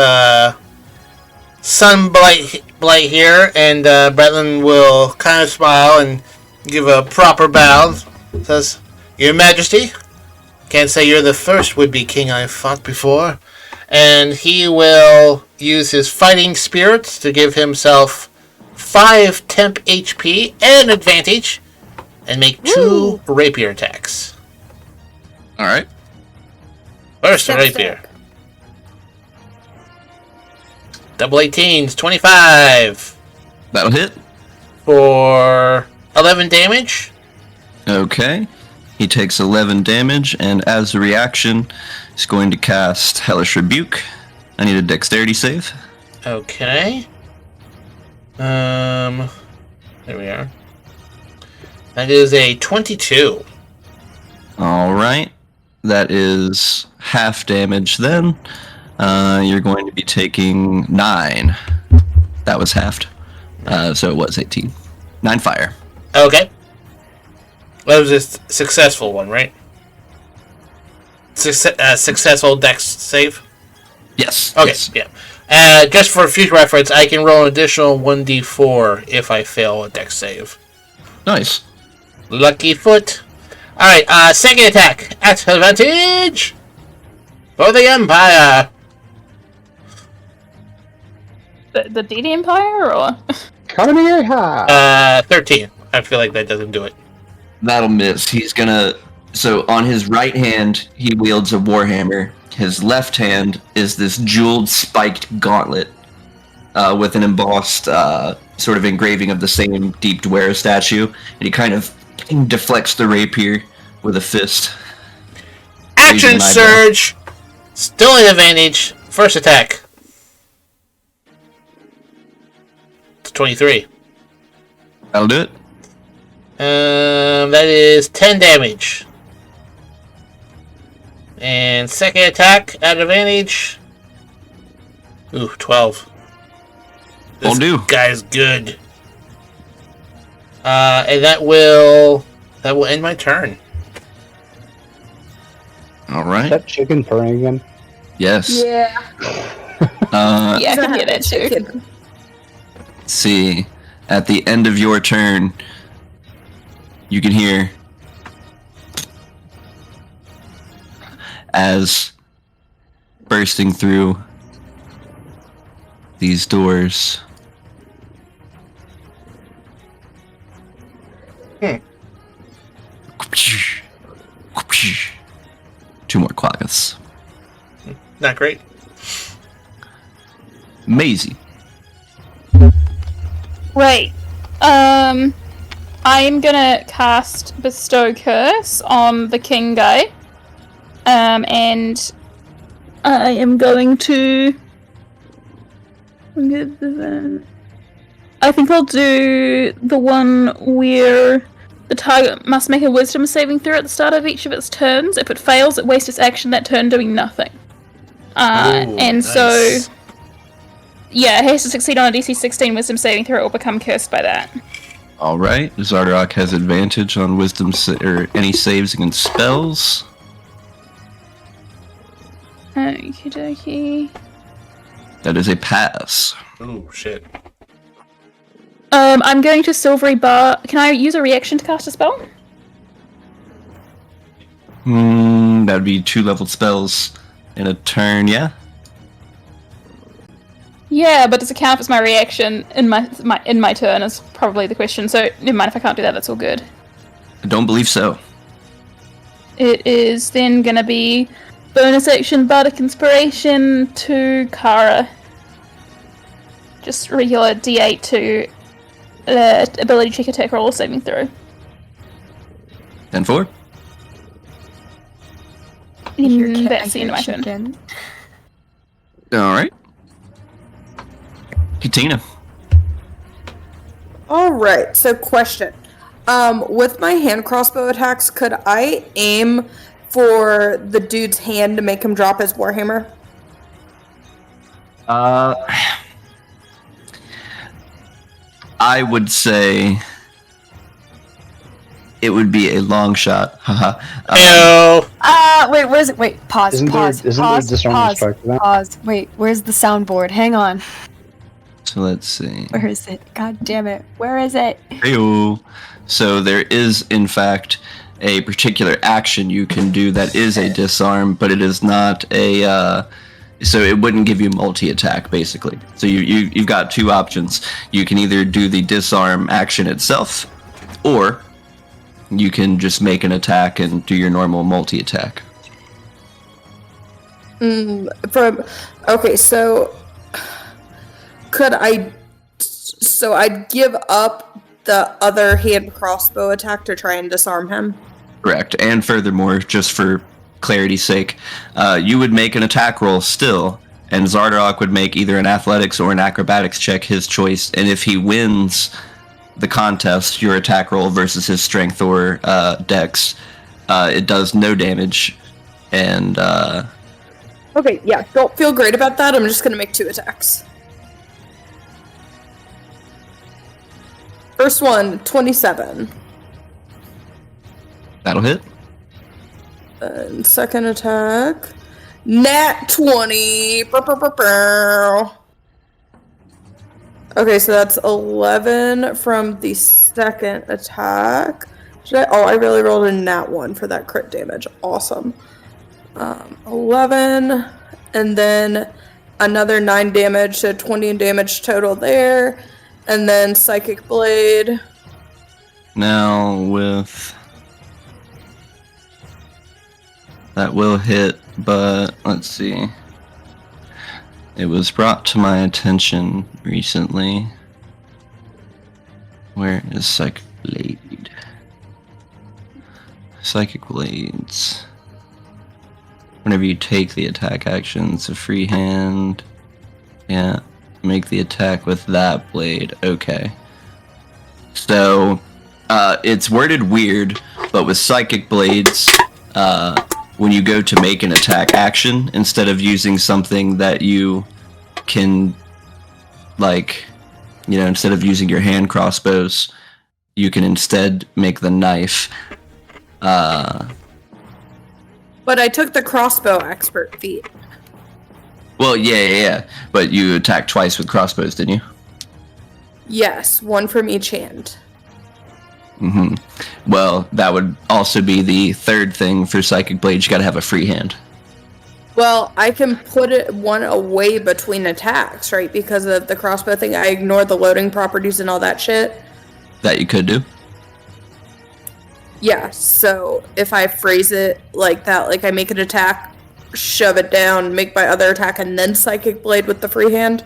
Sunblight here, and Bretlin will kind of smile and give a proper bow. Says, "Your Majesty, can't say you're the first would-be king I've fought before." And he will use his fighting spirits to give himself 5 temp HP and advantage, and make 2 rapier attacks. All right. First, a rapier. Double 18s, 25. That'll hit. For 11 damage. Okay. He takes 11 damage, and as a reaction, he's going to cast Hellish Rebuke. I need a dexterity save. Okay. There we are. That is a 22. Alright. That is half damage then. You're going to be taking 9. That was halved. So it was 18. 9 fire. Okay. That was a successful one, right? Successful dex save? Yes. Okay, yes. yeah. Just for future reference, I can roll an additional 1d4 if I fail a dex save. Nice. Lucky foot. Alright, second attack. At advantage! For the Empire! The DD Empire, or? Kamehameha! 13. I feel like that doesn't do it. That'll miss. He's gonna... So on his right hand, he wields a warhammer. His left hand is this jeweled spiked gauntlet with an embossed sort of engraving of the same Deep Dwyer statue. And he kind of deflects the rapier with a fist. Action surge! Still an advantage. First attack. It's 23. That'll do it. That is 10 damage. And second attack at advantage. Ooh, 12. This Will do. guy's good. And that will end my turn. All Is right. that chicken purring again? Yes. Yeah. Yeah, I can hear that too. Let's see. At the end of your turn, you can hear as bursting through these doors. Two more Quaggoths. Not great. Maisie. Right. I'm gonna cast Bestow Curse on the king guy. And I am going to... I think I'll do the one where the target must make a wisdom saving throw at the start of each of its turns. If it fails, it wastes its action that turn doing nothing. So... Yeah, it has to succeed on a DC 16 wisdom saving throw or become cursed by that. Alright, Xardorok has advantage on wisdom or any saves against spells. Okie dokie. That is a pass. Ooh, shit. I'm going to Silvery Bar. Can I use a reaction to cast a spell? That would be 2 leveled spells in a turn, yeah? Yeah, but does it count as my reaction in my turn is probably the question. So never mind if I can't do that, that's all good. I don't believe so. It is then gonna be bonus action Bardic Inspiration to Kara. Just regular D8 to ability check, attack roll, or saving throw. 10-4. That's the end of my turn. Alright. Katina. Alright, so question. With my hand crossbow attacks, could I aim for the dude's hand to make him drop his warhammer? I would say it would be a long shot. Haha. Wait, where's it? Wait, pause, Isn't pause, there pause, disarming strike for that? pause. Wait, where's the soundboard? Hang on. So let's see. Where is it? God damn it. Where is it? Heyo. So there is, in fact, a particular action you can do that is a disarm, but it is not a... so it wouldn't give you multi-attack, basically. So you've got 2 options. You can either do the disarm action itself, or you can just make an attack and do your normal multi-attack. Okay, so Could I... So I'd give up the other hand crossbow attack to try and disarm him? Correct. And furthermore, just for clarity's sake, you would make an attack roll still, and Xardorok would make either an athletics or an acrobatics check, his choice, and if he wins the contest, your attack roll versus his strength or dex, it does no damage, and... Okay, yeah, don't feel great about that. I'm just going to make 2 attacks. First one, 27. That'll hit. And second attack, nat 20. Okay, so that's 11 from the second attack. I really rolled a nat 1 for that crit damage. Awesome. 11, and then another 9 damage, so 20 damage total there. And then Psychic Blade. Now with... That will hit, but let's see. It was brought to my attention recently. Where is Psychic Blade? Psychic Blades. Whenever you take the attack action, it's a free hand. Yeah, make the attack with that blade. Okay. So, it's worded weird, but with Psychic Blades, when you go to make an attack action, instead of using something that you can, like, you know, instead of using your hand crossbows, you can instead make the knife. But I took the crossbow expert feat. Well, yeah. But you attacked twice with crossbows, didn't you? Yes, 1 from each hand. Mm-hmm. Well, that would also be the third thing for Psychic Blade. You gotta have a free hand. Well, I can put one away between attacks, right? Because of the crossbow thing, I ignore the loading properties and all that shit. That you could do. Yeah, so if I phrase it like that, like I make an attack, shove it down, make my other attack, and then Psychic Blade with the free hand?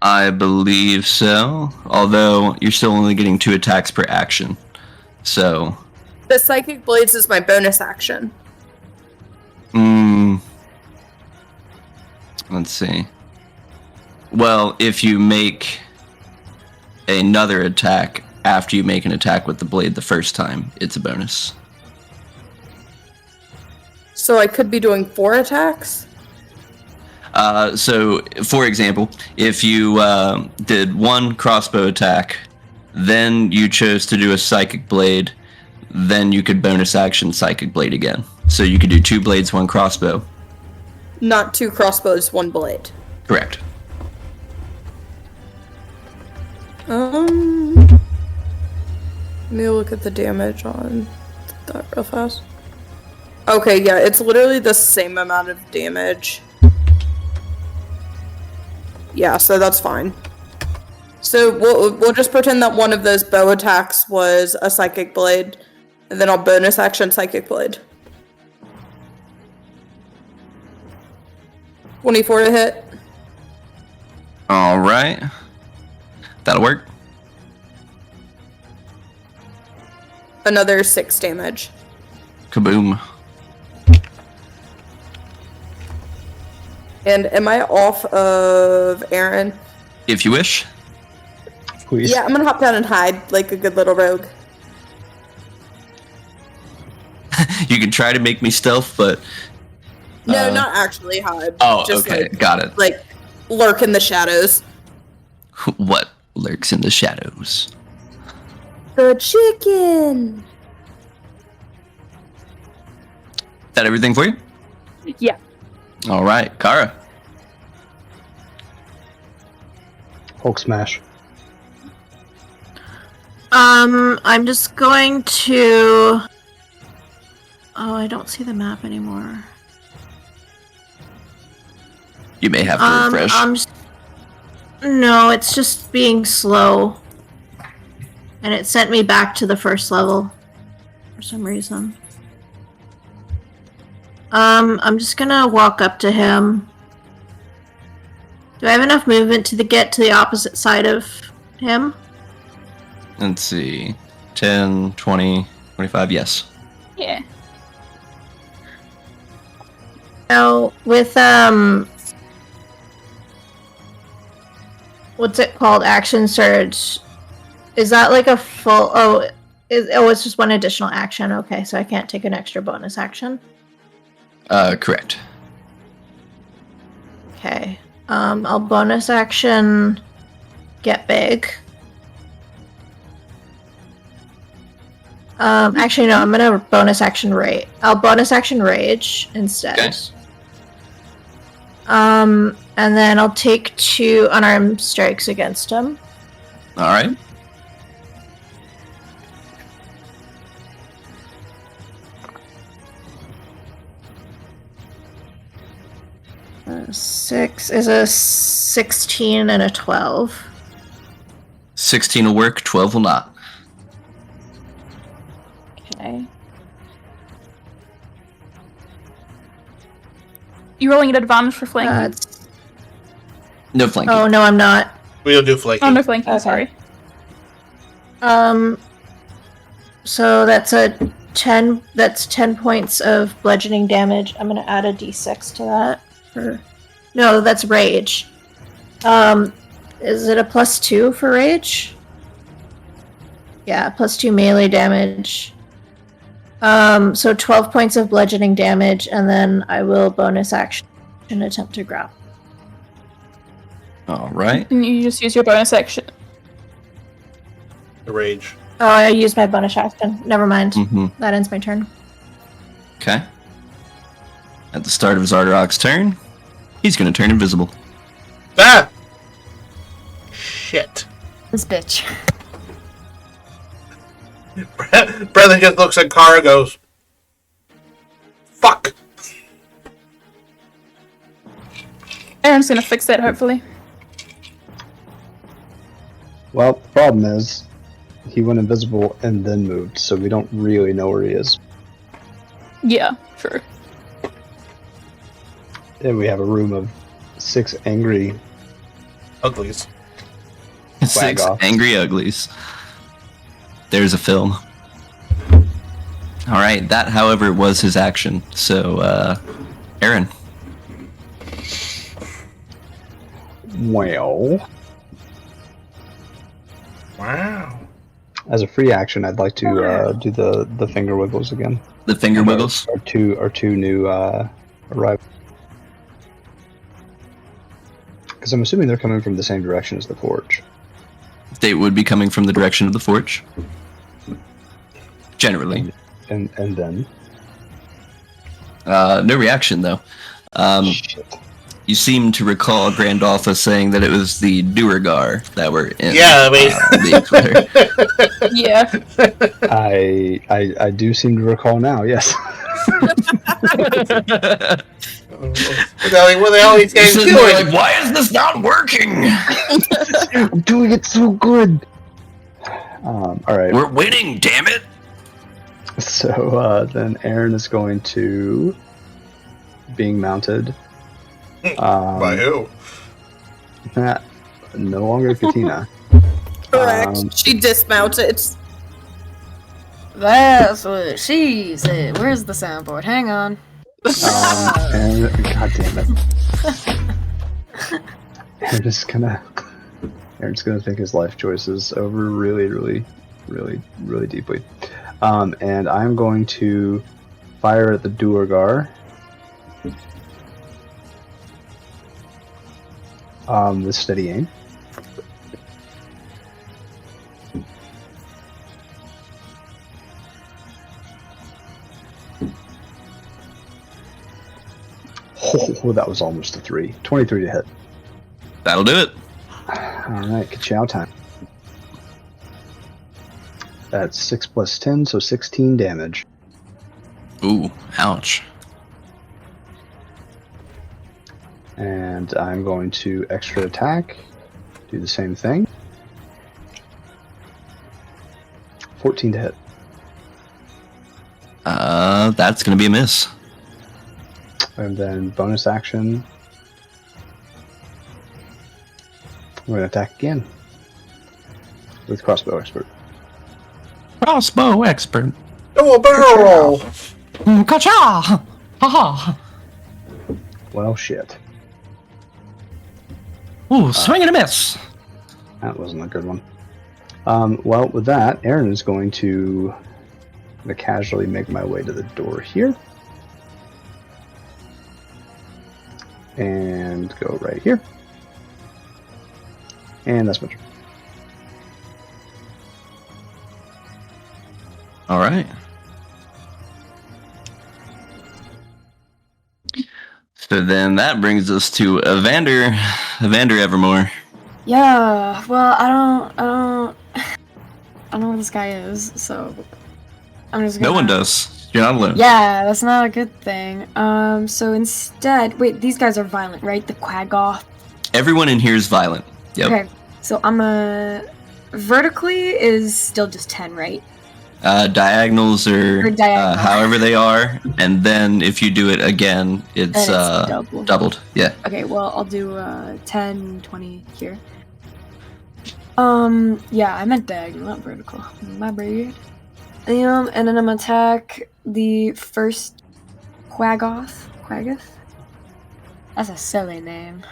I believe so, although you're still only getting 2 attacks per action, so... The Psychic Blades is my bonus action. Let's see. Well, if you make another attack after you make an attack with the blade the first time, it's a bonus. So I could be doing 4 attacks? So, for example, if you did 1 crossbow attack, then you chose to do a Psychic Blade, then you could bonus action Psychic Blade again. So you could do 2 blades, 1 crossbow. Not 2 crossbows, 1 blade. Correct. Let me look at the damage on that real fast. Okay, yeah, it's literally the same amount of damage. Yeah, so that's fine. So we'll just pretend that one of those bow attacks was a Psychic Blade, and then I'll bonus action Psychic Blade. 24 to hit. Alright. That'll work. Another 6 damage. Kaboom. And am I off of Aaron? If you wish. Please. Yeah, I'm gonna hop down and hide like a good little rogue. You can try to make me stealth, but... No, not actually hide. Oh, just okay, got it. Like, lurk in the shadows. What lurks in the shadows? The chicken! That everything for you? Yeah. Alright, Kara. Hulk smash. I'm just going to... Oh, I don't see the map anymore. You may have to refresh. No, it's just being slow. And it sent me back to the first level. For some reason. I'm just gonna walk up to him. Do I have enough movement to get to the opposite side of him? Let's see. 10, 20, 25, yes. Yeah. Now, with, what's it called? Action Surge. Is that like a full... it's just one additional action. Okay, so I can't take an extra bonus action? Correct. Okay. I'll bonus action get big. Actually, no, I'm gonna bonus action rage. I'll bonus action rage instead. Okay. And then I'll take 2 unarmed strikes against him. Alright. Six is a 16 and a 12. 16 will work, 12 will not. Okay. You rolling at advantage for flanking? No flanking. Oh, no, I'm not. We don't do flanking. Oh, no flanking, Okay. sorry. So that's a 10. That's 10 points of bludgeoning damage. I'm gonna add a d6 to that. No, that's rage. Is it a +2 for rage? Yeah, +2 melee damage. So 12 points of bludgeoning damage, and then I will bonus action and attempt to grab. Alright. Didn't you just use your bonus action? The rage. Oh, I used my bonus action. Never mind. Mm-hmm. That ends my turn. Okay. At the start of Xardorok's turn, he's going to turn invisible. Ah! Shit. This bitch. Brethren just looks at Kara and goes, fuck! Aaron's gonna fix that, hopefully. Well, the problem is, he went invisible and then moved, so we don't really know where he is. Yeah, true. And we have a room of 6 angry Uglies. 6 off. angry uglies. There's a film. Alright, that, however, was his action. So, Aaron. Well, Wow. as a free action, I'd like to do the finger wiggles again. The finger wiggles? Our two new arrivals. Because I'm assuming they're coming from the same direction as the forge. They would be coming from the direction of the forge. Generally. And then? No reaction, though. You seem to recall Grandolpha saying that it was the Duergar that were in the Twitter. Yeah. I do seem to recall now, yes. What the hell are these guys doing? Like, why is this not working? I'm doing it so good! Alright. We're winning, damn it! So then Aaron is going to being mounted. By who? No longer Katina. Correct. She dismounted. That's what she said. Where's the soundboard? Hang on. And god damn it. Aaron's gonna think his life choices over really deeply. And I'm going to fire at the Duergar. With steady aim. Oh, that was almost a 3. 23 to hit. That'll do it. Alright, ka-chow time. That's 6 plus 10, so 16 damage. Ooh, ouch. And I'm going to extra attack. Do the same thing. 14 to hit. That's gonna be a miss. And then bonus action. We're going to attack again. With crossbow expert. Crossbow expert. Oh, a barrel roll! Ka-cha! Ha-ha! Well, shit. Ooh, swing and a miss. That wasn't a good one. Well, with that, Aaron is going to casually make my way to the door here. And go right here. And that's my turn. All right. So then that brings us to Evander Evermore. Yeah, well, I don't know where this guy is, so I'm just gonna... No one does. You're not alone. Yeah, that's not a good thing. So instead, wait, these guys are violent, right? The Quaggoth. Everyone in here is violent. Yep. Okay, so vertically is still just 10, right? Diagonals are Or diagonal. however they are, and then if you do it again, it's doubled. Yeah. Okay, well, I'll do 10, 20 here. Yeah, I meant diagonal, not vertical. My bad. And then I'm gonna attack the first Quaggoth. That's a silly name.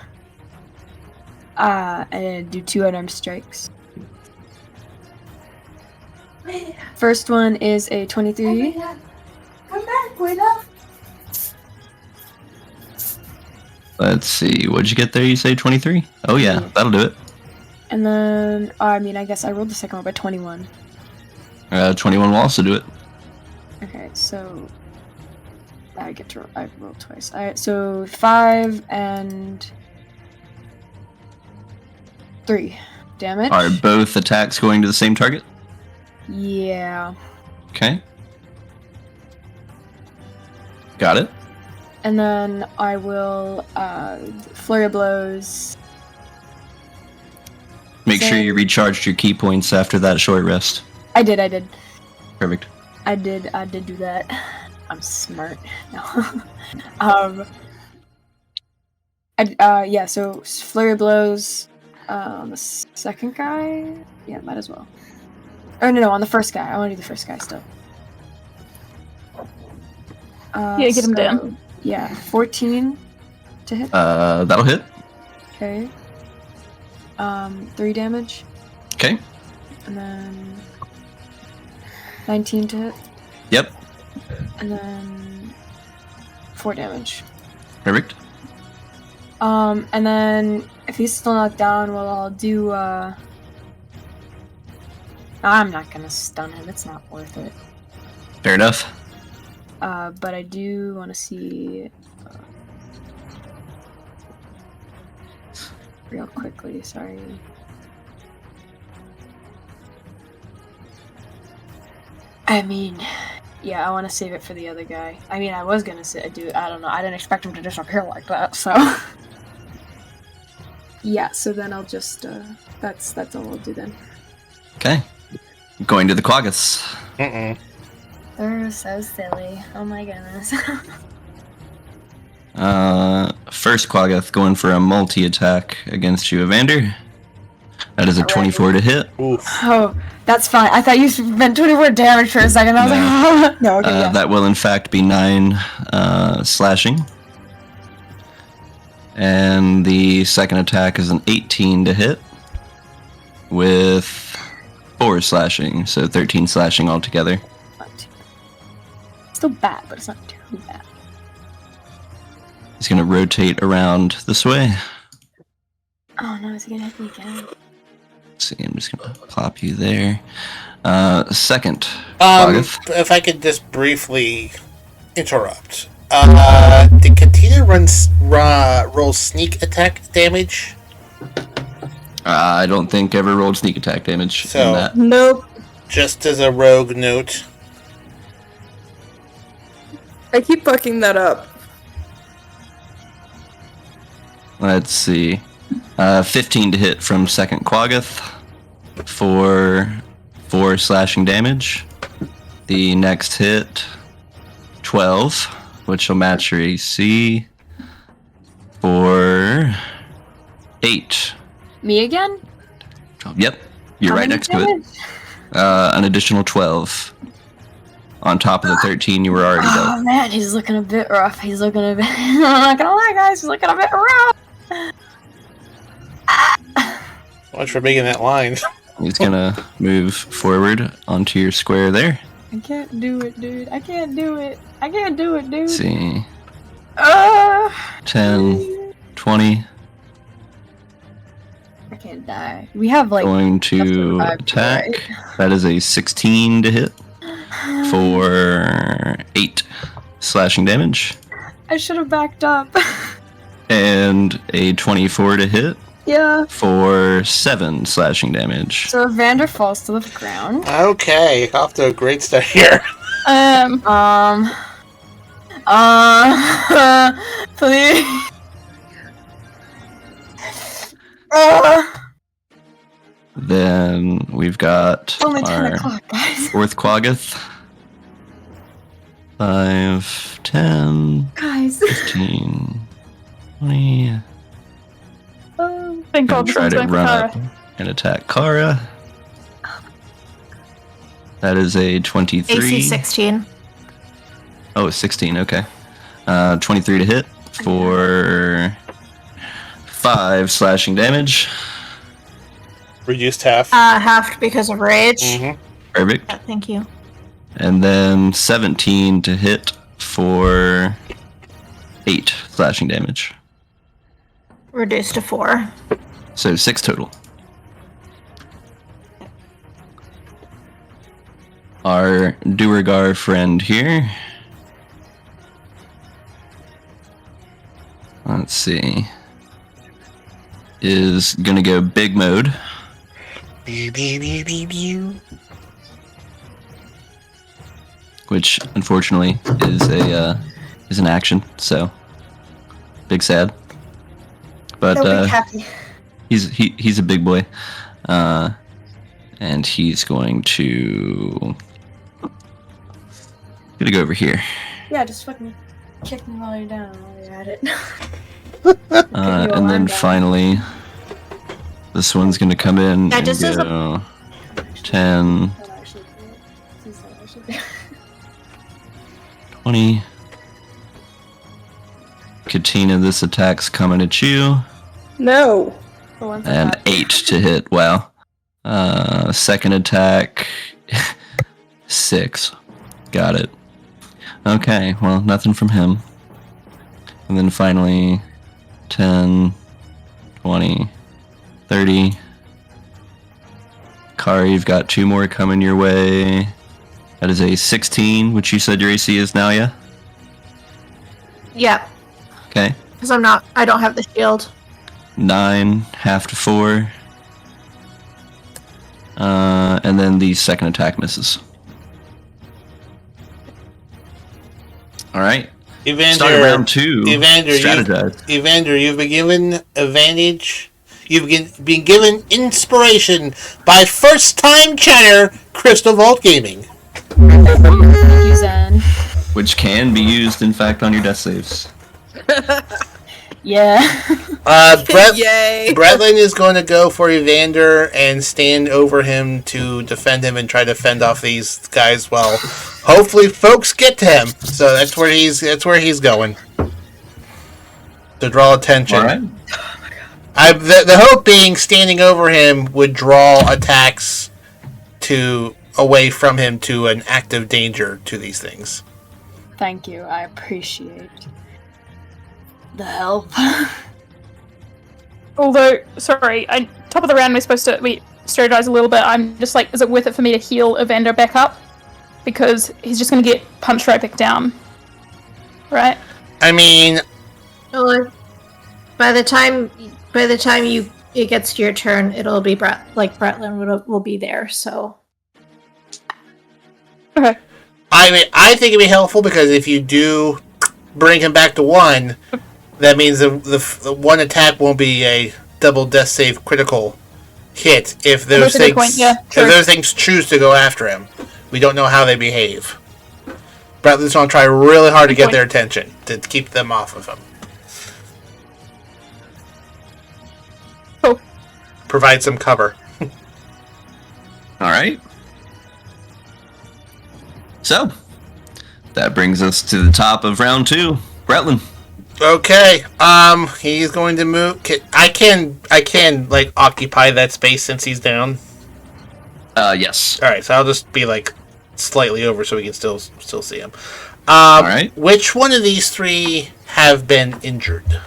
And do 2 unarmed strikes. First one is a 23. Come back, Willa. Let's see. What'd you get there? You say 23? Oh yeah, that'll do it. And then, I guess I rolled the second one by 21. 21 will also do it. Okay, so I rolled twice. Alright, so 5 and 3 damage. Are both attacks going to the same target? Yeah. Okay. Got it. And then I will flurry of blows. Make sure you recharged your key points after that short rest. I did. Perfect. I did do that. I'm smart. No. So flurry of blows on the second guy. Yeah, might as well. Oh no, on the first guy. I want to do the first guy still. Yeah, get him down. Yeah, 14 to hit. That'll hit. Okay. 3 damage. Okay. And then 19 to hit. Yep. And then 4 damage. Perfect. And then if he's still knocked down, well, I'll do I'm not gonna stun him, it's not worth it. Fair enough. But I do want to see real quickly, sorry. Yeah, I want to save it for the other guy. I was gonna I don't know, I didn't expect him to disappear like that, so. Yeah, so then I'll just, that's all I'll do then. Okay. Going to the Quaggoths. They're so silly. Oh my goodness. First Quaggoth going for a multi-attack against you, Evander. That is a 24 to hit. Oof. Oh, that's fine. I thought you meant 24 damage for a second. I was like, oh. No, okay, yeah. That will in fact be 9 slashing. And the second attack is an 18 to hit with 4 slashing, so 13 slashing altogether. Still bad, but it's not too bad. He's going to rotate around this way. Oh no, is he going to hit me again? Let's see, I'm just going to plop you there. Second. If I could just briefly interrupt. Did Katina roll sneak attack damage? I don't think ever rolled sneak attack damage in that. Nope. Just as a rogue note. I keep fucking that up. Let's see. 15 to hit from second Quaggoth for 4 slashing damage. The next hit, 12, which will match your AC for 8 Me again? Yep, you're right next to it. An additional 12 on top of the 13 you were already dealt. Oh man, he's looking a bit rough. He's looking a bit. I'm not gonna lie, guys. He's looking a bit rough. Much for making that line. He's gonna move forward onto your square there. I can't do it, dude. I can't do it. I can't do it, dude. Let's see. 10, 20. I can't die. We have like. Going to attack. Right? That is a 16 to hit for 8 slashing damage. I should have backed up. And a 24 to hit. Yeah. For 7 slashing damage. So Evander falls to the ground. Okay, off to a great start here. Please. Then we've got only 10 our o'clock, guys. fourth Quaggoth. 5, 10, guys. 15, 20. Thank God this try one's to going for run Kara. up and attack Kara. That is a 23. AC 16. Oh, 16, okay. 23 to hit for 5 slashing damage. Reduced half. Halved because of rage. Mm-hmm. Perfect. Yeah, thank you. And then 17 to hit for 8 slashing damage. Reduced to 4. So 6 total. Our Duergar friend here. Let's see. Is gonna go big mode. Which unfortunately is an action, so big sad. But he's a big boy, and he's going to go over here. Yeah, just fucking kick me while you're down, while you're at it. And then finally, this one's gonna come in and go 10, 20. Katina, this attack's coming at you. No. And 8 to hit. Wow. Second attack, 6. Got it. Okay, well, nothing from him. And then finally, 10, 20, 30. Kari, you've got 2 more coming your way. That is a 16, which you said your AC is now, yeah? Yeah. Okay. Because I don't have the shield. 9, half to 4. And then the second attack misses. Alright. Start round 2. Evander, you've been given advantage. You've been given inspiration by first-time chatter Crystal Vault Gaming. Which can be used, in fact, on your death saves. Yeah. Bretlin is going to go for Evander and stand over him to defend him and try to fend off these guys while hopefully folks get to him. So that's where he's going. To draw attention. All right. The hope being standing over him would draw attacks away from him to an active danger to these things. Thank you. I appreciate the help. Although, sorry, top of the round we're supposed to strategize a little bit. I'm just like, is it worth it for me to heal Evander back up? Because he's just going to get punched right back down. Right? I mean... By the time it gets to your turn, it'll be Bretlin will be there, so... Okay. I mean, I think it'd be helpful because if you do bring him back to 1, that means the one attack won't be a double death save critical hit if those things choose to go after him. We don't know how they behave. Bradley's going to try really hard to get their attention, to keep them off of him. Cool. provide some cover. All right. So, that brings us to the top of round 2. Bretlin. Okay. He's going to move. I can like occupy that space since he's down. Yes. All right. So I'll just be like slightly over so we can still see him. All right. Which one of these 3 have been injured?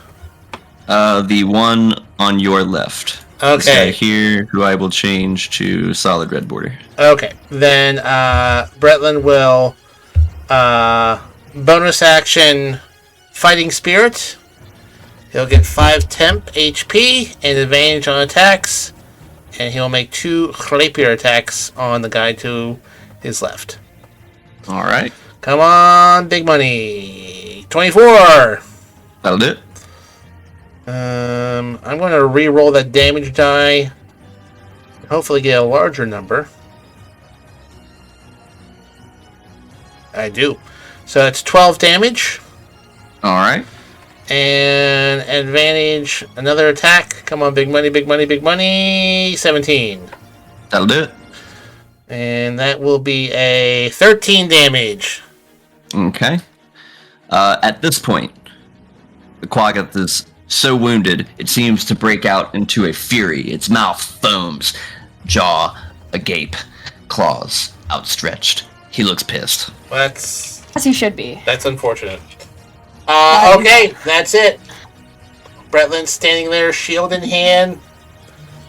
The one on your left. Okay. This guy here, who I will change to solid red border. Okay. Then Bretlin will bonus action Fighting Spirit. He'll get 5 temp HP and advantage on attacks. And he'll make 2 rapier attacks on the guy to his left. All right. Come on, big money. 24. That'll do it. I'm going to re-roll that damage die. Hopefully get a larger number. I do. So it's 12 damage. All right. And advantage, another attack. Come on, big money, big money, big money. 17. That'll do it. And that will be a 13 damage. Okay. At this point, the Quaggoth is so wounded, it seems to break out into a fury. Its mouth foams, jaw agape, claws outstretched. He looks pissed. That's... As he should be. That's unfortunate. Okay, that's it. Bretlin's standing there, shield in hand,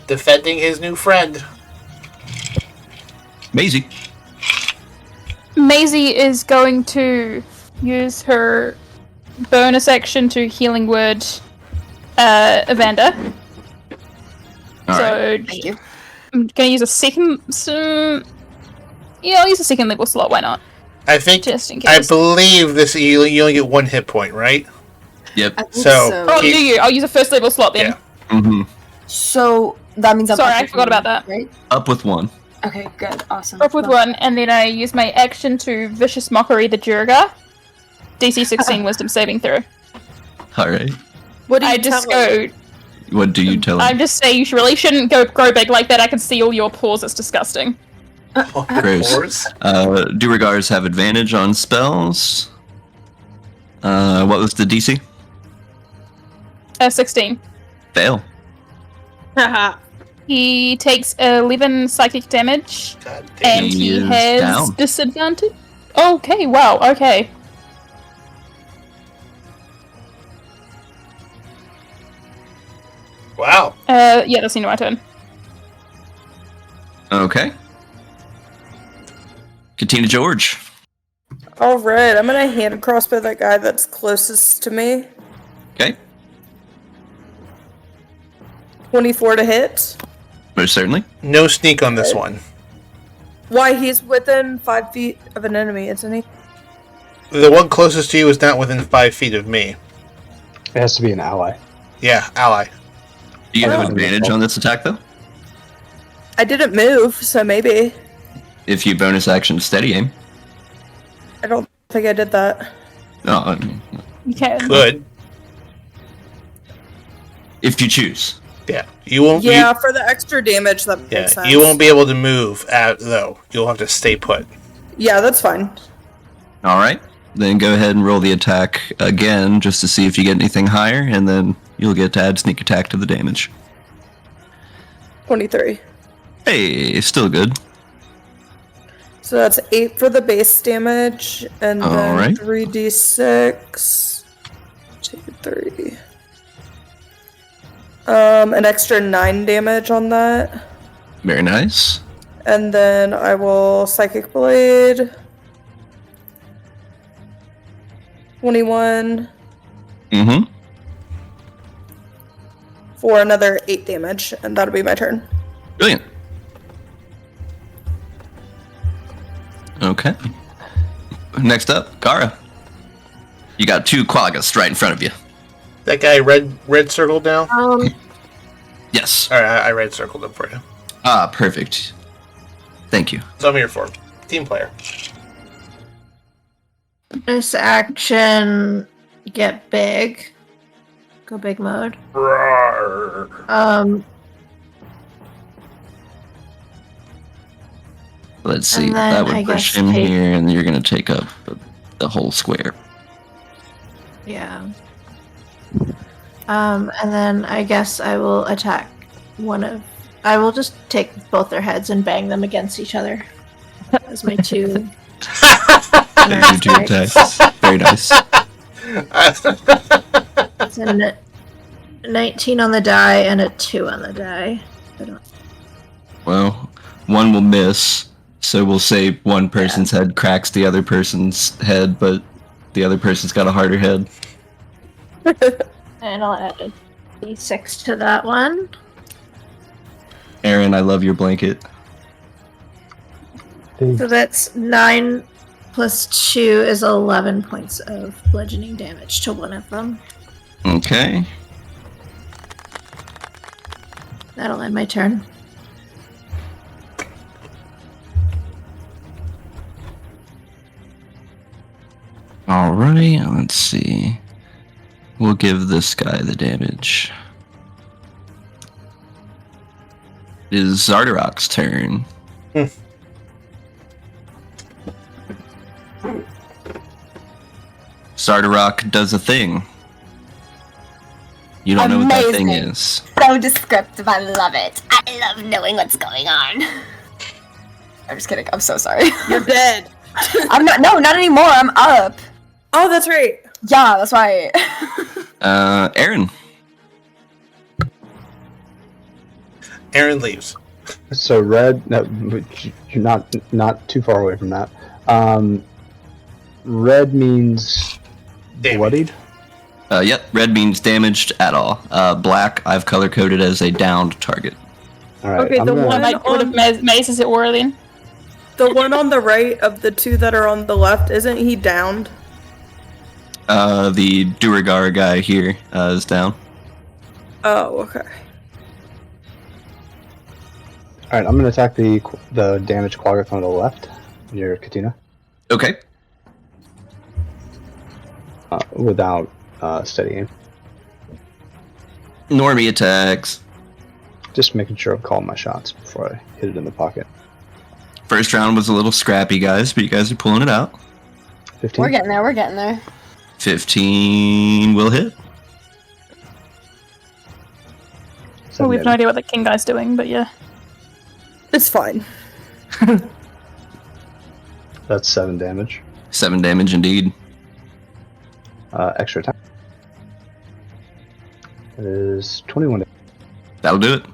defending his new friend. Maisie. Maisie is going to use her bonus action to healing word Evander. Thank you. I'm gonna use a second. Yeah, I'll use a second level slot. Why not? I think. Just in I case. believe this. You only get 1 hit point, right? Yep. So. Oh, do you? I'll use a first level slot then. Yeah. Mm-hmm. So that means I'm Sorry, up I with forgot about one, that. Right? Up with 1. Okay, good, awesome. Up with 1, and then I use my action to Vicious Mockery the Durga. DC 16 Wisdom saving throw. All right. What do you I just tell him? go. What do you tell him? I'm just saying you really shouldn't grow big like that. I can see all your pores. It's disgusting. Gross. Duergars have advantage on spells. What was the DC? 16. Fail. Haha. He takes 11 psychic damage, God damn. and He he is has down. disadvantage. Okay, wow, okay. Wow. Yeah, that's the end of my turn. Okay. Katina George. Alright, I'm gonna hand crossbow that guy that's closest to me. Okay. 24 to hit. Most certainly. No sneak on this one. Why, he's within 5 feet of an enemy, isn't he? The one closest to you is not within 5 feet of me. It has to be an ally. Yeah, ally. Do you have Oh. advantage on this attack, though? I didn't move, so maybe. If you bonus action steady aim. I don't think I did that. No, I mean, You can. Good. if you choose. Yeah. You won't. Yeah, for the extra damage, that Yeah. makes sense. You won't be able to move though. You'll have to stay put. Yeah, that's fine. All right. Then go ahead and roll the attack again, just to see if you get anything higher, and then you'll get to add sneak attack to the damage. 23. Hey, still good. So that's 8 for the base damage, and then Alright. 3d6. 2, 3. An extra 9 damage on that. Very nice. And then I will Psychic Blade. 21 Mm-hmm. for another 8 damage, and that'll be my turn. Brilliant. Okay. Next up, Kara. You got 2 Quaggas right in front of you. That guy red circled now. Yes. All right, I red circled him for you. Ah, perfect. Thank you. So I'm here for team player. This action, get big. Go big mode. Roar. Let's see. And then That I would push guess him take- here, and you're going to take up the whole square. Yeah. And then I guess I will attack I will just take both their heads and bang them against each other. As my two. There's your two attacks. Very nice. It's a 19 on the die and a 2 on the die. Well, one will miss, so we'll say one person's head cracks the other person's head, but the other person's got a harder head. And I'll add a d6 to that one. Aaron, I love your blanket. So that's 9 plus 2 is 11 points of bludgeoning damage to one of them. Okay. That'll end my turn. Alright, let's see. We'll give this guy the damage. It is Xardorok's turn. Xardorok does a thing. You don't know what that thing Amazing. is. So descriptive. I love it. I love knowing what's going on. I'm just kidding. I'm so sorry. You're dead. I'm not. No, not anymore. I'm up. Oh, that's right. Yeah, that's why. Aaron. Aaron leaves. So red. No, you're not too far away from that. Red means Damage. bloodied. Yep, red means damaged at all. Black, I've color coded as a downed target. All right. Okay, I'm the gonna- one- Like would have mace as it were then. The one on the right of the two that are on the left, isn't he downed? The Duragar guy here is down. Oh, okay. All right. I'm gonna attack the damaged Quaggoth on the left near Katina Okay. without steady aim. Normie attacks. Just making sure I'm calling my shots before I hit it in the pocket. First round was a little scrappy, guys, but you guys are pulling it out. 15. We're getting there. We're getting there. 15 will hit. Well, we have no 7 idea what the king guy's doing, but yeah. It's fine. That's 7 damage. 7 damage indeed. Extra attack. That is 21 damage. That'll do it.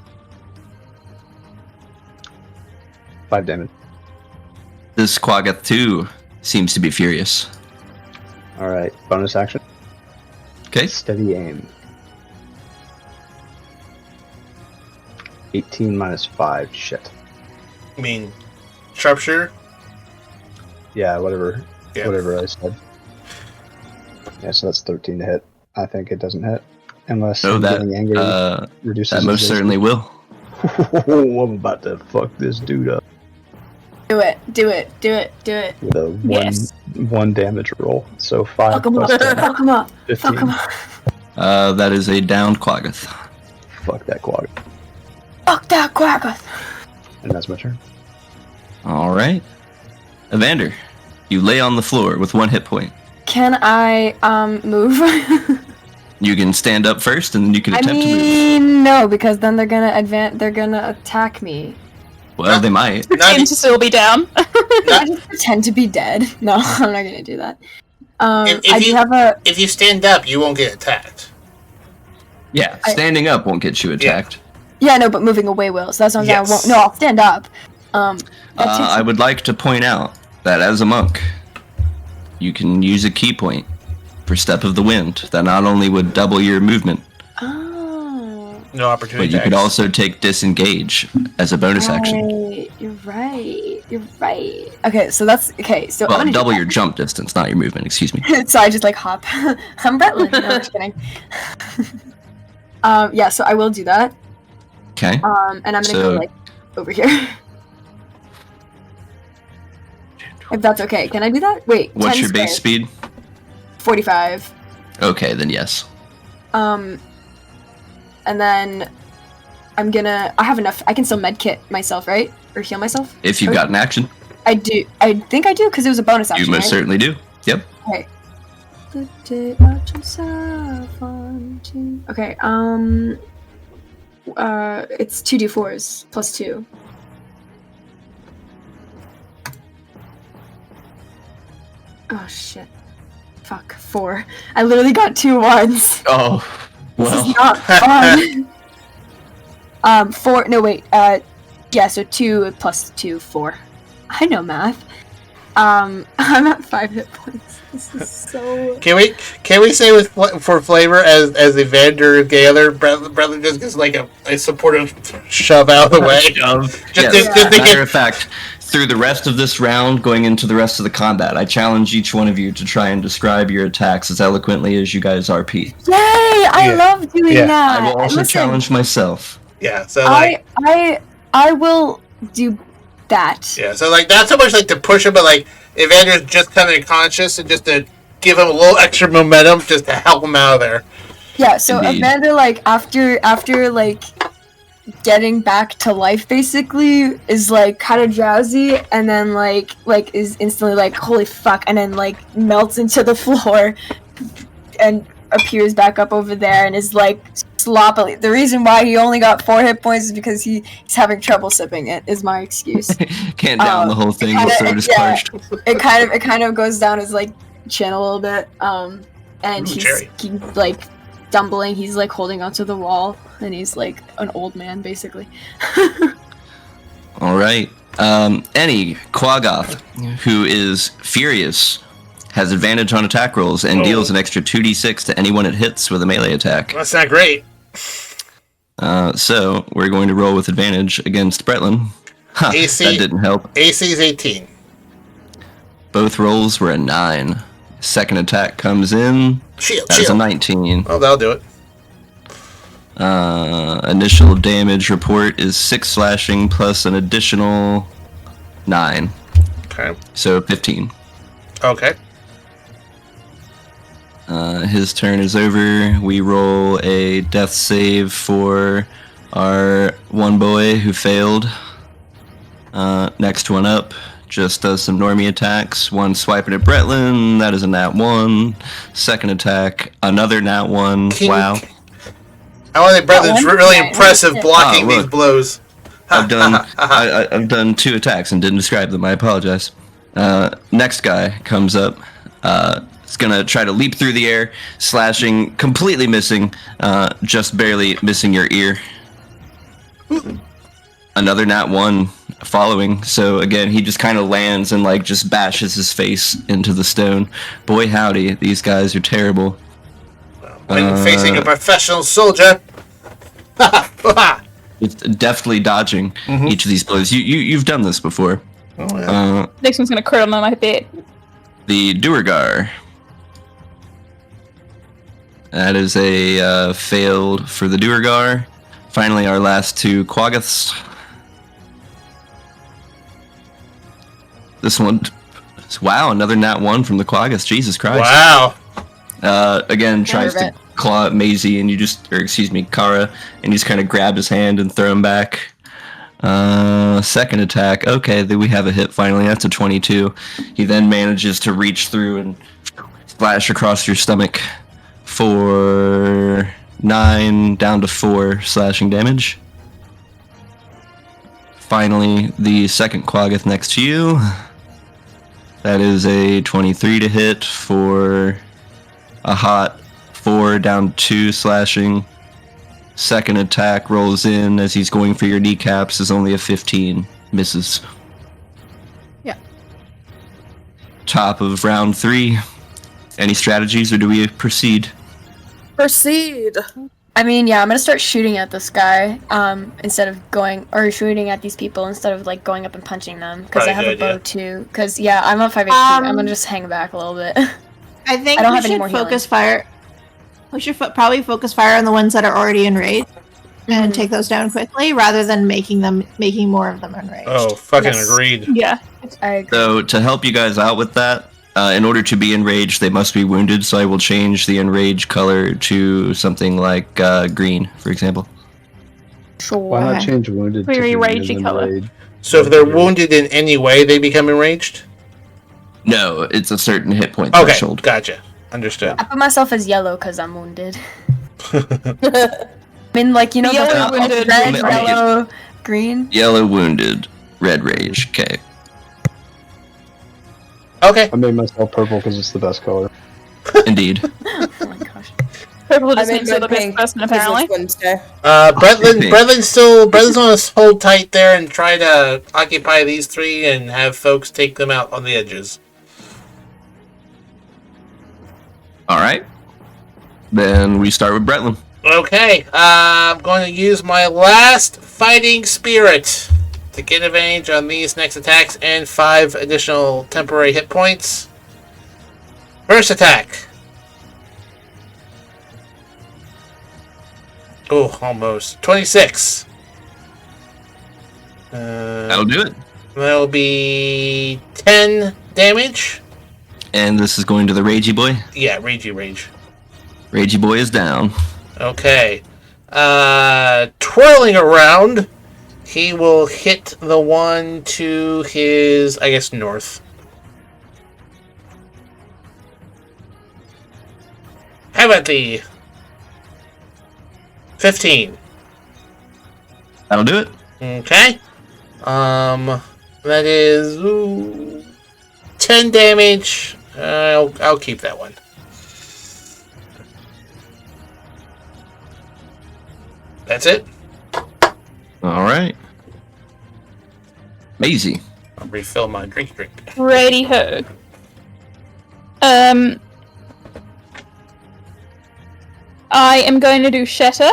5 damage. This Quaggoth 2 seems to be furious. All right. Bonus action. Okay. Steady aim. 18 minus 5. Shit. I mean, sharpshooter? Yeah, whatever. Yeah. Whatever I said. Yeah, so that's 13 to hit. I think it doesn't hit. Unless Oh, getting angry that reduces most his certainly will. I'm about to fuck this dude up Do it. Do it. Do it. Do it. with a Yes. one damage roll. So 5 Fuck him up. plus 10, Fuck him up. 15. Fuck him up. That is a downed Quaggoth. Fuck that quag. Fuck that Quaggoth. And that's my turn. Alright. Evander, you lay on the floor with 1 hit point. Can I move? You can stand up first and you can I attempt to move. mean, no, because then they're gonna They're gonna attack me. Well, they might. Pretend to still be down. I just pretend to be dead. No, I'm not gonna do that. If I do you- have a. If you stand up, you won't get attacked. Yeah, standing up won't get you attacked. Yeah, no, but moving away will. So that's what I'm saying. I Yes. won't. No, I'll stand up. That takes- I would like to point out that as a monk, you can use a key point for Step of the Wind that not only would double your movement, Oh. No opportunity. but you could attacks. also take disengage as a bonus action. Right, you're right. You're right. Okay, so that's okay. So Well, I'm gonna double do your jump distance, not your movement. Excuse me. that. So I just like hop. I'm Bretlin. No, I'm just kidding. Yeah. So I will do that. Okay. And I'm gonna So- go like over here. If that's okay, can I do that? Wait. What's 10 your base squares. speed? 45. Okay, then yes. And then I'm gonna. I have enough. I can still medkit myself, right? or heal myself? If you've got an action. I do. I think I do because it was a bonus action. You most certainly do. Yep. Okay. Okay. It's 2d4s plus 2. Oh shit. Fuck. 4. I literally got 2 ones. Oh. Well. This is not fun. 4. No wait. Yeah. So 2 plus 2, 4. I know math. I'm at 5 hit points. This is so. Can we say for flavor as Evander Gaylor, brother just gets like a supportive shove out of the way. Matter of fact, through the rest of this round, going into the rest of the combat, I challenge each one of you to try and describe your attacks as eloquently as you guys RP. Yay! I love doing that. I will also challenge myself. Yeah. So like I will do that. Yeah. So like not so much like to push him, but like Evander's just kind of conscious and just to give him a little extra momentum, just to help him out of there. Yeah. So Indeed. Evander, like after like getting back to life, basically is like kind of drowsy, and then like is instantly like holy fuck, and then like melts into the floor and appears back up over there and is like sloppily. The reason why he only got 4 hit points is because he's having trouble sipping it, is my excuse. Can't down the whole thing before it is parched. It kind of goes down his like chin a little bit, and he's like stumbling. He's like holding onto the wall, and he's like an old man basically. All right. Any Quaggoth who is furious has advantage on attack rolls and deals an extra 2d6 to anyone it hits with a melee attack. That's not great. So we're going to roll with advantage against Bretlin. AC, that didn't help. AC is 18. Both rolls were a 9. Second attack comes in. That's a 19. Oh, that'll do it. Initial damage report is 6 slashing plus an additional 9. Okay. So 15. Okay. His turn is over. We roll a death save for our one boy who failed. Next one up just does some normie attacks. One swiping at Bretlin. That is a nat 1. Second attack, another nat 1. Wow. I want to say Bretlin's really impressive blocking these blows. I've done 2 attacks and didn't describe them. I apologize. Next guy comes up. It's gonna try to leap through the air, slashing, completely missing, just barely missing your ear. Another nat 1 following. So again, he just kind of lands and like just bashes his face into the stone. Boy howdy, these guys are terrible. When facing a professional soldier. Just deftly dodging each of these blows. You've done this before. Oh, yeah. Next one's gonna crit on my bet. The Duergar. That is a failed for the Duergar. Finally, our last 2 Quaggoths. This one, wow, another nat 1 from the Quaggoths. Jesus Christ! Wow. Again, tries to claw at Maisie, and Kara, and you just kind of grab his hand and throw him back. Second attack. Okay, then we have a hit finally. That's a 22. He then manages to reach through and splash across your stomach for 9 down to 4 slashing damage. Finally, the second Quaggoth next to you. That is a 23 to hit for a hot 4 down 2 slashing. Second attack rolls in as he's going for your kneecaps is only a 15. Misses. Yeah. Top of round 3. Any strategies, or do we proceed? Proceed. I mean, yeah, I'm gonna start shooting at this guy, instead of shooting at these people instead of like going up and punching them, because I have a bow too. Because yeah, I'm on 5 HP. I'm gonna just hang back a little bit. I think I don't we have any should more focus fire. We should probably focus fire on the ones that are already enraged and take those down quickly, rather than making more of them enraged. Oh, fucking agreed. Yeah. I agree. So to help you guys out with that, in order to be enraged, they must be wounded. So I will change the enraged color to something like green, for example. Sure. Why not change wounded to Very green ragey and then color. raid? So if they're wounded in any way, they become enraged? No, it's a certain hit point Okay, threshold. gotcha. Understood. I put myself as yellow because I'm wounded. I mean, like, you know, Yellow the wounded, red, green. yellow, green. Yellow wounded, red rage. Okay. Okay. I made myself purple because it's the best color. Indeed. Oh my gosh. Purple I just made means you're my the best pink person, because it's apparently. Wednesday. Bretlin's gonna hold tight there and try to occupy these three and have folks take them out on the edges. All right. Then we start with Bretlin. Okay, I'm going to use my last fighting spirit to get advantage on these next attacks and 5 additional temporary hit points. First attack. Oh, almost. 26. That'll do it. That'll be 10 damage. And this is going to the Ragey Boy. Yeah, ragey rage. Ragey Boy is down. Okay. Twirling around, he will hit the one to his, I guess, north. How about the 15? That'll do it. Okay. That is 10 damage. I'll keep that one. That's it. All right. Maisie. I'll refill my drink. Righty ho. I am going to do Shatter.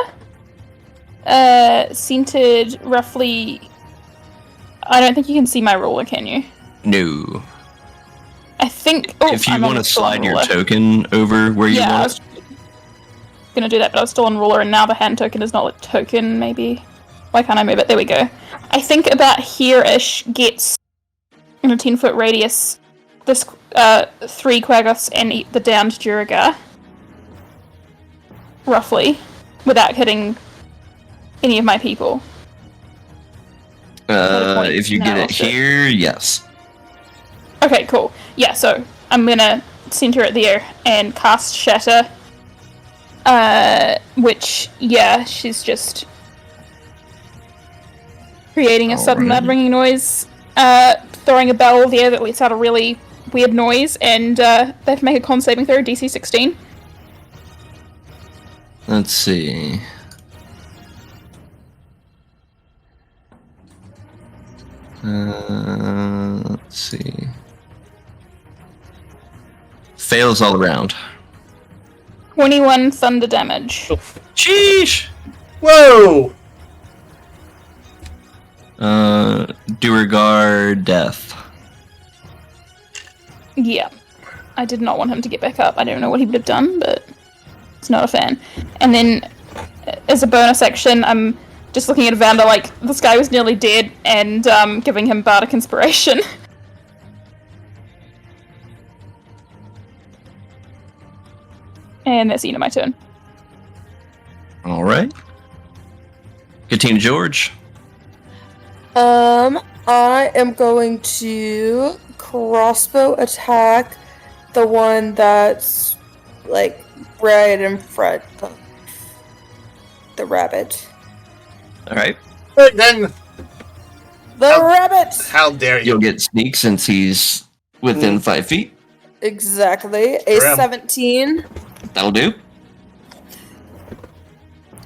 Centered roughly. I don't think you can see my ruler, can you? No. I think. Oh, If you I'm want on to still on slide your ruler. token over where you Yeah, I want was gonna do that, but I was still on ruler, and now the hand token is not a token. Maybe. Why can't I move it? There we go. I think about here-ish gets in a 10-foot radius. This 3 Quaggoths and the downed Duragar. Roughly, without hitting any of my people. If you get it here, yes. Okay, cool. Yeah, so I'm gonna center it there and cast Shatter. Which, yeah, she's just creating a sudden loud ringing noise, throwing a bell there that lets out a really weird noise, and they have to make a con saving throw, DC 16. Let's see. Let's see. Fails all around. 21 thunder damage. Sheesh! Whoa! Duragar death. Yeah. I did not want him to get back up. I don't know what he would have done, but it's not a fan. And then, as a bonus action, I'm just looking at Evander like, this guy was nearly dead, and giving him Bardic Inspiration. And that's the end of my turn. Alright. Katina George. I am going to crossbow attack the one that's like right in front of the rabbit. Alright. Then The rabbit! how dare you? You'll get sneak since he's within 5 feet. Exactly. A Ram. 17. That'll do.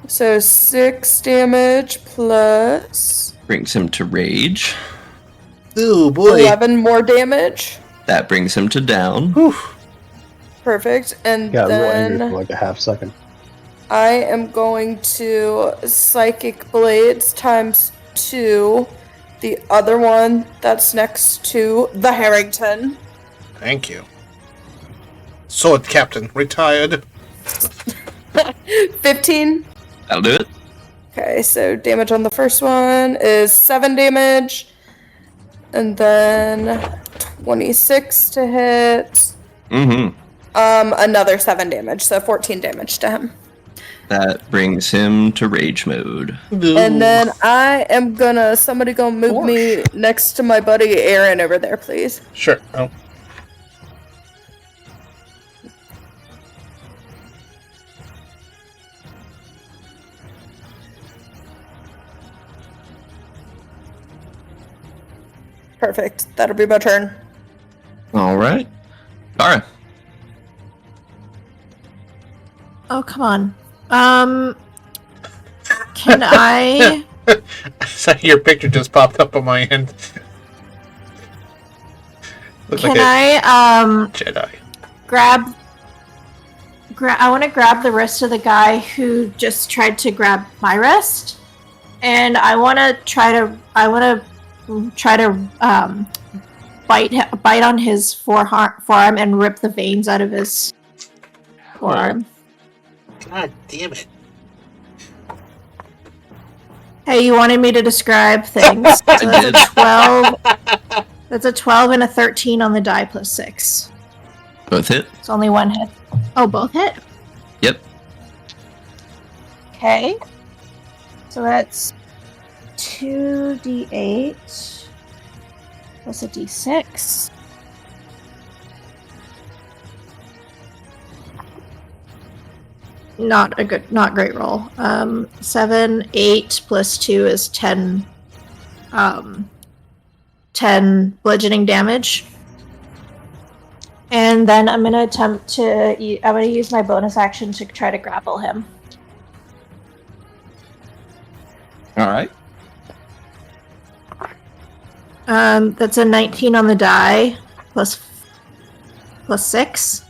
So 6 damage plus Brings him to rage. Ooh, boy. 11 more damage. That brings him to down. Whew. Perfect. And Got real angry for then like a half second. I am going to Psychic Blades times 2. The other one that's next to the Harrington. Thank you. Sword Captain, retired. 15. That'll do it. Okay, so damage on the first one is 7 damage. And then 26 to hit. Mm-hmm. Another 7 damage, so 14 damage to him. That brings him to rage mode. And then somebody gonna move me next to my buddy Aaron over there, please. Sure. Oh. Perfect. That'll be my turn. All right. Alright. Oh, come on. Can I... So your picture just popped up on my end. Can I, Jedi. I want to grab the wrist of the guy who just tried to grab my wrist, and I want to try to bite on his forearm and rip the veins out of his forearm. God damn it. Hey, you wanted me to describe things. So that's a 12. That's a 12 and a 13 on the die plus 6. Both hit? It's only one hit. Oh, both hit? Yep. Okay. So that's 2d8 plus a d6. Not great roll. 7, 8 plus 2 is 10. 10 bludgeoning damage. And then I'm gonna use my bonus action to try to grapple him. Alright. That's a 19 on the die, plus 6.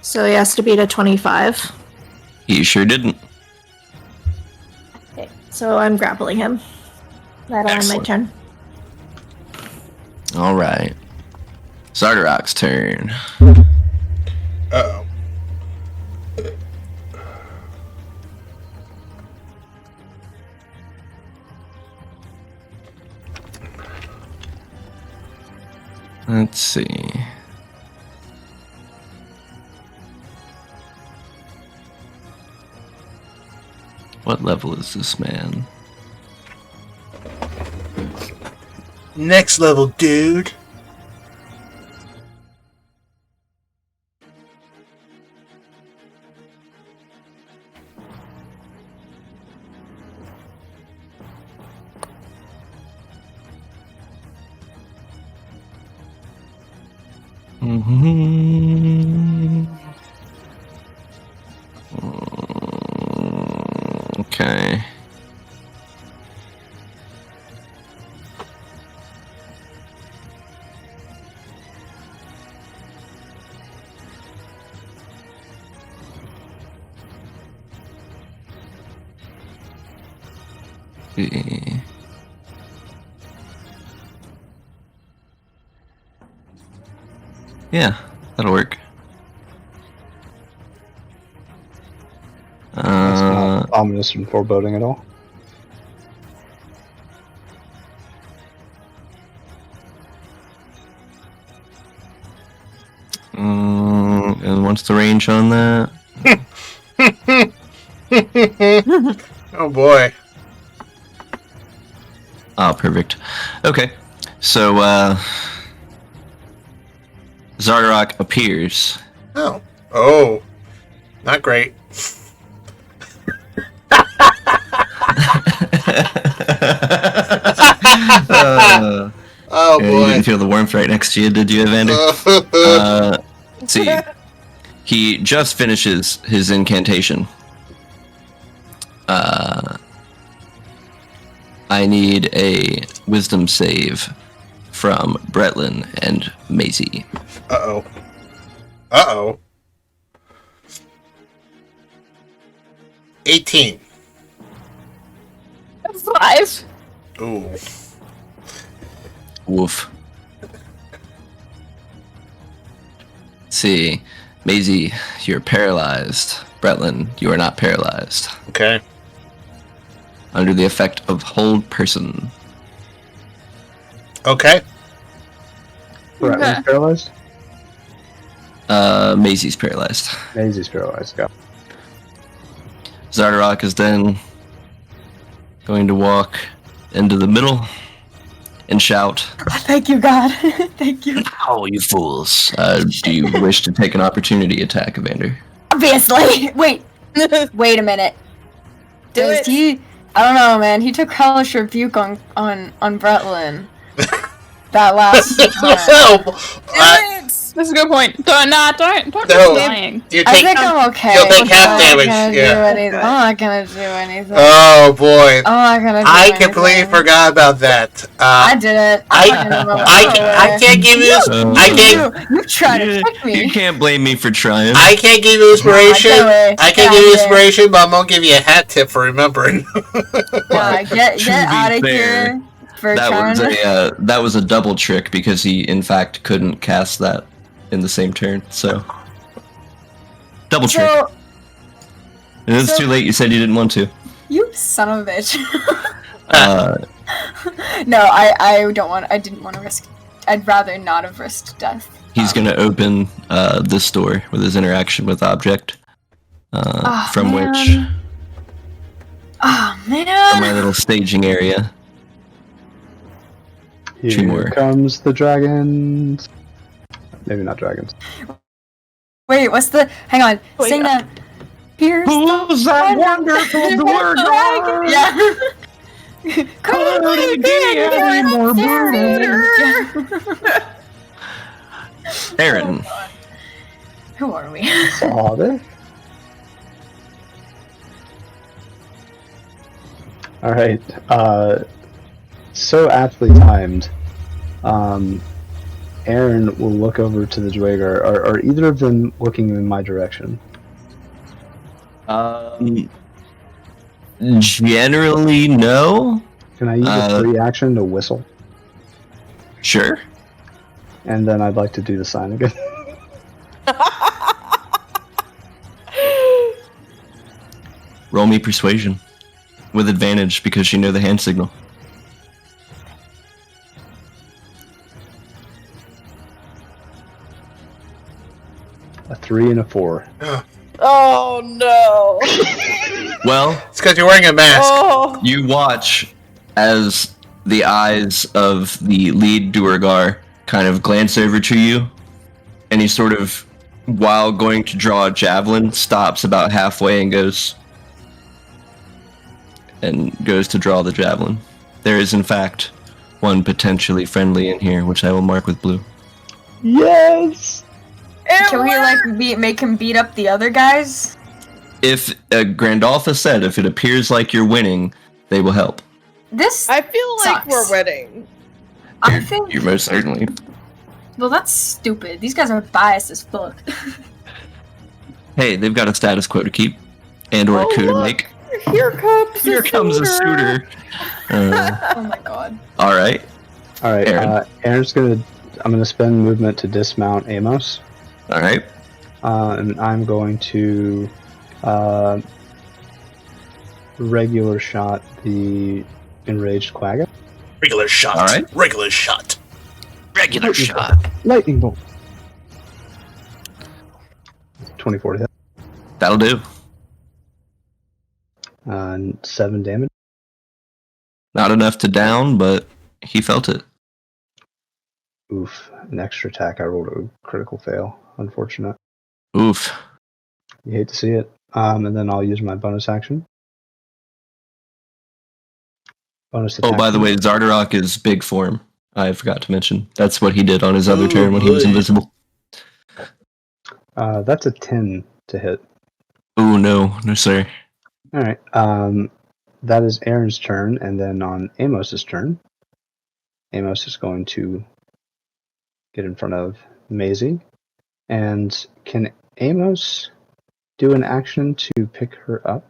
So he has to beat a 25. He sure didn't. Okay, so I'm grappling him. That'll end my turn. Alright. Xardorok's turn. Uh-oh. Let's see. What level is this man? Next level, dude. Okay. See. Yeah, that'll work. That's not ominous and foreboding at all. And what's the range on that? Oh boy. Oh, perfect. Okay, so Xardorok appears. Oh. Oh. Not great. Oh boy. You didn't feel the warmth right next to you, did you, Evander? Let's see. He just finishes his incantation. I need a wisdom save from Bretlin and Maisie. Uh-oh. Uh-oh. 18. 5. Ooh. Woof. Let's see. Maisie, you're paralyzed. Bretlin, you are not paralyzed. Okay. Under the effect of hold person. Okay. Bretlin's paralyzed? Maisie's paralyzed. Maisie's paralyzed, go. Xardorok is then going to walk into the middle and shout, Thank you, God. Thank you. "Ow, you fools! Do you wish to take an opportunity attack, Evander?" Obviously. Wait a minute. Does he? I don't know, man. He took hellish rebuke on Bretlin. That last time. That's a good point. Don't be lying. I think I'm okay. You'll take half damage. I'm not gonna do anything. Oh boy. I'm not gonna do I anything. completely forgot about that. I didn't. I can't give you. I can't. You tried to trick me. You can't blame me for trying. I can't give you inspiration. I can't give you Get inspiration, but I'm gonna give you a hat tip for remembering. Get out of here. That was a double trick because he in fact couldn't cast that in the same turn. So double trick. And it's too late. You said you didn't want to. You son of a bitch. No, I don't want. I didn't want to risk. I'd rather not have risked death. He's gonna open this door with his interaction with object, from which. Oh man! From my little staging area. Here comes the dragons. Maybe not dragons. Wait, what's the? Hang on. Sing that. Here's Who's that wonderful dwarf? Yeah. Aaron. Who are we? Father. All right. So aptly timed. Aaron will look over to the Dwager. Are either of them looking in my direction? Generally, no. Can I use a free action to whistle? Sure. And then I'd like to do the sign again. Roll me persuasion. With advantage because you know the hand signal. A 3 and a 4. Oh no! Well, it's because you're wearing a mask. Oh. You watch as the eyes of the lead Duergar kind of glance over to you, and he sort of, while going to draw a javelin, stops about halfway and goes to draw the javelin. There is, in fact, one potentially friendly in here, which I will mark with blue. Yes! Can we make him beat up the other guys? If Grandalfa said, if it appears like you're winning, they will help. I feel like sucks. we're winning. I think. You're most certainly. Well, that's stupid. These guys are biased as fuck. Hey, they've got a status quo to keep, and or a coup to make. Here comes a suitor. Oh my god. All right. Aaron. I'm gonna spend movement to dismount Amos. All right. And I'm going to regular shot the enraged Quagga. Regular shot. All right. Regular shot. Regular shot. Lightning bolt. 24 to hit. That'll do. 7 damage. Not enough to down, but he felt it. Oof. An extra attack. I rolled a critical fail. Unfortunate. Oof. You hate to see it. And then I'll use my bonus action. Bonus attack. Oh, by the way, Xardorok is big form. I forgot to mention. That's what he did on his other turn when he was invisible. That's a 10 to hit. Oh, no. No, sir. Alright. That is Aaron's turn, and then on Amos's turn, Amos is going to get in front of Maisie. And can Amos do an action to pick her up?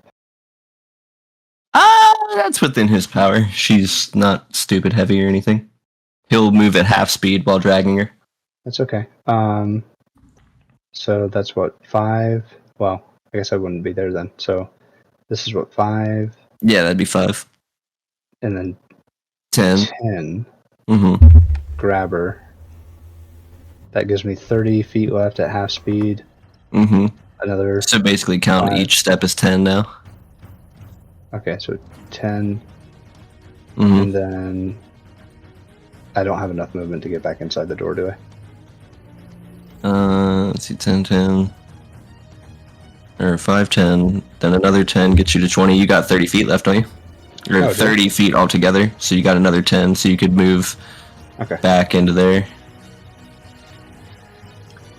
That's within his power. She's not stupid heavy or anything. He'll move at half speed while dragging her. That's okay. So that's what, 5? Well, I guess I wouldn't be there then. So this is what, 5? Yeah, that'd be 5. And then 10. 10. Grab her. That gives me 30 feet left at half speed. Another. So basically count 5. each step as 10 now. Okay, so 10, Mhm. and then I don't have enough movement to get back inside the door, do I? Let's see, 10, 10. Or 5, 10. Then another 10 gets you to 20. You got 30 feet left, don't you? Or Oh, 30 feet altogether. So you got another 10, so you could move Okay. back into there.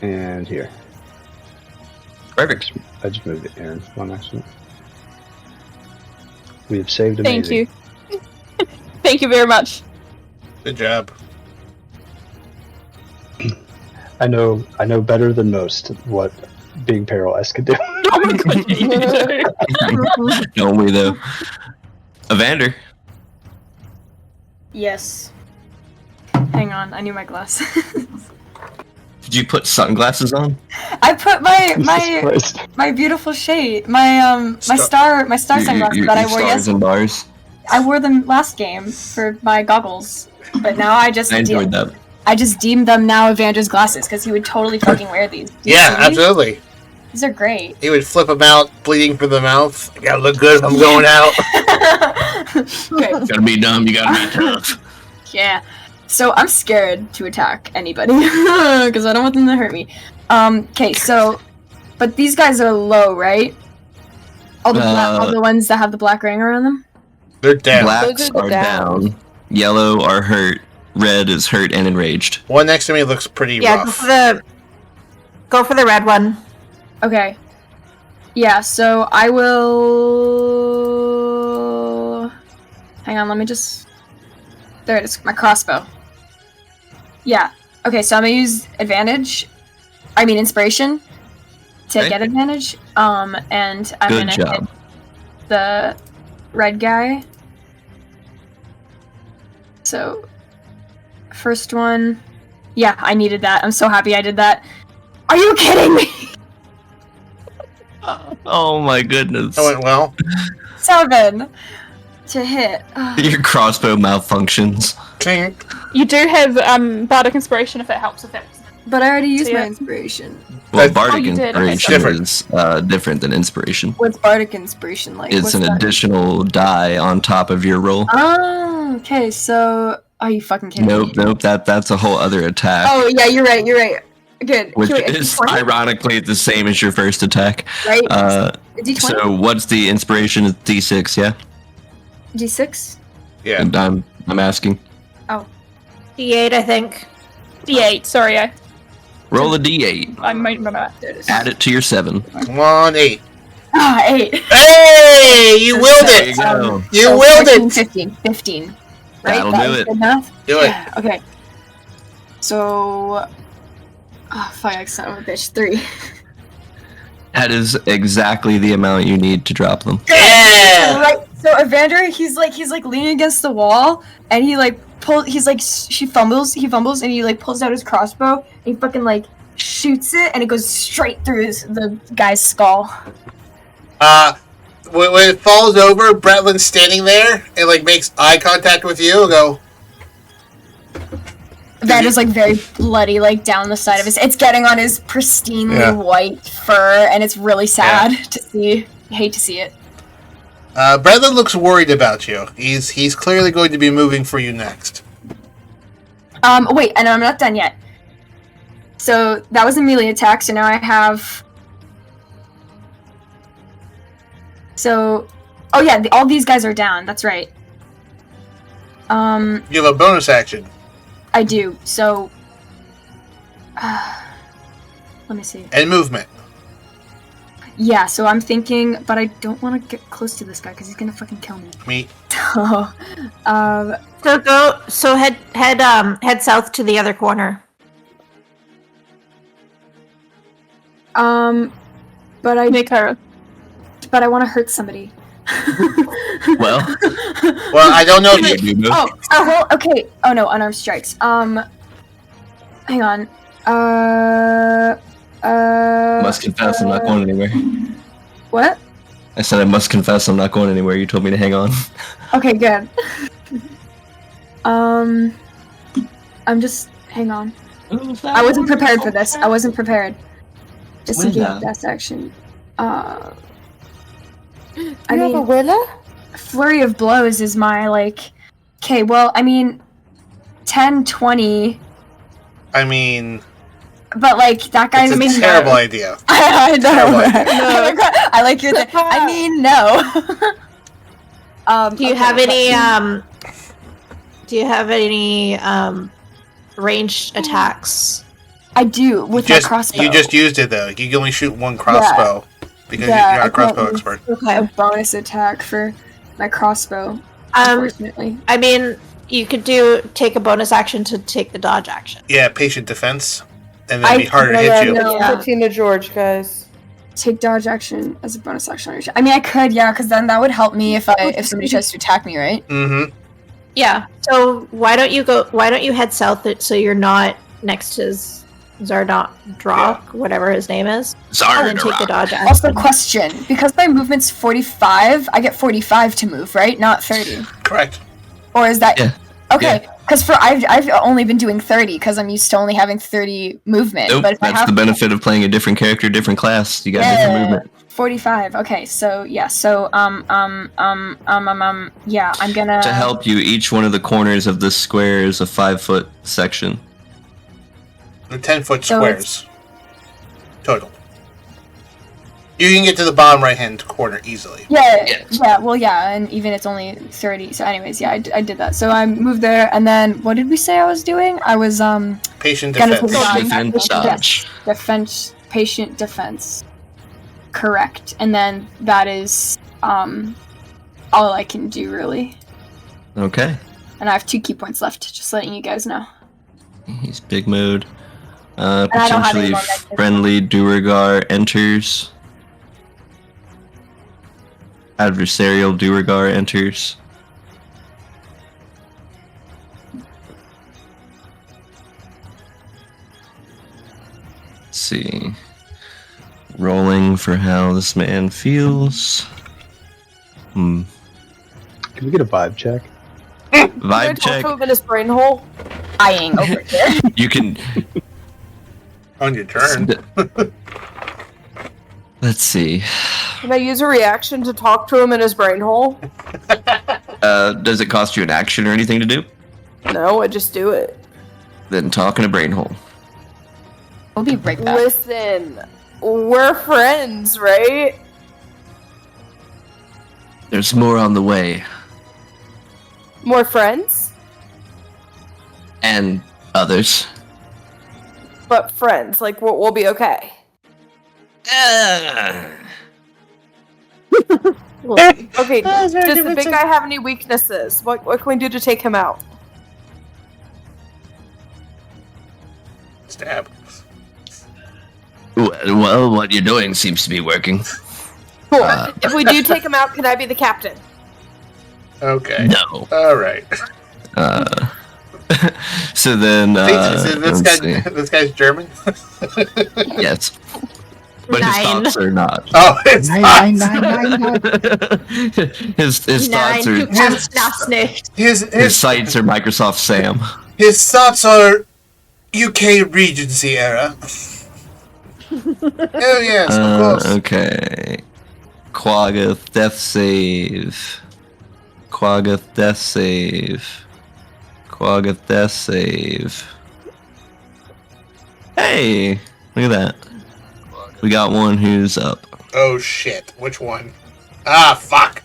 And here. Perfect. I just moved it Aaron on accident. We have saved amazing. Thank you. Thank you very much. Good job. I know better than most what being perilous could do. Oh my god, you do. Don't we, though? Evander. Yes. Hang on, I need my glasses. Did you put sunglasses on? I put Jesus Christ. my beautiful shade, my star sunglasses that I wore stars yesterday. and bars. I wore them last game for my goggles, but now I enjoyed that. I just deemed them now Evander's glasses because he would totally fucking wear these. Do you Yeah, see these? absolutely. These are great. He would flip them out, bleeding from the mouth. I gotta look good if I'm going out. Okay. Gotta be dumb, you gotta be tough. Yeah. So I'm scared to attack anybody because I don't want them to hurt me. Okay, so, but these guys are low, right? All the ones that have the black ring around them. They're down. Blacks are down. Yellow are hurt. Red is hurt and enraged. One next to me looks pretty Yeah, rough. go for the red one. Okay. Yeah. So I will. Hang on. Let me just. There it is. My crossbow. Yeah. Okay. So I'm gonna use advantage. I mean inspiration. To Okay. get advantage. And I'm Good gonna job. hit the red guy. So, first one. Yeah, I needed that. I'm so happy I did that. Are you kidding me? Oh my goodness. That went well. 7 to hit. Your crossbow malfunctions. Clink. You do have Bardic Inspiration if it helps with that. But I already used So, my yeah. inspiration. Well, Oh, Bardic you did. Okay, Inspiration sorry. is different than Inspiration. What's Bardic Inspiration like? It's What's an that? additional die on top of your roll. Oh, okay. So, are you fucking kidding me? Nope, that's a whole other attack. Oh, yeah, you're right. Good. Which Wait, is D20? ironically the same as your first attack. Right? D20? So what's the inspiration? It's D6, yeah? D6? Yeah. And I'm asking. D8, I think. D8, sorry, I Roll a D8. might remember that. There it is. Add it to your 7. Come on, 8. 8. Hey! You willed There you it! go. You willed 14, it! 15. Right? That'll That do is it. good enough? Do it. Yeah, okay. So... Oh, fuck, I son of a bitch. 3. That is exactly the amount you need to drop them. Yeah! Right. So Evander, he's like leaning against the wall, and he fumbles, and he like pulls out his crossbow, and he fucking like shoots it, and it goes straight through the guy's skull. When it falls over, Bretlin's standing there and like makes eye contact with you and go, Evander's like very bloody, like down the side of his. It's getting on his pristinely white fur, and it's really sad to see. Hate to see it. Bretlin looks worried about you. He's clearly going to be moving for you next. Wait, and I'm not done yet. So that was a melee attack, so now I have... So... Oh yeah, all these guys are down, that's right. You have a bonus action. I do, so... let me see. And movement. Yeah, so I'm thinking, but I don't want to get close to this guy, because he's gonna fucking kill me. Me. So, Head south to the other corner. but I want to hurt somebody. Well, I don't know if you... Okay. Oh no, unarmed strikes. Hang on. must confess I'm not going anywhere. What? I said I must confess I'm not going anywhere. You told me to hang on. Okay, good. I'm just... Hang on. I wasn't prepared for this. I wasn't prepared. Just thinking of best action. I mean... Willa? flurry of blows is my, like... Okay, well, I mean, 10, 20... I mean... But, like, that guy's... It's a terrible idea. I know. Terrible idea. No. I like your... I mean, no. Do you have any ranged attacks? I do, with my crossbow. You just used it, though. You can only shoot one crossbow. Because you're not a crossbow expert. Okay, a bonus attack for my crossbow, unfortunately. I mean, you could take a bonus action to take the dodge action. Yeah, patient defense. And then it'd be harder to hit you. No, Katina George, guys. Take dodge action as a bonus action. I mean, I could, yeah, because then that would help me if somebody tries to attack me, right? Mm-hmm. Yeah. So why don't you head south so you're not next to Xardorok, whatever his name is. Xardorok. And then take the dodge action. Also, question: because my movement's 45, I get 45 to move, right? Not 30. Correct. Or is that? Yeah. Okay, because I've only been doing 30 because I'm used to only having 30 movement. Nope, but if that's the benefit of playing a different character, different class. You got different movement. 45. Okay, so yeah, so yeah, I'm gonna. To help you, each one of the corners of this square is a 5-foot section. The 10-foot squares. Total. You can get to the bottom right-hand corner easily. Yeah, well, yeah, and even it's only 30. So, anyways, yeah, I did that. So I moved there, and then what did we say I was doing? I was patient defense. Defense, patient defense. Correct, and then that is all I can do really. Okay. And I have 2 key points left. Just letting you guys know. He's big mode. Potentially friendly Duergar enters. Adversarial Duergar enters. Let's see. Rolling for how this man feels. Can we get a vibe check? Vibe check. Move in his brain hole. Eyeing over here. You can. On your turn. Let's see. Can I use a reaction to talk to him in his brain hole? Does it cost you an action or anything to do? No, I just do it. Then talk in a brain hole. We'll be right back. Listen, we're friends, right? There's more on the way. More friends? And others. But friends, like we'll be okay. Okay, does the big guy have any weaknesses? What can we do to take him out? Stab. Well, what you're doing seems to be working. Cool. If we do take him out, can I be the captain? Okay. No. Alright. So then, this guy's German? Yes. But his thoughts are not. Oh, it's Nine. His thoughts are... His sights are Microsoft Sam. His thoughts are UK Regency era. Oh yes, of course. Okay. Quaggoth, death save. Quaggoth, death save. Quaggoth, death save. Hey! Look at that. We got one who's up. Oh shit, which one? Ah, fuck!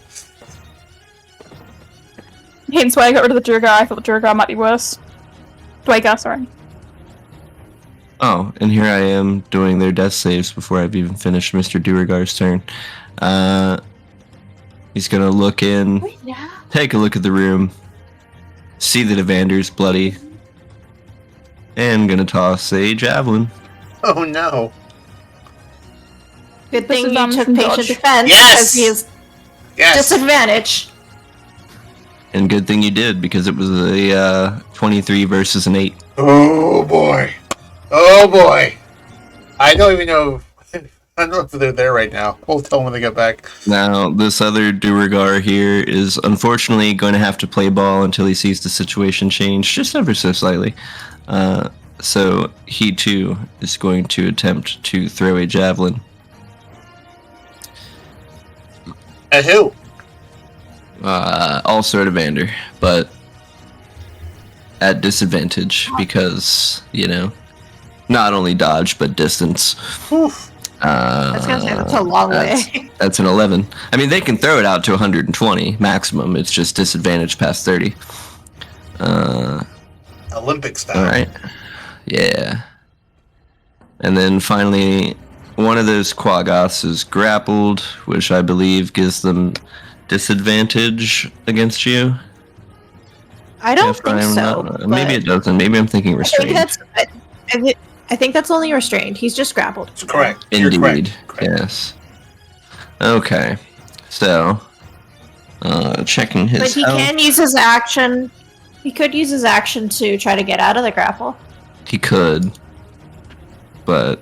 Hence why I got rid of the Duergar. I thought the Duergar might be worse. Dwagar, sorry. Oh, and here I am doing their death saves before I've even finished Mr. Duergar's turn. He's gonna look in, take a look at the room, see that Evander's bloody, and gonna toss a javelin. Oh no. Good thing This is, you took from patient dodge. defense Yes! because he has Yes! disadvantage. And good thing you did, because it was a 23 versus an 8. Oh boy. Oh boy. I don't even know. I don't know if they're there right now. We'll tell them when they get back. Now, this other Duergar here is unfortunately going to have to play ball until he sees the situation change, just ever so slightly. So he too is going to attempt to throw a javelin. At who? Also at Evander, but at disadvantage because, not only dodge, but distance. I was gonna say, that's a long way. That's an 11. I mean, they can throw it out to 120 maximum. It's just disadvantage past 30. Olympic style. All right. Yeah. And then finally, one of those Quaggoths is grappled, which I believe gives them disadvantage against you. I don't think so. Maybe it doesn't. Maybe I'm thinking restrained. I think that's only restrained. He's just grappled. That's correct. Indeed. Correct. Yes. Okay. So, checking his. But he can use his action. He could use his action to try to get out of the grapple. He could, but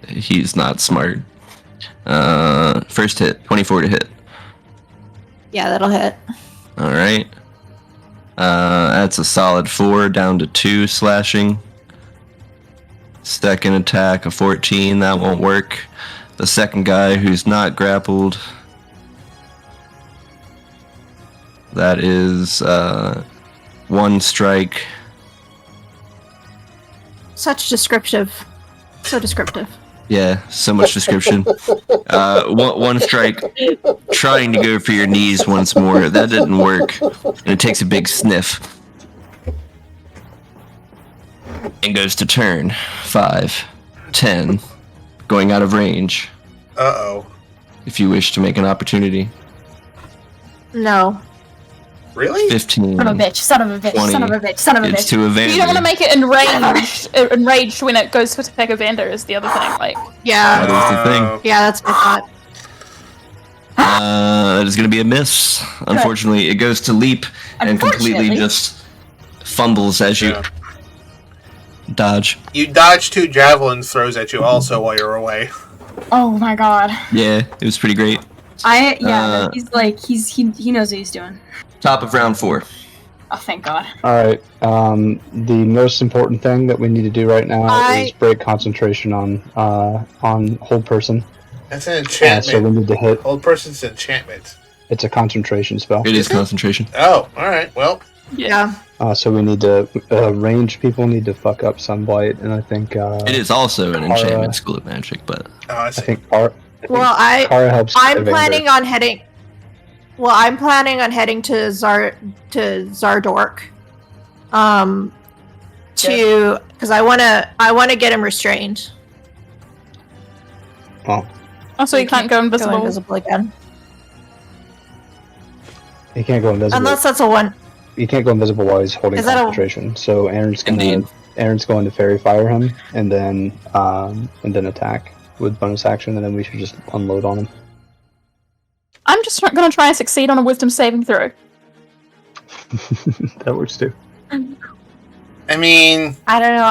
he's not smart. First hit, 24 to hit. Yeah, that'll hit. All right. That's a solid 4 down to 2 slashing. Second attack, a 14. That won't work. The second guy who's not grappled. That is 1 strike. Such descriptive. So descriptive. Yeah, so much description. One strike, trying to go for your knees once more. That didn't work. And it takes a big sniff. And goes to turn. 5, 10, going out of range. Uh-oh. If you wish to make an opportunity. No. Really? 15. Son of a bitch, son of a bitch, 20. son of a bitch, son of a It's bitch. to Evander. You don't want to make it enraged when it goes to attack Evander is the other thing. Like, Yeah. That is the thing. Yeah, that's my thought. That is going to be a miss. Unfortunately, it goes to leap and completely just fumbles as you dodge. You dodge 2 javelin throws at you also while you're away. Oh my god. Yeah, it was pretty great. He knows what he's doing. Top of round 4. Oh, thank god. Alright, the most important thing that we need to do right now is break concentration on hold person. That's an enchantment. So we need to hit. Hold person's enchantment. It's a concentration spell. It is concentration. Oh, alright, well. Yeah. So we need to, range people need to fuck up Sunblight, and I think, it is also an enchantment school of magic, but... Oh, I I see. think Kara helps I'm Evander. planning on heading. Well, I'm planning on heading to Xardorok. Because I wanna get him restrained. Oh, also, you can't go Go invisible. invisible again. he can't go invisible. Unless that's a one. He can't go invisible while he's holding Is that a- concentration. So Aaron's Indeed. going to fairy fire him, and then attack with bonus action, and then we should just unload on him. I'm just going to try and succeed on a wisdom saving throw. That works too. I mean... I don't know.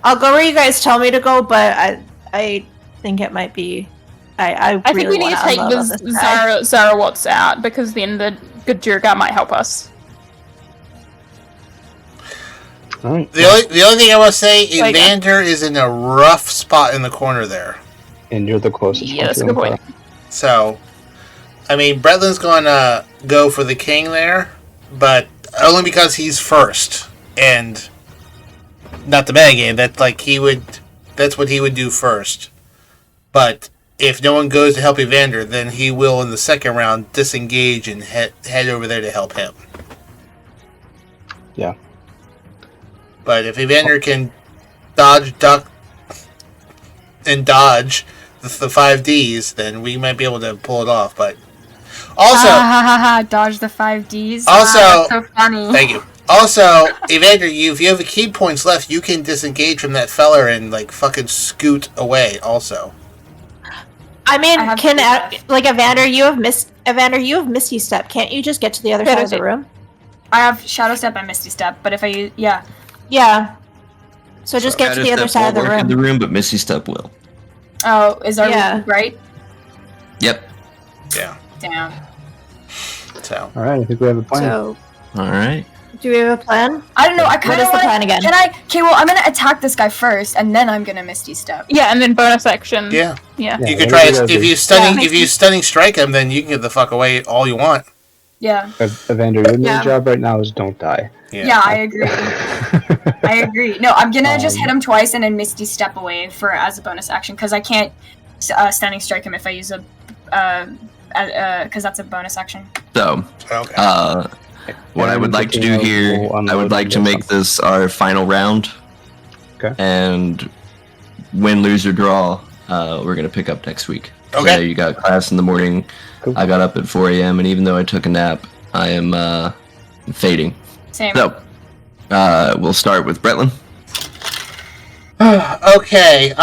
I'll go where you guys tell me to go, but I think it might be. I think we need to take the Zarawatts out because then the good Durgar might help us. All right. The only thing I will say, Evander is in a rough spot in the corner there. And you're the closest. Yeah, one that's to a good him, point. Kara. So, I mean, Bretlin's going to go for the king there, but only because he's first, and not the metagame. That's like that's what he would do first. But if no one goes to help Evander, then he will in the second round disengage and head over there to help him. Yeah. But if Evander can dodge, duck, and dodge the 5Ds, then we might be able to pull it off. But also, dodge the 5Ds. Also, That's so funny. Thank you. Also, Evander, if you have key points left, you can disengage from that feller and like fucking scoot away. Also, I mean, Evander, you have Misty Step. Can't you just get to the other side of the room? I have Shadow Step and Misty Step, but if I Yeah. So just get to the other side of the room. In the room, but Misty Step will. Oh, is our room right? Yep. Yeah. Damn. So. All right, I think we have a plan. So, all right. Do we have a plan? I don't know. I kind of. What is the plan again? Okay, well, I'm gonna attack this guy first, and then I'm gonna Misty Step. Yeah, and then bonus action. Yeah. Yeah. You could try if you stunning strike him, then you can get the fuck away all you want. Yeah. Evander, your main job right now is don't die. Yeah, I agree. I agree. No, I'm gonna just hit him twice and then Misty step away as a bonus action because I can't stunning strike him if I use a because that's a bonus action. So, what I would like to do here, I would like to make this our final round. Okay. And win, lose, or draw, we're going to pick up next week. Okay. So you got class in the morning. Cool. I got up at 4 a.m. and even though I took a nap, I am fading. Same. So, we'll start with Bretlin. Okay,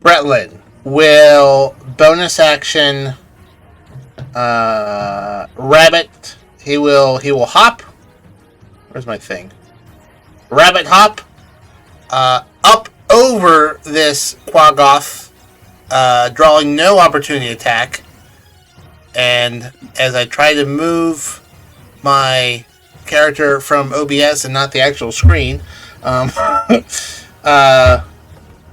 Bretlin will bonus action rabbit. He will hop. Where's my thing? Rabbit hop up over this Quaggoth, drawing no opportunity attack. And as I try to move my character from OBS and not the actual screen,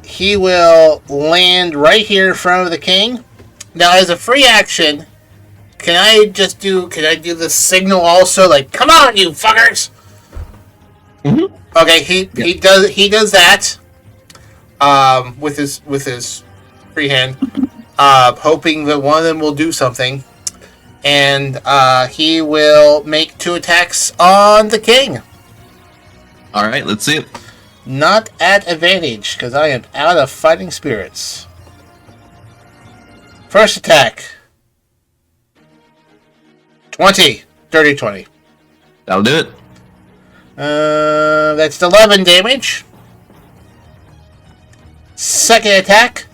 he will land right here in front of the king. Now, as a free action, can I do the signal also? Like, come on, you fuckers! Mm-hmm. Okay, he does that. With his free hand, hoping that one of them will do something, and he will make 2 attacks on the king. All right, let's see it. Not at advantage, because I am out of fighting spirits. First attack. 20. Dirty 20. That'll do it. That's 11 damage. Second attack.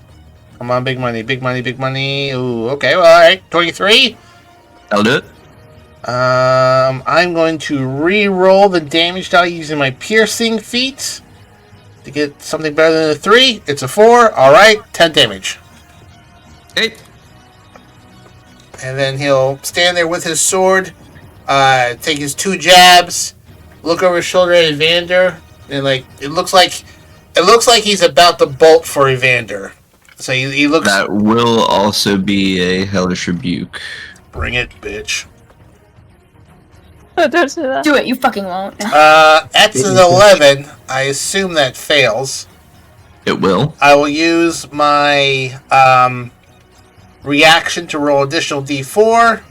Come on, big money, big money, big money. Ooh, okay, well, alright. 23. That'll do it. I'm going to re-roll the damage die using my piercing feat to get something better than a 3. It's a 4. Alright, 10 damage. Okay. And then he'll stand there with his sword, take his 2 jabs, look over his shoulder at Evander, and it looks like he's about to bolt for Evander. So he looks. That will also be a hellish rebuke. Bring it, bitch. Oh, don't say that. Do it. You fucking won't. That's an 11. I assume that fails. It will. I will use my reaction to roll additional D4.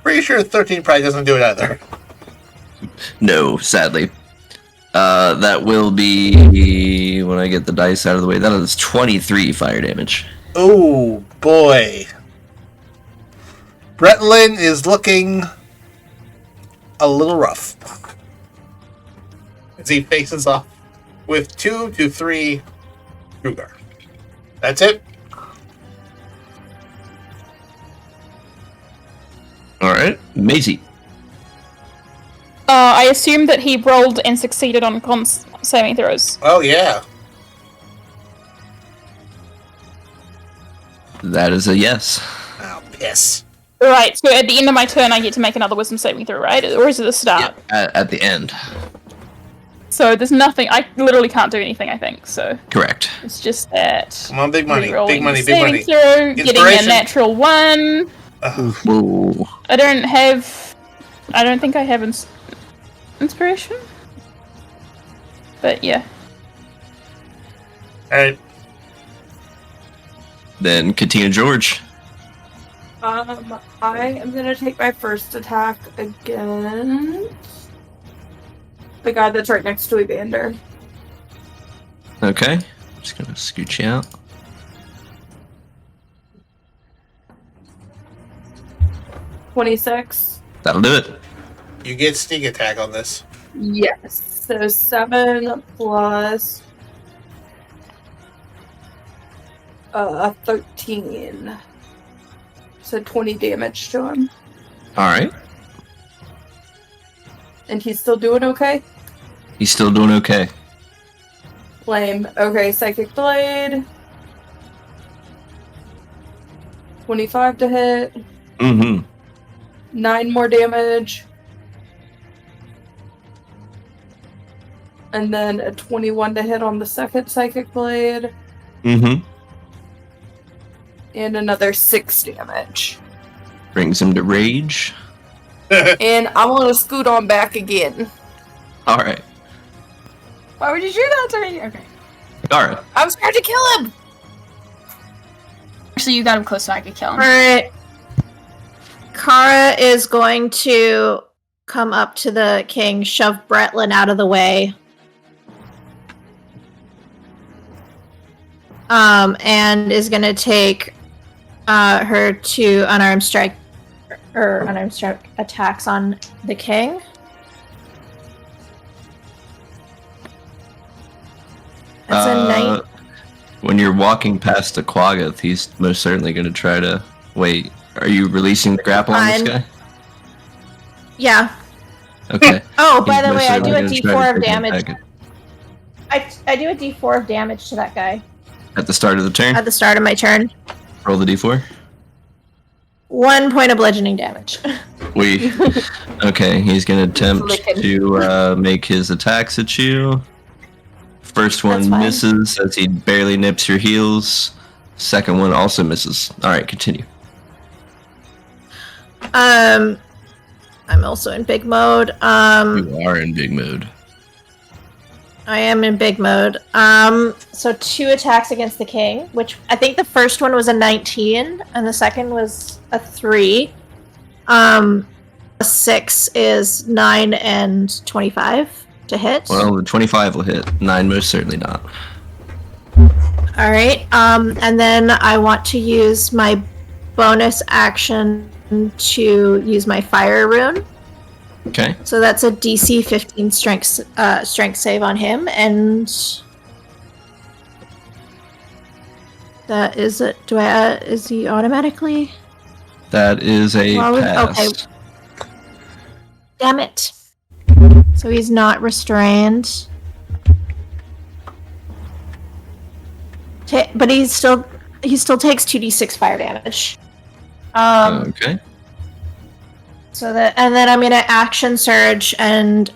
Pretty sure 13 probably doesn't do it either. No, sadly. That will be, when I get the dice out of the way, that is 23 fire damage. Oh, boy. Bretlin is looking a little rough as he faces off with 2 to 3 Grugar. That's it. Alright, Maisie. I assume that he rolled and succeeded on con saving throws. Oh, yeah. That is a yes. Oh, piss. Right, so at the end of my turn I get to make another wisdom saving throw, right? Or is it the start? Yeah, at the end. So there's nothing, I literally can't do anything, I think, so. Correct. It's just that. Come on, big money, re-rolling big money, the big money. saving throw, getting a natural 1. Whoa. I don't think I have inspiration. But yeah. Alright. Then Katina George. I am gonna take my first attack against the guy that's right next to Evander. Okay. Just gonna scoot you out. $26. That'll do it. You get sneak attack on this. Yes. So 7 plus 13. So 20 damage to him. Alright. And he's still doing okay? He's still doing okay. Lame. Okay, Psychic Blade. 25 to hit. Mm-hmm. 9 more damage. And then a 21 to hit on the second Psychic Blade. Mm-hmm. and another 6 damage. Brings him to rage. And I'm gonna scoot on back again. All right. Why would you do that to me? Okay. Gara. I'm scared to kill him! Actually, you got him close so I could kill him. Alright. Kara is going to come up to the king, shove Bretlin out of the way. And is going to take her 2 unarmed strike attacks on the king. That's a 9. When you're walking past the Quaggoth, he's most certainly going to try to... Wait, are you releasing the grapple on this guy? Yeah. Okay. Oh, by He's the most way, I do certainly a gonna try d4 to of take him damage. back I do a d4 of damage to that guy at the start of the turn? at the start of my turn. Roll the d4. 1 point of bludgeoning damage. Okay, he's going to attempt to make his attacks at you. First one misses as he barely nips your heels. Second one also misses. Alright, continue. I'm also in big mode. You are in big mode. I am in big mode. So 2 attacks against the king, which I think the first one was a 19, and the second was a 3. A 6 is 9 and 25 to hit. Well, the 25 will hit. 9 most certainly not. Alright, and then I want to use my bonus action to use my fire rune. Okay. So that's a DC 15 strength save on him, and that is it. Is he automatically? That is a pass. Okay. Damn it. So he's not restrained. But he still takes 2d6 fire damage. Okay. So and then I'm gonna action surge, and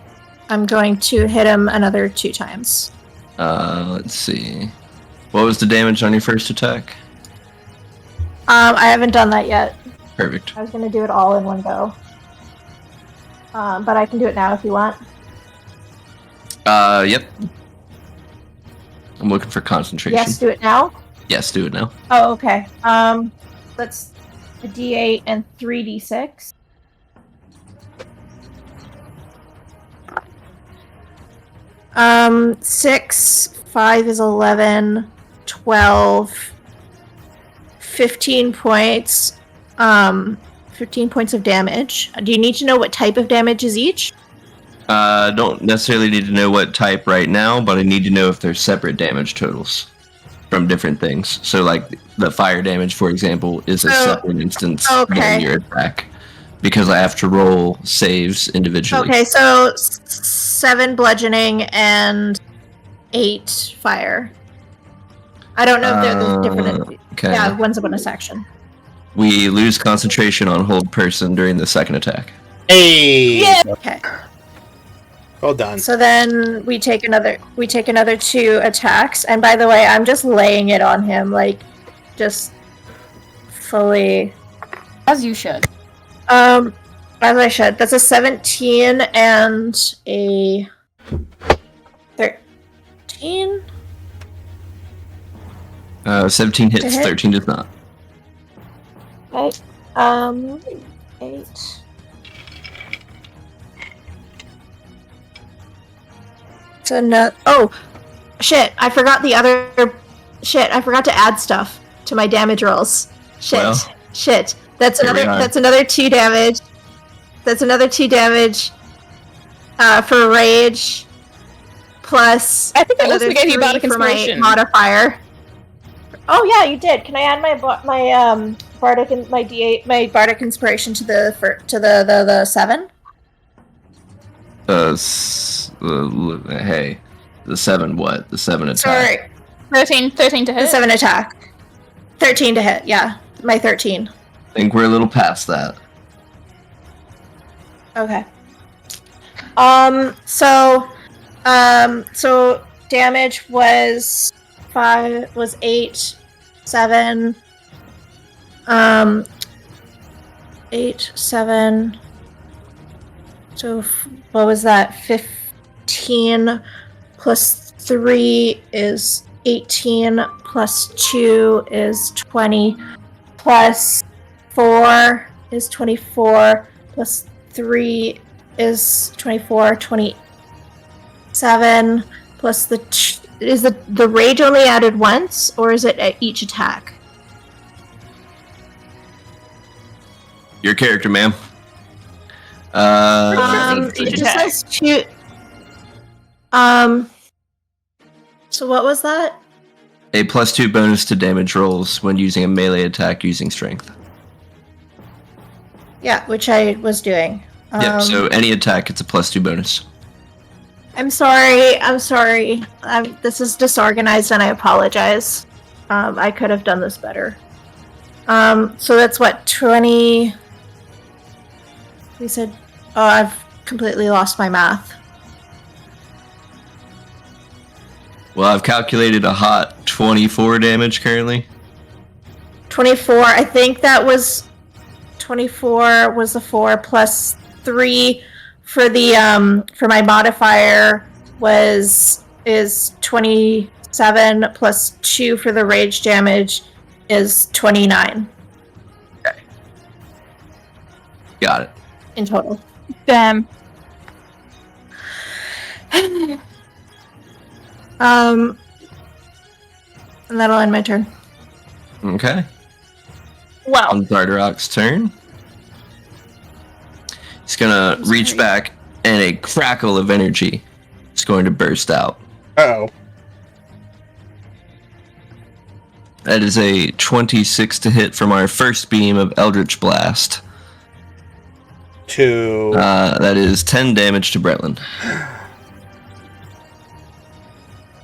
I'm going to hit him another 2 times. Let's see. What was the damage on your first attack? I haven't done that yet. Perfect. I was gonna do it all in one go. But I can do it now if you want. Yep. I'm looking for concentration. Yes, do it now. Yes, do it now. Oh, okay. That's the D8 and 3d6. Um, 6, 5 is 11, 12, 15 points. 15 points of damage. Do you need to know what type of damage is each? Don't necessarily need to know what type right now, but I need to know if there's separate damage totals from different things. So, like, the fire damage, for example, is a separate instance than your attack. Because I have to roll saves individually. Okay, so 7 bludgeoning and 8 fire. I don't know if they're different. Okay. Yeah, one's a bonus action. We lose concentration on hold person during the second attack. Hey! Yeah. Okay. Well done. So then we take another 2 attacks, and by the way, I'm just laying it on him, like, just fully. As you should. As I should. That's a 17 and a 13. 17 hits, 13 does not. Okay. 8. So no. Oh, shit! I forgot the other. Shit! I forgot to add stuff to my damage rolls. Shit! Well, shit! That's another. That's another 2 damage. That's another 2 damage. For rage. Plus. I think I also gave you Bardic Inspiration modifier. Oh yeah, you did. Can I add my Bardic and my D8 my Bardic Inspiration to the 7? Hey, the 7 what? The 7 attack. Sorry. 13 to hit. The 7 attack. 13 to hit. Yeah, my 13. I think we're a little past that. Okay. So damage was 8, 7, 8, 7. So what was that? 15 plus 3 is 18 plus 2 is 20 plus 4 is 24 plus 3 is 24, 27 plus is the rage only added once, or is it at each attack? Your character, ma'am. It just says shoot. So what was that? A +2 bonus to damage rolls when using a melee attack using strength. Yeah, which I was doing. Yep, so any attack, it's a +2 bonus. I'm sorry. This is disorganized and I apologize. I could have done this better. So that's what, 20... We said... Oh, I've completely lost my math. Well, I've calculated a hot 24 damage currently. 24, I think that was... 24 was the 4 plus 3 for the for my modifier is 27 plus 2 for the rage damage is 29. Okay. Got it. In total. Damn. And that'll end my turn. Okay. Wow. On Xardorok's turn. He's gonna reach back and a crackle of energy is going to burst out. Uh-oh. That is a 26 to hit from our first beam of Eldritch Blast. That is 10 damage to Bretlin.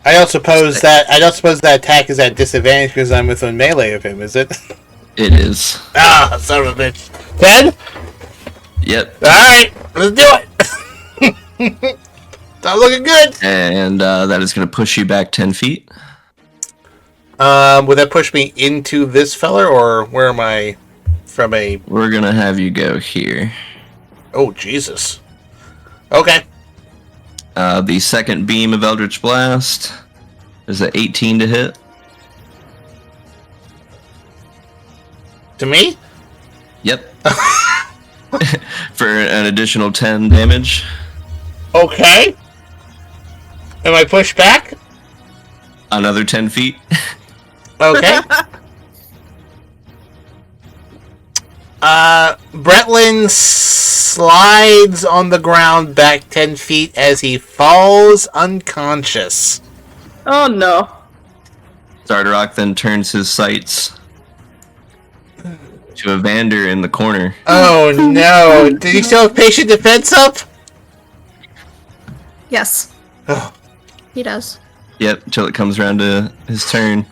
I don't suppose that attack is at disadvantage because I'm within melee of him, is it? It is. Ah, son of a bitch. 10? Yep. Alright, let's do it! Not looking good! And that is going to push you back 10 feet. Would that push me into this fella, or where am I from a... We're going to have you go here. Oh, Jesus. Okay. The second beam of Eldritch Blast is an 18 to hit. To me? Yep. For an additional 10 damage. Okay. Am I pushed back? Another 10 feet. Okay. Bretlin slides on the ground back 10 feet as he falls unconscious. Oh no. Xardorok then turns his sights to Evander in the corner. Oh no! Did he still have patient defense up? Yes. Oh. He does. Yep, until it comes around to his turn.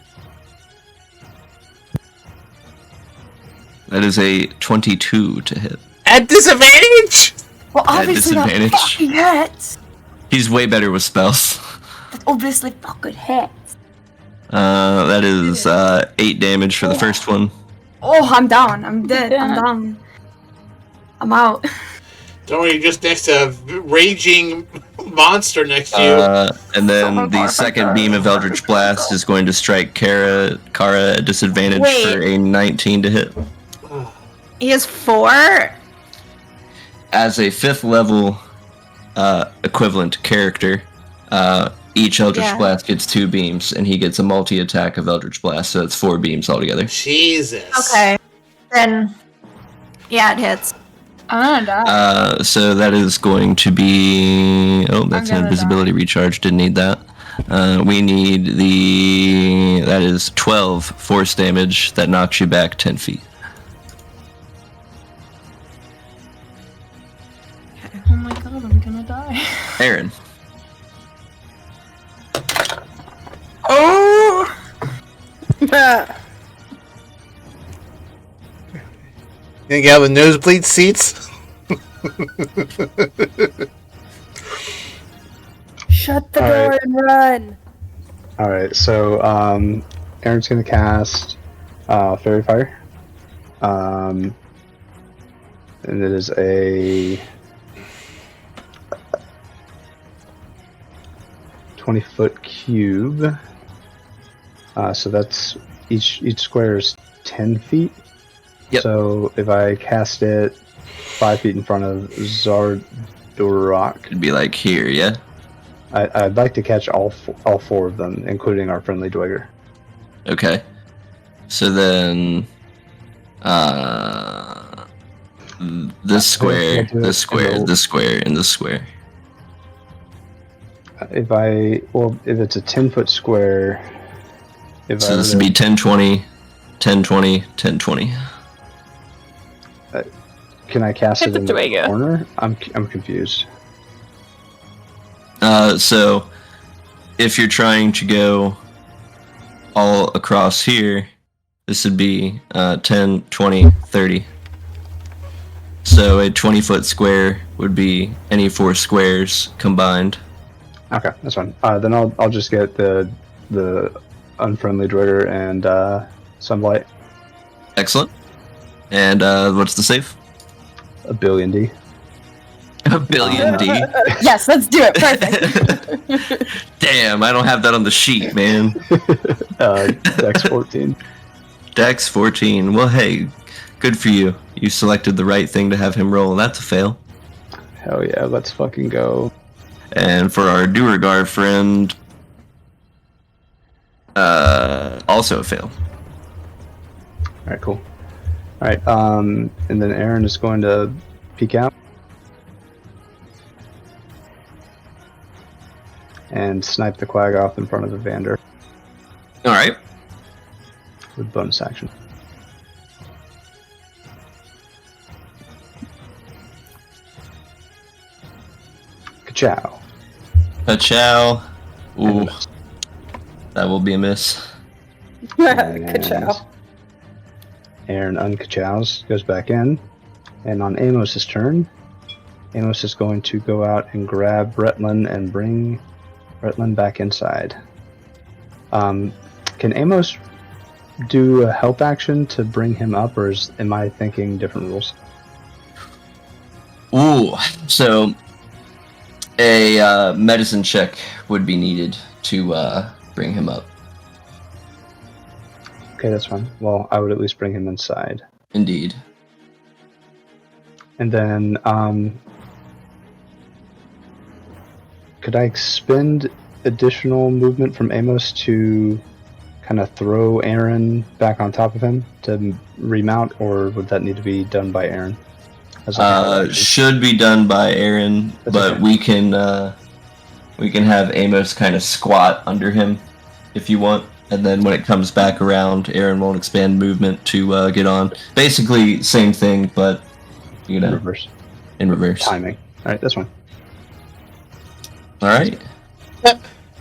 That is a 22 to hit. At disadvantage? Well, obviously that disadvantage. fucking hits. He's way better with spells. That obviously fucking hits. That is 8 damage for the first one. Oh, I'm down. I'm dead. I'm down. I'm out. Don't worry, you're just next to a raging monster next to you. And then the second beam of Eldritch Blast is going to strike Kara at disadvantage for a 19 to hit. He has 4? As a 5th level equivalent character, each Eldritch Blast gets 2 beams, and he gets a multi-attack of Eldritch Blast, so it's 4 beams altogether. Jesus. Okay. Then, yeah, it hits. I'm gonna die. So that is going to be... Oh, that's an invisibility recharge. Didn't need that. We need that is 12 force damage that knocks you back 10 feet. Oh my god, I'm gonna die. Aaron. Oh! You think you have the nosebleed seats? Shut the door and run. Alright, so Aaron's gonna cast Fairy Fire. And it is a 20-foot cube. So that's each square is 10 feet. Yep. So if I cast it 5 feet in front of Xardorok, It'd be like here, yeah? I'd like to catch all four of them, including our friendly Dwagger. Okay. So then, this square, this square, this square, and this square. If it's a 10-foot square, So this would be 10, 20, 10, 20, 10, 20. Can I cast it in the Dwagger. corner? I'm confused. So if you're trying to go all across here, this would be 10, 20, 30. So a 20-foot square would be any 4 squares combined. Okay, that's fine. Then I'll just get the unfriendly Dwagger and Sunblight. Excellent. And what's the save? $1 billion D. $1 billion D. Yes, let's do it. Perfect. Damn, I don't have that on the sheet, man. Dex 14. Dex 14. Well, hey, good for you. You selected the right thing to have him roll. That's a fail. Hell yeah, let's fucking go. And for our Duergar friend, also a fail. Alright, cool. Alright, and then Aaron is going to peek out. And snipe the Quag off in front of Evander Alright. with bonus action. Ka-chow. A chow. Ooh. That will be a miss. Ka-chow. Aaron unka-chows, goes back in. And on Amos' turn, Amos is going to go out and grab Bretlin and bring Bretlin back inside. Can Amos do a help action to bring him up, or am I thinking different rules? Ooh. So a medicine check would be needed to bring him up. Okay, that's fine. Well, I would at least bring him inside. Indeed. And then, could I expend additional movement from Amos to kind of throw Aaron back on top of him to remount, or would that need to be done by Aaron? Should be done by Aaron, That's but okay. we can have Amos kind of squat under him if you want, and then when it comes back around, Aaron won't expand movement to get on. Basically, same thing, but you know, Reverse. in reverse. Timing. Alright, that's fine. All right.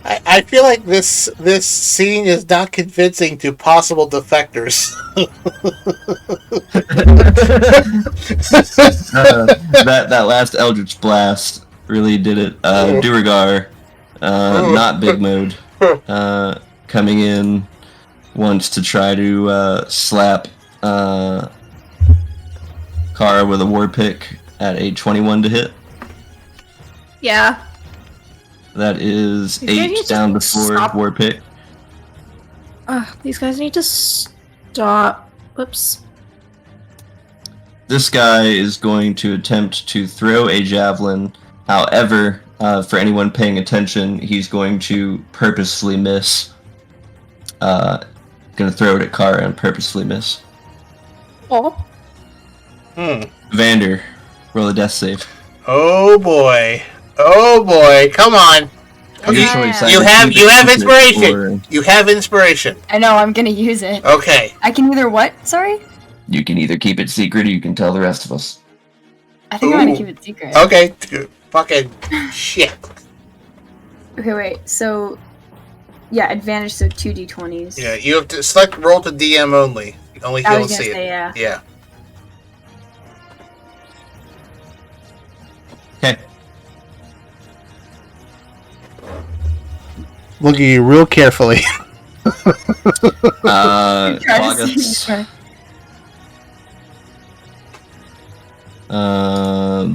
I feel like this scene is not convincing to possible defectors. That last Eldritch Blast really did it. Duergar, not big mode, coming in, wants to try to slap Kara with a war pick at a 21 to hit. Yeah. That is You guys 8 need down to to 4 stop. war pick. These guys need to stop. Whoops. This guy is going to attempt to throw a javelin. However, for anyone paying attention, he's going to purposefully miss. Going to throw it at Kara and purposefully miss. Oh. Vander, roll a death save. Oh boy. Oh boy. Come on. Okay. You have inspiration. You have inspiration. I know, I'm gonna use it. Okay. I can either what? Sorry? You can either keep it secret or you can tell the rest of us. I think I'm Ooh. gonna keep it secret. Okay. Fucking shit. Okay, wait. So, yeah, advantage, so 2d20s. Yeah, you have to select roll to DM only. Only I he'll was gonna see say, it. yeah. Yeah. Okay. Look at you real carefully. Try to see August, which one.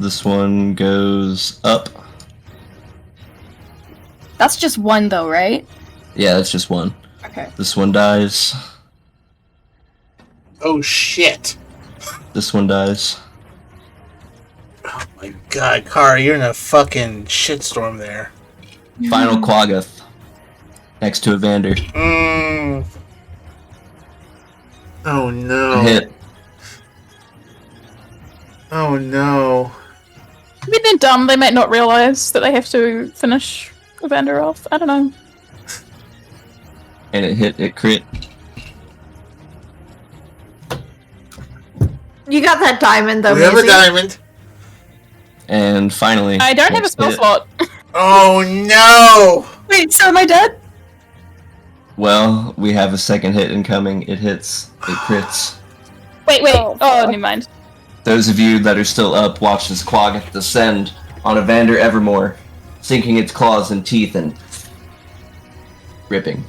This one goes up. That's just one, though, right? Yeah, that's just one. Okay. This one dies. Oh shit! This one dies. Oh my god, Kara, you're in a fucking shitstorm there. Final Quaggoth. Next to Evander. Oh no. A hit. Oh no. I mean, they're dumb. They might not realize that they have to finish Evander off. I don't know. And it crit. You got that diamond, though, We have a Maisie. diamond. And finally... I don't have a next spell hit. slot. Oh no! Wait, so am I dead? Well, we have a second hit incoming. It hits. It crits. Wait. Oh, Oh, fuck. never mind. Those of you that are still up watch this Quaggoth descend on Evander Evermore, sinking its claws and teeth and ripping.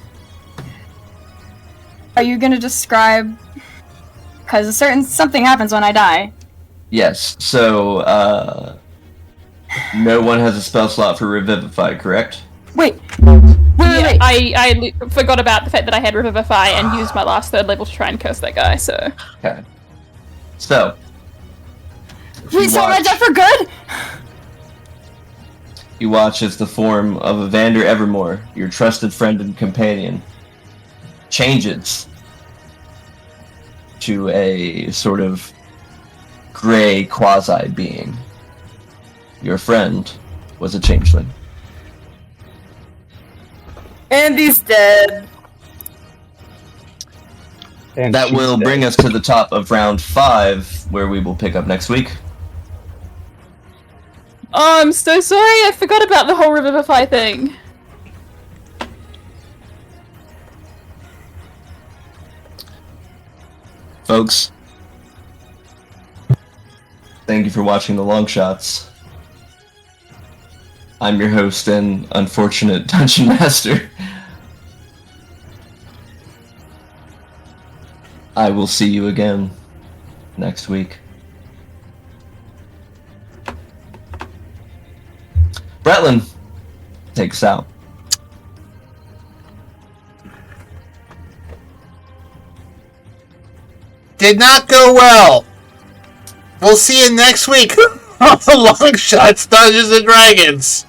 Are you gonna describe? Because something happens when I die. Yes, so, no one has a spell slot for Revivify, correct? Wait. Yeah, I forgot about the fact that I had Revivify and used my last 3rd level to try and curse that guy, so... Okay. So... Wait, so am I dead for good? You watch as the form of Evander Evermore, your trusted friend and companion, changes to a sort of gray quasi-being. Your friend was a changeling. Andy's dead. And That she's will dead. bring us to the top of round 5, where we will pick up next week. Oh, I'm so sorry, I forgot about the whole Revivify thing. Folks, thank you for watching the Longshots. I'm your host and unfortunate Dungeon Master. I will see you again next week. Bretlin, take us out. Did not go well. We'll see you next week on Longshots Dungeons and Dragons.